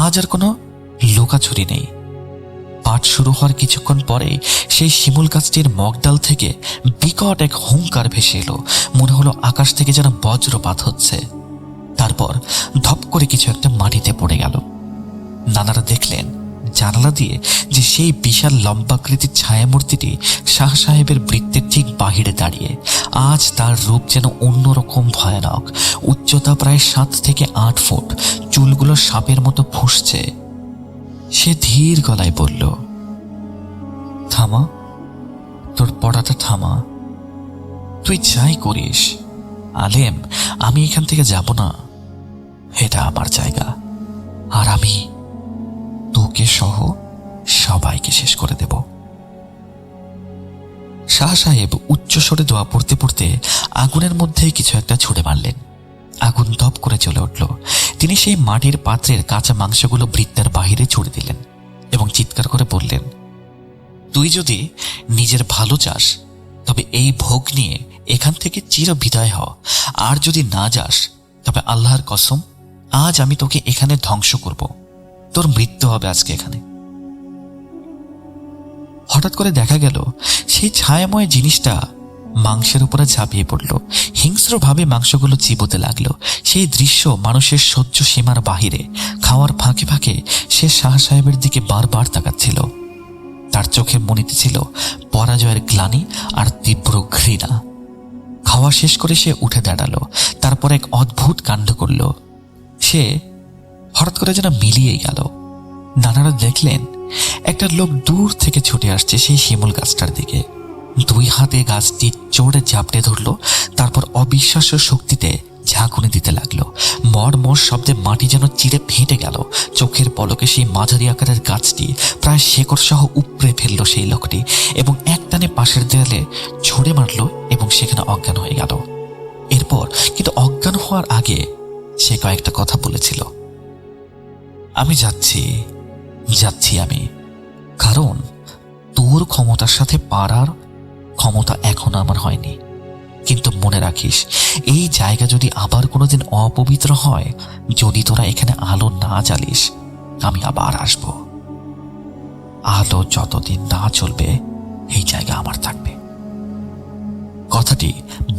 আজ আর কোনো লুকাছুরি নেই। পাঠ শুরু হওয়ার কিছুক্ষণ পরে সেই শিমুল গাছটির মগডাল থেকে বিকট এক হুঙ্কার ভেসে এলো। মনে হলো আকাশ থেকে যেন বজ্রপাত হচ্ছে। তারপর ধপ করে কিছু একটা মাটিতে পড়ে গেল। নানারা দেখলেন জানালা দিয়ে যে সেই বিশাল লম্বাকৃতির ছায়ামূর্তিটি শাহ সাহেবের বৃত্তের ঠিক বাহিরে দাঁড়িয়ে। আজ তার রূপ যেন অন্যরকম ভয়ানক। উচ্চতা প্রায় 7 থেকে 8 ফুট, চুলগুলো সাপের মতো ফুঁসছে। সে ধীর গলায় বলল, থামা, তোর পড়াটা থামা, তুই যাই করিস। আলেম, আমি এখান থেকে যাব না, এটা আমার জায়গা, আর আমি তোকে সহ সবাইকে শেষ করে দেব। শাহ সাহেব উচ্চস্বরে দোয়া পড়তে পড়তে আগুনের মধ্যে কিছু একটা ছুঁড়ে মারলেন। আগুন ধপ করে চলে উঠল। তিনি সেই মাটির পাত্রের কাঁচা মাংসগুলো বৃত্তের বাহিরে ছুড়ে দিলেন এবং চিৎকার করে বললেন, তুই যদি নিজের ভালো চাস তবে এই ভোগ নিয়ে এখান থেকে চির বিদায় হ, আর যদি না যাস তবে আল্লাহর কসম আজ আমি তোকে এখানে ধ্বংস করব, তোর মৃত্যু হবে আজকে এখানে। হঠাৎ করে দেখা গেল সেই ছায়াময় জিনিসটা মাংসের উপরে ঝাঁপিয়ে পড়ল। হিংস্রভাবে মাংসগুলো চিবোতে লাগলো। সেই দৃশ্য মানুষের সহ্য সীমার বাহিরে। খাওয়ার ফাঁকে ফাঁকে সে শাহ সাহেবের দিকে বারবার তাকাচ্ছিল। তার চোখে মনিতে ছিল পরাজয়ের গ্লানি আর তীব্র ঘৃণা। খাওয়া শেষ করে সে উঠে দাঁড়ালো। তারপর এক অদ্ভুত কাণ্ড করল। সে হঠাৎ করে যেন মিলিয়েই গেল। নানারা দেখলেন একটা লোক দূর থেকে ছুটে আসছে সেই শিমুল গাছটার দিকে। 2 হাতে গাছটি জোরে ঝাপটে ধরলো, তারপর অবিশ্বাস্য শক্তিতে ঝাঁকুনি দিতে লাগলো। মর শব্দে মাটি যেন চিরে ফেটে গেল। চোখের পলকে সেই মাঝারি আকারের গাছটি প্রায় শেকড় সহ উপড়ে ফেললো সেই লোকটি, এবং একটানে পাশের দেয়ালে ছুঁড়ে মারল এবং সেখানে অজ্ঞান হয়ে গেল। এরপর কিন্তু অজ্ঞান হওয়ার আগে সে কয়েকটা কথা বলেছিল। আমি যাচ্ছি আমি, কারণ তোর ক্ষমতার সাথে পারার ক্ষমতা এখনো আমার হয়নি। কিন্তু মনে রাখিস, এই জায়গা যদি আবার কোনোদিন অপবিত্র হয়, যদি তোরা এখানে আলো না জ্বালিস, আমি আবার আসব। আলো যতদিন না চলবে এই জায়গা আমার থাকবে। কথাটি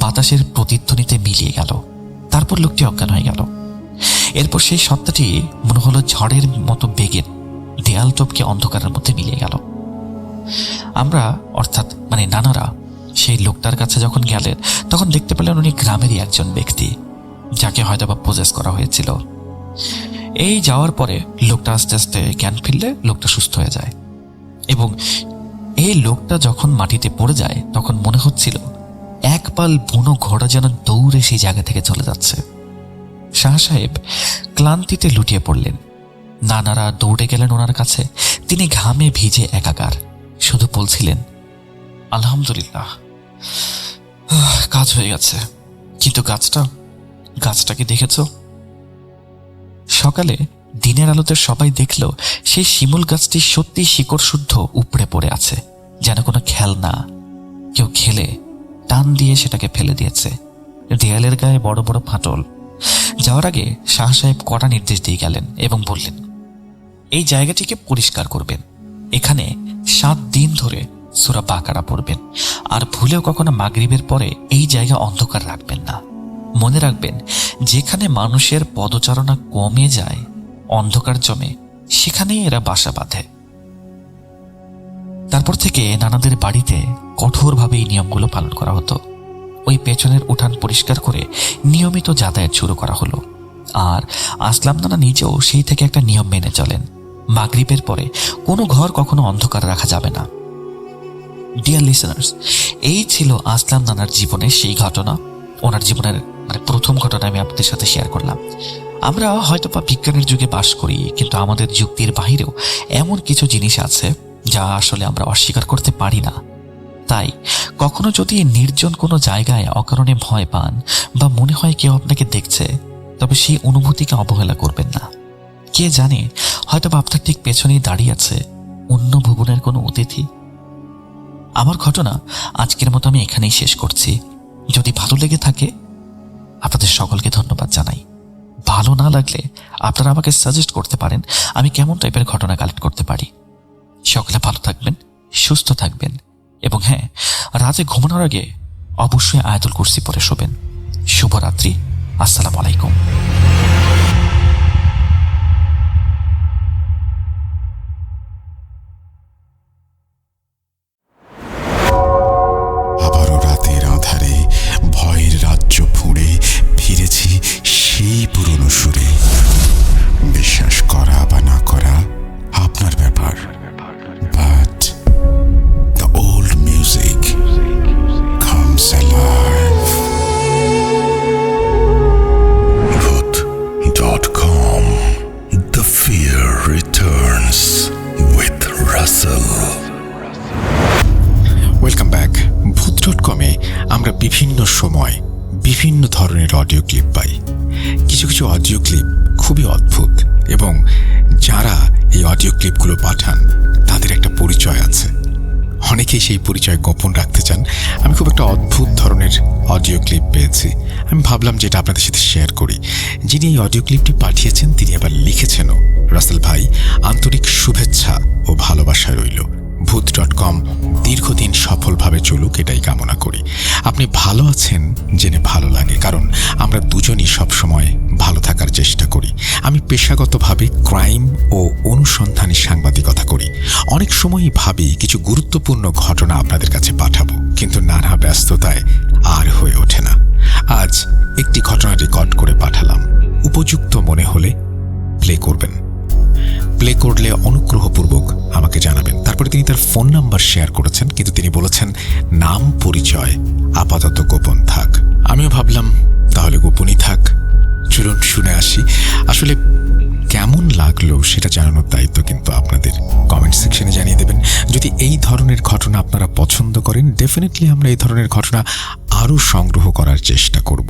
বাতাসের প্রতিধ্বনিতে মিলিয়ে গেল। তারপর লোকটি অজ্ঞান হয়ে গেল। এরপর সেই সত্তাটি মনে হলো ঝড়ের মতো বেগে দেয়াল টপকে অন্ধকারের মধ্যে মিলিয়ে গেল। আমরা অর্থাৎ নানারা সেই লোকটার কাছে যখন গেলেন, তখন দেখতে পেলেন উনি গ্রামেরই একজন ব্যক্তি, যাকে হয়তো বা পজেস করা হয়েছিল। এই যাওয়ার পরে লোকটা আস্তে আস্তে জ্ঞান ফিরলে লোকটা সুস্থ হয়ে যায়, এবং এই লোকটা যখন মাটিতে পড়ে যায় তখন মনে হচ্ছিল এক পাল বুনো ঘোড়া যেন দৌড়ে সেই জায়গা থেকে চলে যাচ্ছে। শাহ সাহেব ক্লান্তিতে লুটিয়ে পড়লেন। নানারা দৌড়ে গেলেন ওনার কাছে। তিনি ঘামে ভিজে একাকার, শুধু বলছিলেন, আলহামদুলিল্লাহ, কাজ হয়ে গেছে। কিন্তু গাছটাকে দেখেছ? সকালে দিনের আলোতে সবাই দেখল সেই শিমুল গাছটি সত্যি শিকড় শুদ্ধ উপড়ে পড়ে আছে, যেন কোনো খেলনা। কেউ খেলে টান দিয়ে সেটাকে ফেলে দিয়েছে। দেয়ালের গায়ে বড় বড় ফাটল। যাওয়ার আগে শাহ সাহেব কড়া নির্দেশ দিয়ে গেলেন এবং বললেন, এই জায়গাটিকে পরিষ্কার করবেন। এখানে 7 দিন ধরে সূরা বাকারা পড়বেন, আর ভুলেও কখনো মাগরিবের পরে এই জায়গা অন্ধকার রাখবেন না। মনে রাখবেন, যেখানে মানুষের পদচারণা কমে যায়, অন্ধকার জমে, সেখানেই এরা বাসা বাঁধে। তারপর থেকে নানাদের বাড়িতে কঠোরভাবে এই নিয়মগুলো পালন করা হতো। ওই পেছনের উঠান পরিষ্কার করে নিয়মিত যাতায়াত শুরু করা হলো। আর আসলাম নানা নিজেও সেই থেকে একটা নিয়ম মেনে চলেন, মাগরিবের পরে কোনো ঘর কখনো অন্ধকার রাখা যাবে না। ডিয়ার লিসেনার্স, এই ছিল আসলাম নানার জীবনের সেই ঘটনা। ওনার জীবনের প্রথম ঘটনা আমি আপনাদের সাথে শেয়ার করলাম। আমরা হয়তো বা বিজ্ঞানের যুগে বাস করি, কিন্তু আমাদের যুক্তির বাহিরেও এমন কিছু জিনিস আছে যা আসলে আমরা অস্বীকার করতে পারি না। তাই কখনো যদি নির্জন কোনো জায়গায় অকারণে ভয় পান বা মনে হয় কেউ আপনাকে দেখছে, তবে সেই অনুভূতিকে অবহেলা করবেন না। কে জানে, হয়তো বা আপনার ঠিক পেছনেই দাঁড়িয়ে আছে অন্য ভুবনের কোনো অতিথি। আমার ঘটনা আজকের মতো আমি এখানেই শেষ করছি। যদি ভালো লেগে থাকে, আপনাদের সকলকে ধন্যবাদ জানাই। ভালো না লাগলে আপনারা আমাকে সাজেস্ট করতে পারেন আমি কেমন টাইপের ঘটনা কালেক্ট করতে পারি। সকলে ভালো থাকবেন, সুস্থ থাকবেন, এবং হ্যাঁ, রাতে ঘুমানোর আগে অবশ্যই আয়াতুল কুরসি পড়ে শোবেন। শুভরাত্রি। আসসালামু আলাইকুম। আবারও রাতের আঁধারে ভয়ের রাজ্য ফুঁড়ে ফিরেছি সেই পুরনো সুরে। বিশ্বাস করা বা না করা আপনার ব্যাপার, but the old music comes alive. Voot.com. The fear returns with Russell. Welcome back. ভূত.কমে আমরা বিভিন্ন সময় বিভিন্ন ধরনের অডিও ক্লিপ পাই। কিছু কিছু অডিও ক্লিপ খুবই অদ্ভুত, এবং যারা এই অডিও ক্লিপগুলো পাঠান তাদের একটা পরিচয় আছে। অনেকেই সেই পরিচয় গোপন রাখতে চান। আমি খুব একটা অদ্ভুত ধরনের অডিও ক্লিপ পেয়েছি। আমি ভাবলাম যে এটা আপনাদের সাথে শেয়ার করি। যিনি এই অডিও ক্লিপটি পাঠিয়েছেন তিনি আবার লিখেছেনও, রাসেল ভাই, আন্তরিক শুভেচ্ছা ও ভালোবাসা রইল। ভূত.com দীর্ঘদিন সফলভাবে চলুক এটাই কামনা করি। আপনি ভালো আছেন জেনে ভালো লাগে, কারণ আমরা দুজনই সবসময় ভালো থাকার চেষ্টা করি। আমি পেশাগতভাবে ক্রাইম ও অনুসন্ধানী সাংবাদিকতা করি। অনেক সময়ই ভাবি কিছু গুরুত্বপূর্ণ ঘটনা আপনাদের কাছে পাঠাবো, কিন্তু নানা ব্যস্ততায় আর হয়ে ওঠে না। আজ একটি ঘটনা রেকর্ড করে পাঠালাম। উপযুক্ত মনে হলে প্লে করবেন। প্লে করলে অনুগ্রহপূর্বক আমাকে জানাবেন। তারপরে তিনি তার ফোন নাম্বার শেয়ার করেছেন, কিন্তু তিনি বলেছেন নাম পরিচয় আপাতত গোপন থাক। আমিও ভাবলাম তাহলে গোপনই থাক। চলুন শুনে আসি। আসলে কেমন লাগলো সেটা জানানোর দায়িত্ব কিন্তু আপনাদের। কমেন্ট সেকশনে জানিয়ে দেবেন। যদি এই ধরনের ঘটনা আপনারা পছন্দ করেন, ডেফিনেটলি আমরা এই ধরনের ঘটনা আরও সংগ্রহ করার চেষ্টা করব।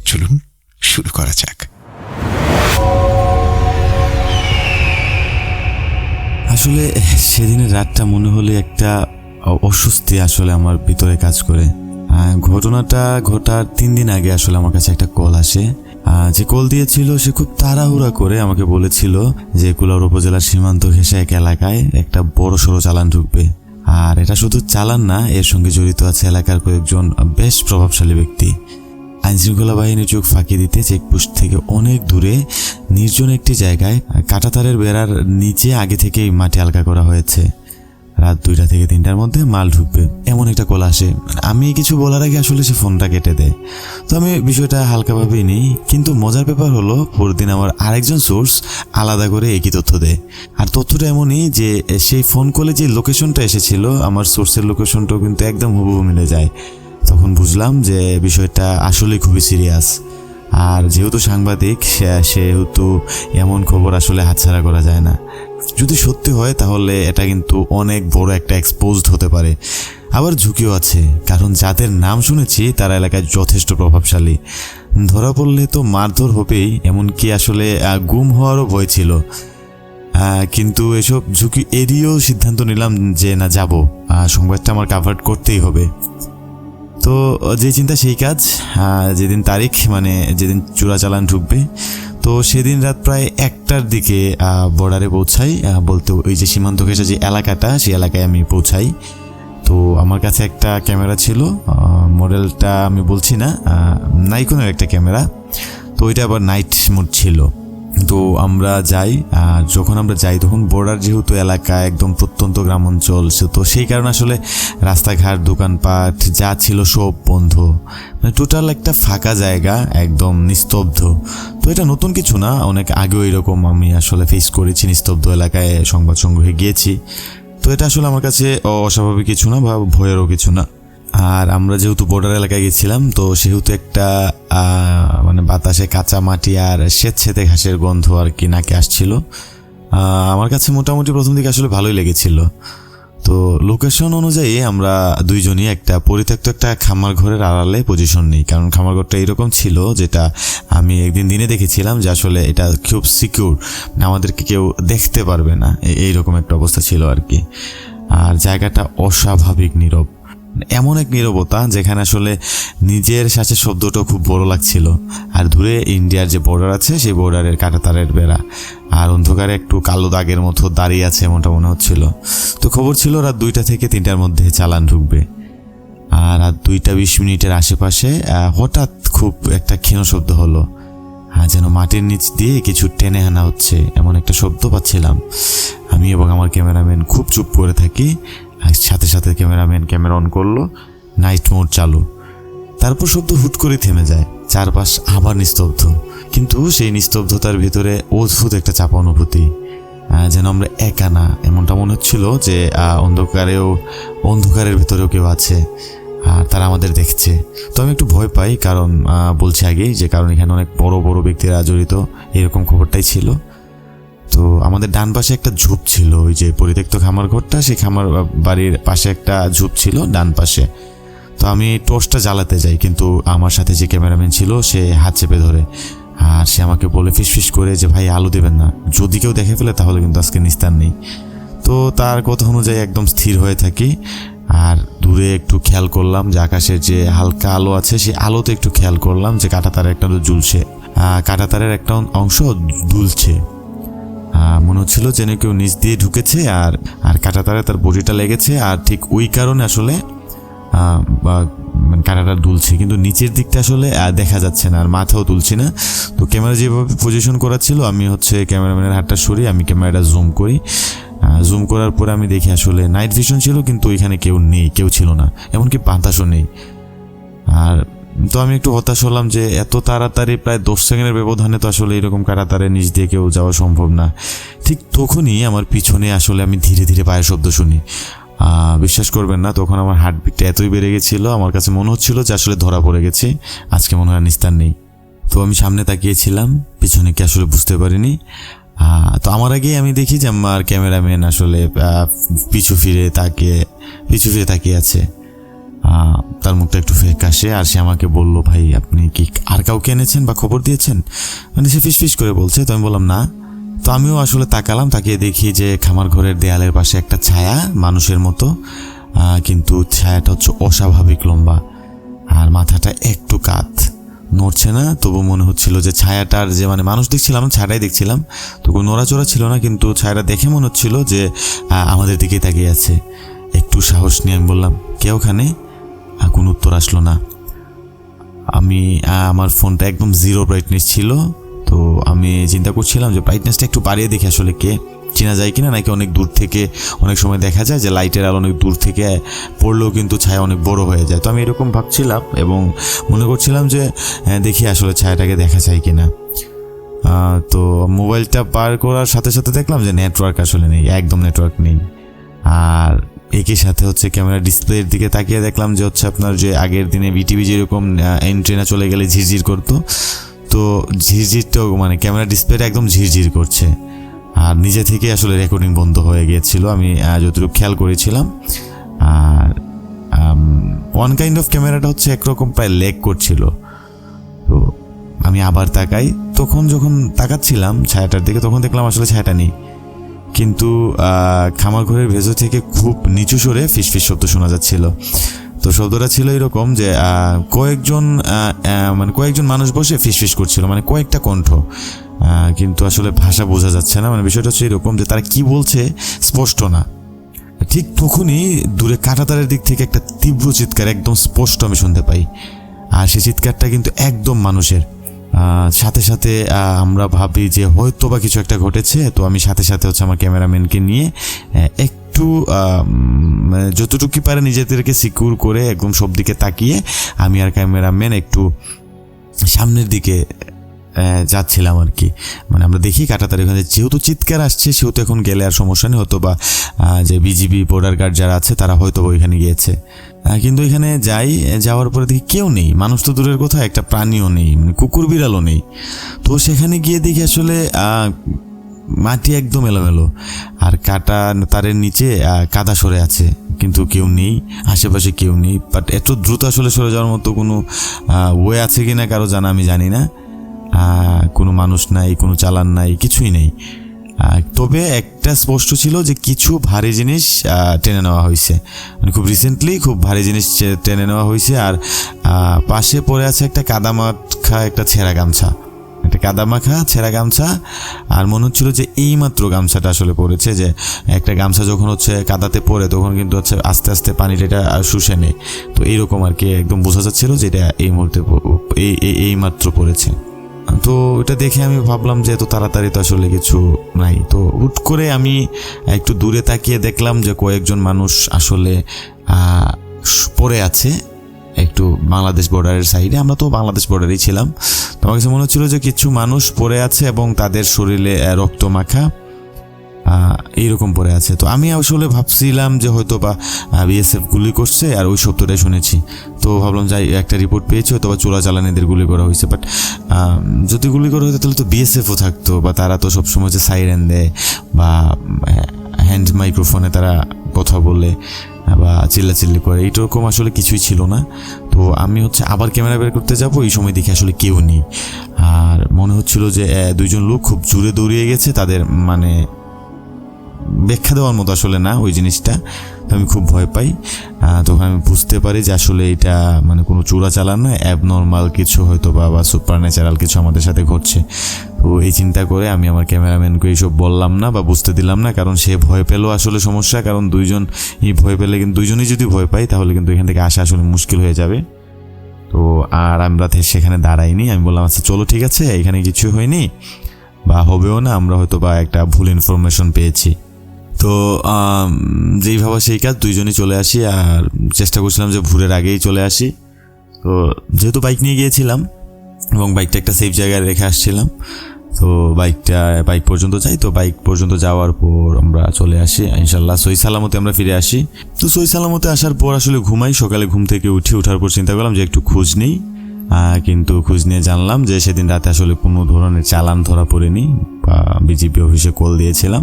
চলুন শুরু করা যাক। আসলে সেদিনের রাতটা মনে হলে একটা অস্বস্তি আসলে আমার ভিতরে কাজ করে। ঘটনাটা ঘটার 3 দিন আগে আসলে আমার কাছে একটা কল আসে। যে কল দিয়েছিল সে খুব তাড়াহুড়া করে আমাকে বলেছিল যে কুলাউড়া উপজেলার সীমান্ত ঘেঁষে এক এলাকায় একটা বড় সড়ো চালান ঢুকবে। আর এটা শুধু চালান না, এর সঙ্গে জড়িত আছে এলাকার কয়েকজন বেশ প্রভাবশালী ব্যক্তি। আইনশৃঙ্খলা বাহিনী চোখ ফাঁকি দিতে চেকপোস্ট থেকে অনেক দূরে নির্জন একটি জায়গায় কাঁটাতারের বেড়ার নিচে আগে থেকেই মাটি হালকা করা হয়েছে। রাত 2টা থেকে 3টার মধ্যে মাল ঢুকবে এমন একটা কল আসে। আমি কিছু বলার আগে আসলে সে ফোনটা কেটে দেয়। তো আমি বিষয়টা হালকাভাবেই নিই, কিন্তু মজার ব্যাপার হলো পরদিন আমার আরেকজন সোর্স আলাদা করে একই তথ্য দেয়। আর তথ্যটা এমনই যে সেই ফোন কলে যে লোকেশনটা এসেছিল আমার সোর্সের লোকেশনটাও কিন্তু একদম হুবহু মিলে যায়। তখন বুঝলাম যে বিষয়টা আসলে খুবই সিরিয়াস। আর যেহেতু সাংবাদিক সেহেতু এমন খবর আসলে হাতছাড়া করা যায় না। যদি সত্যি হয় তাহলে এটা কিন্তু অনেক বড় একটা এক্সপোজড হতে পারে। আবার ঝুঁকিও আছে, কারণ যাদের নাম শুনেছি তারা এলাকায় যথেষ্ট প্রভাবশালী। ধরা পড়লে তো মারধর হবেই, এমনকি আসলে গুম হওয়ারও ভয় ছিল। কিন্তু এসব ঝুঁকি এড়িয়েও সিদ্ধান্ত নিলাম যে না, যাব, সংবাদটা আমার কাভার করতেই হবে। তো যে চিন্তা সেই কাজ। যেদিন তারিখ, মানে যেদিন চোরাচালান ঢুকবে, তো সেদিন রাত প্রায় 1টার দিকে বর্ডারে পৌঁছাই। বলতে ওই যে সীমান্ত ঘেঁষে যে এলাকাটা, সেই এলাকায় আমি পৌঁছাই। তো আমার কাছে একটা ক্যামেরা ছিল, মডেলটা আমি বলছি না, নাইকনের একটা ক্যামেরা। তো ওইটা আবার নাইট মোড ছিল। তো আমরা যাই, আর যখন আমরা যাই তখন বর্ডার যেহেতু এলাকা একদম প্রত্যন্ত গ্রাম অঞ্চল, তো সেই কারণে আসলে রাস্তাঘাট, দোকানপাট যা ছিল সব বন্ধ। মানে টোটাল একটা ফাঁকা জায়গা, একদম নিস্তব্ধ। তো এটা নতুন কিছু না, অনেক আগেও এরকম আমি আসলে ফেস করেছি, নিস্তব্ধ এলাকায় সংবাদ সংগ্রহে গিয়েছি। তো এটা আসলে আমার কাছে অস্বাভাবিক কিছু না বা ভয়েরও কিছু না। আর আমরা যেহেতু বর্ডার এলাকায় গেছিলাম, তো সেহেতু একটা মানে বাতাসে কাঁচা মাটি আর স্বেচ্ছেতে ঘাসের গন্ধ আর কি নাকে আসছিল। আমার কাছে মোটামুটি প্রথম দিকে আসলে ভালোই লেগেছিল। তো লোকেশন অনুযায়ী আমরা দুইজনই একটা পরিত্যক্ত একটা খামার ঘরের আড়ালে পজিশন নিই, কারণ খামার ঘরটা এরকম ছিল যেটা আমি একদিন দিনে দেখেছিলাম যে আসলে এটা খুব সিকিউর, আমাদেরকে কেউ দেখতে পারবে না, এইরকম একটা অবস্থা ছিল আর কি। আর জায়গাটা অস্বাভাবিক নীরব, এমন এক নীরবতা যেখানে আসলে নিজের শ্বাসের শব্দটাও খুব বড় লাগছিল। আর দূরে ইন্ডিয়ার যে বর্ডার আছে সেই বর্ডারের কাঁটাতারের বেড়া, আর অন্ধকারে একটু কালো দাগের মতো দাঁড়িয়ে আছে এমনটা মনে হচ্ছিল। তো খবর ছিল রাত 2টা থেকে 3টার মধ্যে চালান ঢুকবে। আর রাত 2:20 আশেপাশে হঠাৎ খুব একটা ক্ষীণ শব্দ হলো, যেন মাটির নিচ দিয়ে কিছু টেনে আনা হচ্ছে এমন একটা শব্দ পাচ্ছিলাম। আমি এবং আমার ক্যামেরাম্যান খুব চুপ করে থাকি। সাথে সাথে ক্যামেরাম্যান ক্যামেরা অন করলো, নাইট মোড চালু। তারপর শব্দ হুট করে থেমে যায়, চারপাশ আবার নিস্তব্ধ। কিন্তু সেই নিস্তব্ধতার ভিতরে অদ্ভুত একটা চাপা অনুভূতি, যেন আমরা একা না, এমনটা মনে হচ্ছিল যে অন্ধকারের ভিতরেও কেউ আছে আর তারা আমাদের দেখছে। তো আমি একটু ভয় পাই, কারণ বলছি আগেই যে কারণ এখানে অনেক বড় বড় ব্যক্তিরা জড়িত, এরকম খবরটাই ছিল। তো আমাদের ডান পাশে একটা ঝোপ ছিল, ওই যে পরিত্যক্ত খামার ঘরটা, সেই খামার বাড়ির পাশে একটা ঝোপ ছিল ডান পাশে। তো আমি টর্চটা জ্বালাতে যাই, কিন্তু আমার সাথে যে ক্যামেরাম্যান ছিল সে হাত চেপে ধরে, আর সে আমাকে বলে ফিসফিস করে যে ভাই আলো দেবেন না, যদি কেউ দেখে ফেলে তাহলে কিন্তু আজকে নিস্তার নেই। তো তার কথা অনুযায়ী একদম স্থির হয়ে থাকি। আর দূরে একটু খেয়াল করলাম যে আকাশের যে হালকা আলো আছে, সেই আলোতে একটু খেয়াল করলাম যে কাঁটাতারের একটা ঝুলছে, কাঁটাতারের একটা অংশ দুলছে। মনে হচ্ছিল যেন কেউ নিচ দিয়ে ঢুকেছে আর আর কাঁটাতারে তার বডিটা লেগেছে, আর ঠিক ওই কারণে আসলে মানে কাঁটাটা দুলছে, কিন্তু নিচের দিকটা আসলে দেখা যাচ্ছে না, আর মাথাও তুলছি না। তো ক্যামেরা যেভাবে পজিশন করা ছিল, আমি হচ্ছে ক্যামেরাম্যানের হাতটা সরিয়ে আমি ক্যামেরাটা জুম করি। জুম করার পরে আমি দেখি আসলে নাইট ভিশন ছিল, কিন্তু ওইখানে কেউ নেই, কেউ ছিল না, এমনকি বাতাসও নেই। আর তো আমি একটু হতাশ হলাম যে এত তাড়াতাড়ি প্রায় 10 সেকেন্ডের ব্যবধানে তো আসলে এরকম কাঁটাতারের নিচ দিয়ে কেউ যাওয়া সম্ভব না। ঠিক তখনই আমার পিছনে আসলে আমি ধীরে ধীরে পায়ের শব্দ শুনি। বিশ্বাস করবেন না, তখন আমার হার্টবিটটা এতই বেড়ে গেছিলো, আমার কাছে মনে হচ্ছিল যে আসলে ধরা পড়ে গেছি, আজকে মনে হয় নিস্তার নেই। তো আমি সামনে তাকিয়েছিলাম, পিছনে কি আসলে বুঝতে পারিনি। তো আমার আগেই আমি দেখি যে আমার ক্যামেরাম্যান আসলে পিছু ফিরে তাকিয়ে আছে। তার মুখটা একটু ফ্যাকাশে, আর সে আমাকে বলল, ভাই আপনি কি আর কাউকে এনেছেন বা খবর দিয়েছেন? মানে সে ফিসফিস করে বলছে। তো আমি বললাম না। তো আমিও আসলে তাকালাম, তাকিয়ে দেখি যে খামার ঘরের দেয়ালের পাশে একটা ছায়া মানুষের মতো, কিন্তু ছায়াটা হচ্ছে অস্বাভাবিক লম্বা, আর মাথাটা একটু কাত, নড়ছে না। তবু মনে হচ্ছিল যে ছায়াটার যে মানে মানুষ দেখছিলাম, ছায়াটাই দেখছিলাম, তবু নড়াচড়া ছিল না, কিন্তু ছায়াটা দেখে মনে হচ্ছিল যে আমাদের দিকেই তাকিয়ে আছে। একটু সাহস নিয়ে আমি বললাম, কে ওখানে? কোনো উত্তর আসলো না। আমি আমার ফোনটা একদম 0 ব্রাইটনেস ছিল, তো আমি চিন্তা করছিলাম যে ব্রাইটনেসটা একটু বাড়িয়ে দেখি আসলে কে চেনা যায় কিনা, নাকি অনেক দূর থেকে অনেক সময় দেখা যায় যে লাইটের আলো অনেক দূর থেকে পড়লেও কিন্তু ছায়া অনেক বড় হয়ে যায়। তো আমি এরকম ভাবছিলাম এবং মনে করছিলাম যে দেখি আসলে ছায়াটাকে দেখা যায় কিনা। তো মোবাইলটা পার করার সাথে সাথে দেখলাম যে নেটওয়ার্ক আসলে নেই, একদম নেটওয়ার্ক নেই। আর একই সাথে হচ্ছে ক্যামেরা ডিসপ্লের দিকে তাকিয়ে দেখলাম যে হচ্ছে আপনার যে আগের দিনে বিটিভি যেরকম এন্ট্রেনা চলে গেলে ঝিরঝির করতো, তো ঝিরঝিরটাও মানে ক্যামেরা ডিসপ্লেটা একদম ঝিরঝির করছে, আর নিজে থেকে আসলে রেকর্ডিং বন্ধ হয়ে গিয়েছিল, আমি যতটুকু খেয়াল করেছিলাম। আর ওয়ান কাইন্ড অফ ক্যামেরাটা হচ্ছে একরকম প্রায় ল্যাগ করছিল। তো আমি আবার তাকাই, তখন যখন তাকাচ্ছিলাম ছায়াটার দিকে, তখন দেখলাম আসলে ছায়াটা নেই, কিন্তু খামার ঘরের ভেতর থেকে খুব নিচু সরে ফিসফিস শব্দ শোনা যাচ্ছিল। তো শব্দটা ছিল এরকম যে কয়েকজন মানুষ বসে ফিসফিস করছিল, মানে কয়েকটা কণ্ঠ, কিন্তু আসলে ভাষা বোঝা যাচ্ছে না। মানে বিষয়টা হচ্ছে এরকম যে তারা কি বলছে স্পষ্ট না। ঠিক তখনই দূরে কাঁটাতারের দিক থেকে একটা তীব্র চিৎকার একদম স্পষ্ট আমি শুনতে পাই, আর সেই চিৎকারটা কিন্তু একদম মানুষের। সাথে সাথে আমরা ভাবি যে হয়তো বা কিছু একটা ঘটেছে। তো আমি সাথে সাথে হচ্ছে আমার ক্যামেরাম্যানকে নিয়ে একটু যতটুকু পারে নিজেদেরকে সিকিউর করে একদম সব দিকে তাকিয়ে আমি আর ক্যামেরাম্যান একটু সামনের দিকে যাচ্ছিলাম আর কি। মানে আমরা দেখি কাঁটাতার ওখানে যেহেতু চিৎকার আসছে, সেহেতু এখন গেলে আর সমস্যা নেই, হয়তো বা যে বিজিবি বর্ডার গার্ড যারা আছে তারা হয়তো ওইখানে গিয়েছে। কিন্তু এখানে যাওয়ার পরে দেখি কেউ নেই, মানুষ তো দূরের কথা, একটা প্রাণীও নেই, কুকুর বিড়ালও নেই। তো সেখানে গিয়ে দেখি আসলে মাটি একদম এলোমেলো, আর কাটা তারের নিচে কাদা সরে আছে, কিন্তু কেউ নেই, আশেপাশে কেউ নেই। বাট এত দ্রুত আসলে সরে যাওয়ার মতো কোনো ওয়ে আছে কিনা কারো জানা আমি জানি না। কোনো মানুষ নাই, কোনো চালান নাই, কিছুই নেই। তবে একটা স্পষ্ট ছিল যে কিছু ভারী জিনিস টেনে নেওয়া হয়েছে, মানে খুব রিসেন্টলি খুব ভারী জিনিস টেনে নেওয়া হয়েছে। আর পাশে পড়ে আছে একটা কাদামাখা একটা ছেঁড়া গামছা, আর মনে হচ্ছিল যে এইমাত্র গামছাটা আসলে পড়েছে, যে একটা গামছা যখন হচ্ছে কাদাতে পড়ে তখন কিন্তু হচ্ছে আস্তে আস্তে পানিটা এটা শুষে নেয়। তো এইরকম আর কি একদম বোঝা যাচ্ছিল যে এটা এই মুহূর্তে এইমাত্র পড়েছে। তো এটা দেখে আমি ভাবলাম যে এত তাড়াতাড়ি তো আসলে কিছু নাই। তো হুট করে আমি একটু দূরে তাকিয়ে দেখলাম যে কয়েকজন মানুষ আসলে পড়ে আছে একটু বাংলাদেশ বর্ডারের সাইডে। আমরা তো বাংলাদেশ বর্ডারেই ছিলাম। তো আমার কাছে মনে হচ্ছিল যে কিছু মানুষ পড়ে আছে এবং তাদের শরীরে রক্ত মাখা এইরকম পড়ে আছে। তো আমি আসলে ভাবছিলাম যে হয়তো বা বিএসএফ গুলি করছে, আর ওই শব্দটাই শুনেছি। তো ভাবলাম যাই একটা রিপোর্ট পেয়েছি, হয়তো বা চোরাচালানিদের গুলি করা হয়েছে। বাট যদি গুলি করা হতো তাহলে তো বিএসএফও থাকতো, বা তারা তো সবসময় যে সাইরেন দেয় বা হ্যান্ড মাইক্রোফোনে তারা কথা বলে বা চিল্লাচিল্লি করে, এইরকম আসলে কিছুই ছিল না। তো আমি হচ্ছে আবার ক্যামেরা বের করতে যাবো, এই সময় দেখি আসলে কেউ নেই। আর মনে হচ্ছিল যে দুইজন লোক খুব জোরে দৌড়িয়ে গেছে, তাদের মানে ব্যাখ্যা দেওয়ার মতো আসলে না ওই জিনিসটা। তো আমি খুব ভয় পাই। তখন আমি বুঝতে পারি যে আসলে এটা মানে কোনো চোরাচালান না, অ্যাবনর্মাল কিছু হয়তো বা সুপার ন্যাচারাল কিছু আমাদের সাথে ঘটছে। তো এই চিন্তা করে আমি আমার ক্যামেরাম্যানকে এইসব বললাম না বা বুঝতে দিলাম না, কারণ সে ভয় পেলেও আসলে সমস্যা, কারণ দুইজনই ভয় পেলে কিন্তু দুইজনই যদি ভয় পাই তাহলে কিন্তু এখান থেকে আসা আসলে মুশকিল হয়ে যাবে। তো আর আমরা সেখানে দাঁড়াইনি, আমি বললাম আচ্ছা চলো ঠিক আছে, এখানে কিছু হয়নি বা হবেও না, আমরা হয়তো বা একটা ভুল ইনফরমেশন পেয়েছি। তো যেই ভাবা সেই কাজ, দুইজনই চলে আসি আর চেষ্টা করছিলাম যে ভোরের আগেই চলে আসি। তো যেহেতু বাইক নিয়ে গিয়েছিলাম এবং বাইকটা একটা সেফ জায়গায় রেখে আসছিলাম, তো বাইক পর্যন্ত যাই। তো বাইক পর্যন্ত যাওয়ার পর আমরা চলে আসি ইনশাল্লাহ সহি সালামতে আমরা ফিরে আসি। তো সহি সালামতে আসার পর আসলে ঘুমাই। সকালে ঘুম থেকে ওঠার পর চিন্তা করলাম যে একটু খোঁজ নেই, কিন্তু খোঁজ নিয়ে জানলাম যে সেদিন রাতে আসলে কোনো ধরনের চালান ধরা পড়েনি বা বিজিপি অফিসে কল দিয়েছিলাম।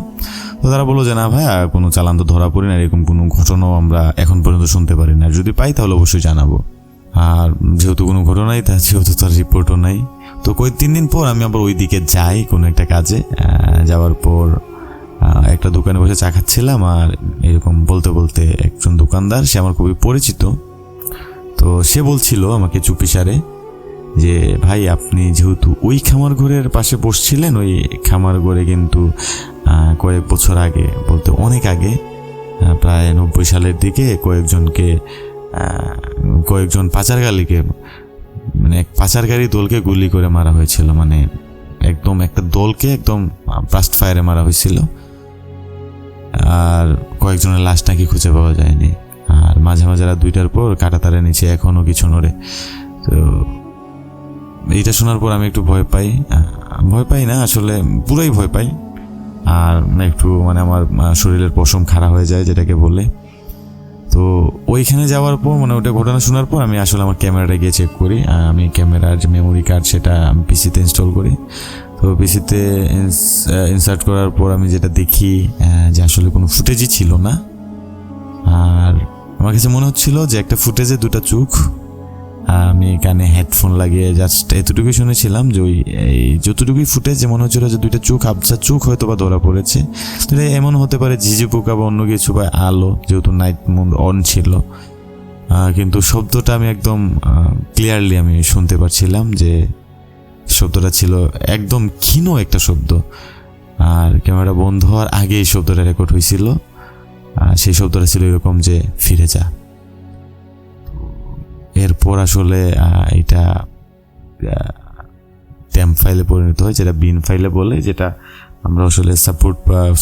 তো তারা বললো যে না ভাইয়া কোনো চালান তো ধরা পড়েনি, এরকম কোনো ঘটনাও আমরা এখন পর্যন্ত শুনতে পারি না, যদি পাই তাহলে অবশ্যই জানাবো। আর যেহেতু কোনো ঘটনাই যেহেতু তার রিপোর্টও নাই। তো 3 দিন পর আমি আবার ওই দিকে যাই কোনো একটা কাজে। যাওয়ার পর একটা দোকানে বসে চা খাচ্ছিলাম, আর এরকম বলতে বলতে একজন দোকানদার, সে আমার খুবই পরিচিত, তো সে বলছিল আমাকে চুপিসারে যে ভাই আপনি যেহেতু ওই খামার ঘরের পাশে বসছিলেন, ওই খামার ঘরে কিন্তু কয়েক বছর আগে, বলতে অনেক আগে, প্রায় 90 সালের দিকে কয়েকজন পাচারকারীকে, মানে পাচারকারী দলকে গুলি করে মারা হয়েছিল, মানে একদম একটা দলকে একদম ব্রাস্ট ফায়ারে মারা হয়েছিল। আর কয়েকজনের লাশ নাকি খুঁজে পাওয়া যায়নি। আর মাঝে মাঝে রাত 2টার পর কাঁটাতারের নিচে এখনো কিছু নড়ে। তো এইটা শোনার পর আমি একটু ভয় পাই না আসলে, পুরাই ভয় পাই। আর একটু মানে আমার শরীরের পশম খাড়া হয়ে যায় যেটাকে বলে। তো ওইখানে যাওয়ার পর মানে ওটা ঘটনা শোনার পর আমি আসলে আমার ক্যামেরাটা গিয়ে চেক করি। আমি ক্যামেরার যে মেমোরি কার্ড সেটা আমি পিসিতে ইনস্টল করি। তো পিসিতে ইনসার্ট করার পর আমি যেটা দেখি যে আসলে কোনো ফুটেজই ছিল না। আর আমার কাছে মনে হচ্ছিল যে একটা ফুটেজে 2টা চোখ। আমি কানে হেডফোন লাগিয়ে জাস্ট এতটুকুই শুনেছিলাম যে এই যতটুকুই ফুটেজ মনে হচ্ছিল যে 2টা চোখ, আবছা চোখ হয়তো বা ধরা পড়েছে। তো এমন হতে পারে ঝিঝি পোকা বা অন্য কিছু বা আলো, যেহেতু নাইট মোড অন ছিল। কিন্তু শব্দটা আমি একদম ক্লিয়ারলি আমি শুনতে পারছিলাম যে শব্দটা ছিল একদম ক্ষীণ একটা শব্দ। আর ক্যামেরা বন্ধ হওয়ার আগে এই শব্দটা রেকর্ড হয়েছিল। সেই শব্দটা ছিল এরকম যে ফিরে যা। এরপর আসলে এটা ট্যাম্প ফাইলে পরিণত হয়, যেটা বিন ফাইলে বলে, যেটা আমরা আসলে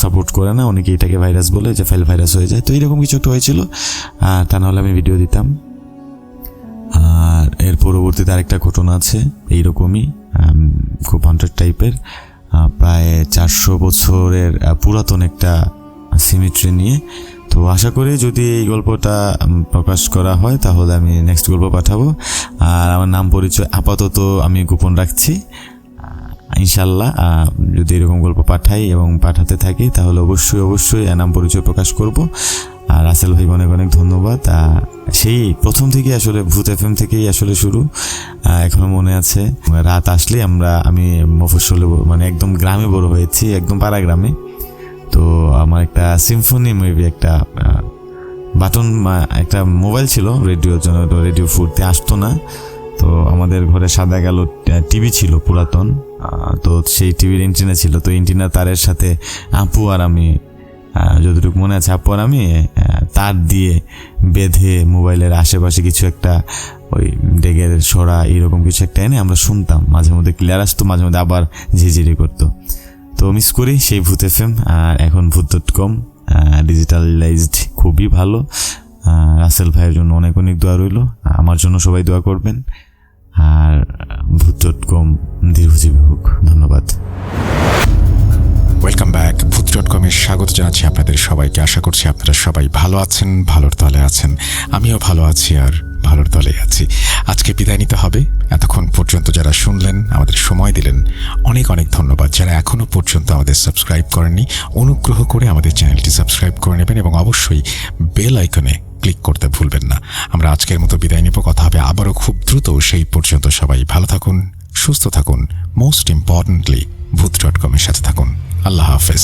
সাপোর্ট করে না, অনেকে এটাকে ভাইরাস বলে, যে ফাইল ভাইরাস হয়ে যায়। তো এইরকম কিছু একটা হয়েছিল, তা নাহলে আমি ভিডিও দিতাম। আর এর পরবর্তীতে আরেকটা ঘটনা আছে এইরকমই, খুব হান্টার টাইপের, প্রায় 400 বছরের পুরাতন একটা সিমেট্রি নিয়ে। তো আশা করি যদি এই গল্পটা প্রকাশ করা হয় তাহলে আমি নেক্সট গল্প পাঠাবো। আর আমার নাম পরিচয় আপাতত আমি গোপন রাখছি। ইনশাল্লাহ যদি এরকম গল্প পাঠাই এবং পাঠাতে থাকি তাহলে অবশ্যই নাম পরিচয় প্রকাশ করব। আর রাসেল ভাই অনেক অনেক ধন্যবাদ। সেই প্রথম থেকে আসলে ভূত FM থেকেই আসলে শুরু, এখনো মনে আছে। রাত আসলে আমি মফস্বলে মানে একদম গ্রামে বড় হয়েছি, একদম পাড়া গ্রামে। তো আমার একটা সিম্ফনি মেবি একটা বাটন একটা মোবাইল ছিল রেডিওর জন্য, তো রেডিও ফুটতে আসতো না। তো আমাদের ঘরে সাদা কালো টিভি ছিল পুরাতন, তো সেই টিভির এন্টিনা ছিল। তো এন্টিনা তারের সাথে আপু আর আমি, যতটুকু মনে আছে, আপু আর আমি তার দিয়ে বেঁধে মোবাইলের আশেপাশে কিছু একটা ওই ডেগের সরা এরকম কিছু একটা এনে আমরা শুনতাম। মাঝে মধ্যে ক্লিয়ার আসতো, মাঝে মধ্যে আবার ঝিঝিরি করতো। তো মিস করি সেই ভূত FM। আর এখন ভূত.com ডিজিটালাইজড, খুবই ভালো। রাসেল ভাইয়ের জন্য অনেক অনেক দোয়া রইল, আমার জন্য সবাই দোয়া করবেন। আর ভূত.com দীর্ঘজীবী হোক। ধন্যবাদ। Welcome back. ভূত.com-এর স্বাগত জানাচ্ছি আপনাদের সবাইকে। আশা করছি আপনারা সবাই ভালো আছেন, ভালোর তলে আছেন। আমিও ভালো আছি আর ভালোর তলে আছি। আজকে বিদায় নিতে হবে। এতক্ষণ পর্যন্ত যারা শুনলেন, আমাদের সময় দিলেন, অনেক অনেক ধন্যবাদ। যারা এখনও পর্যন্ত আমাদের সাবস্ক্রাইব করেননি, অনুগ্রহ করে আমাদের চ্যানেলটি সাবস্ক্রাইব করে নেবেন এবং অবশ্যই বেল আইকনে ক্লিক করতে ভুলবেন না। আমরা আজকের মতো বিদায় নিব। কথা হবে আবারও খুব দ্রুত। সেই পর্যন্ত সবাই ভালো থাকুন, সুস্থ থাকুন, মোস্ট ইম্পর্টেন্টলি ভূত.com-এর সাথে থাকুন। আল্লাহ হাফেজ।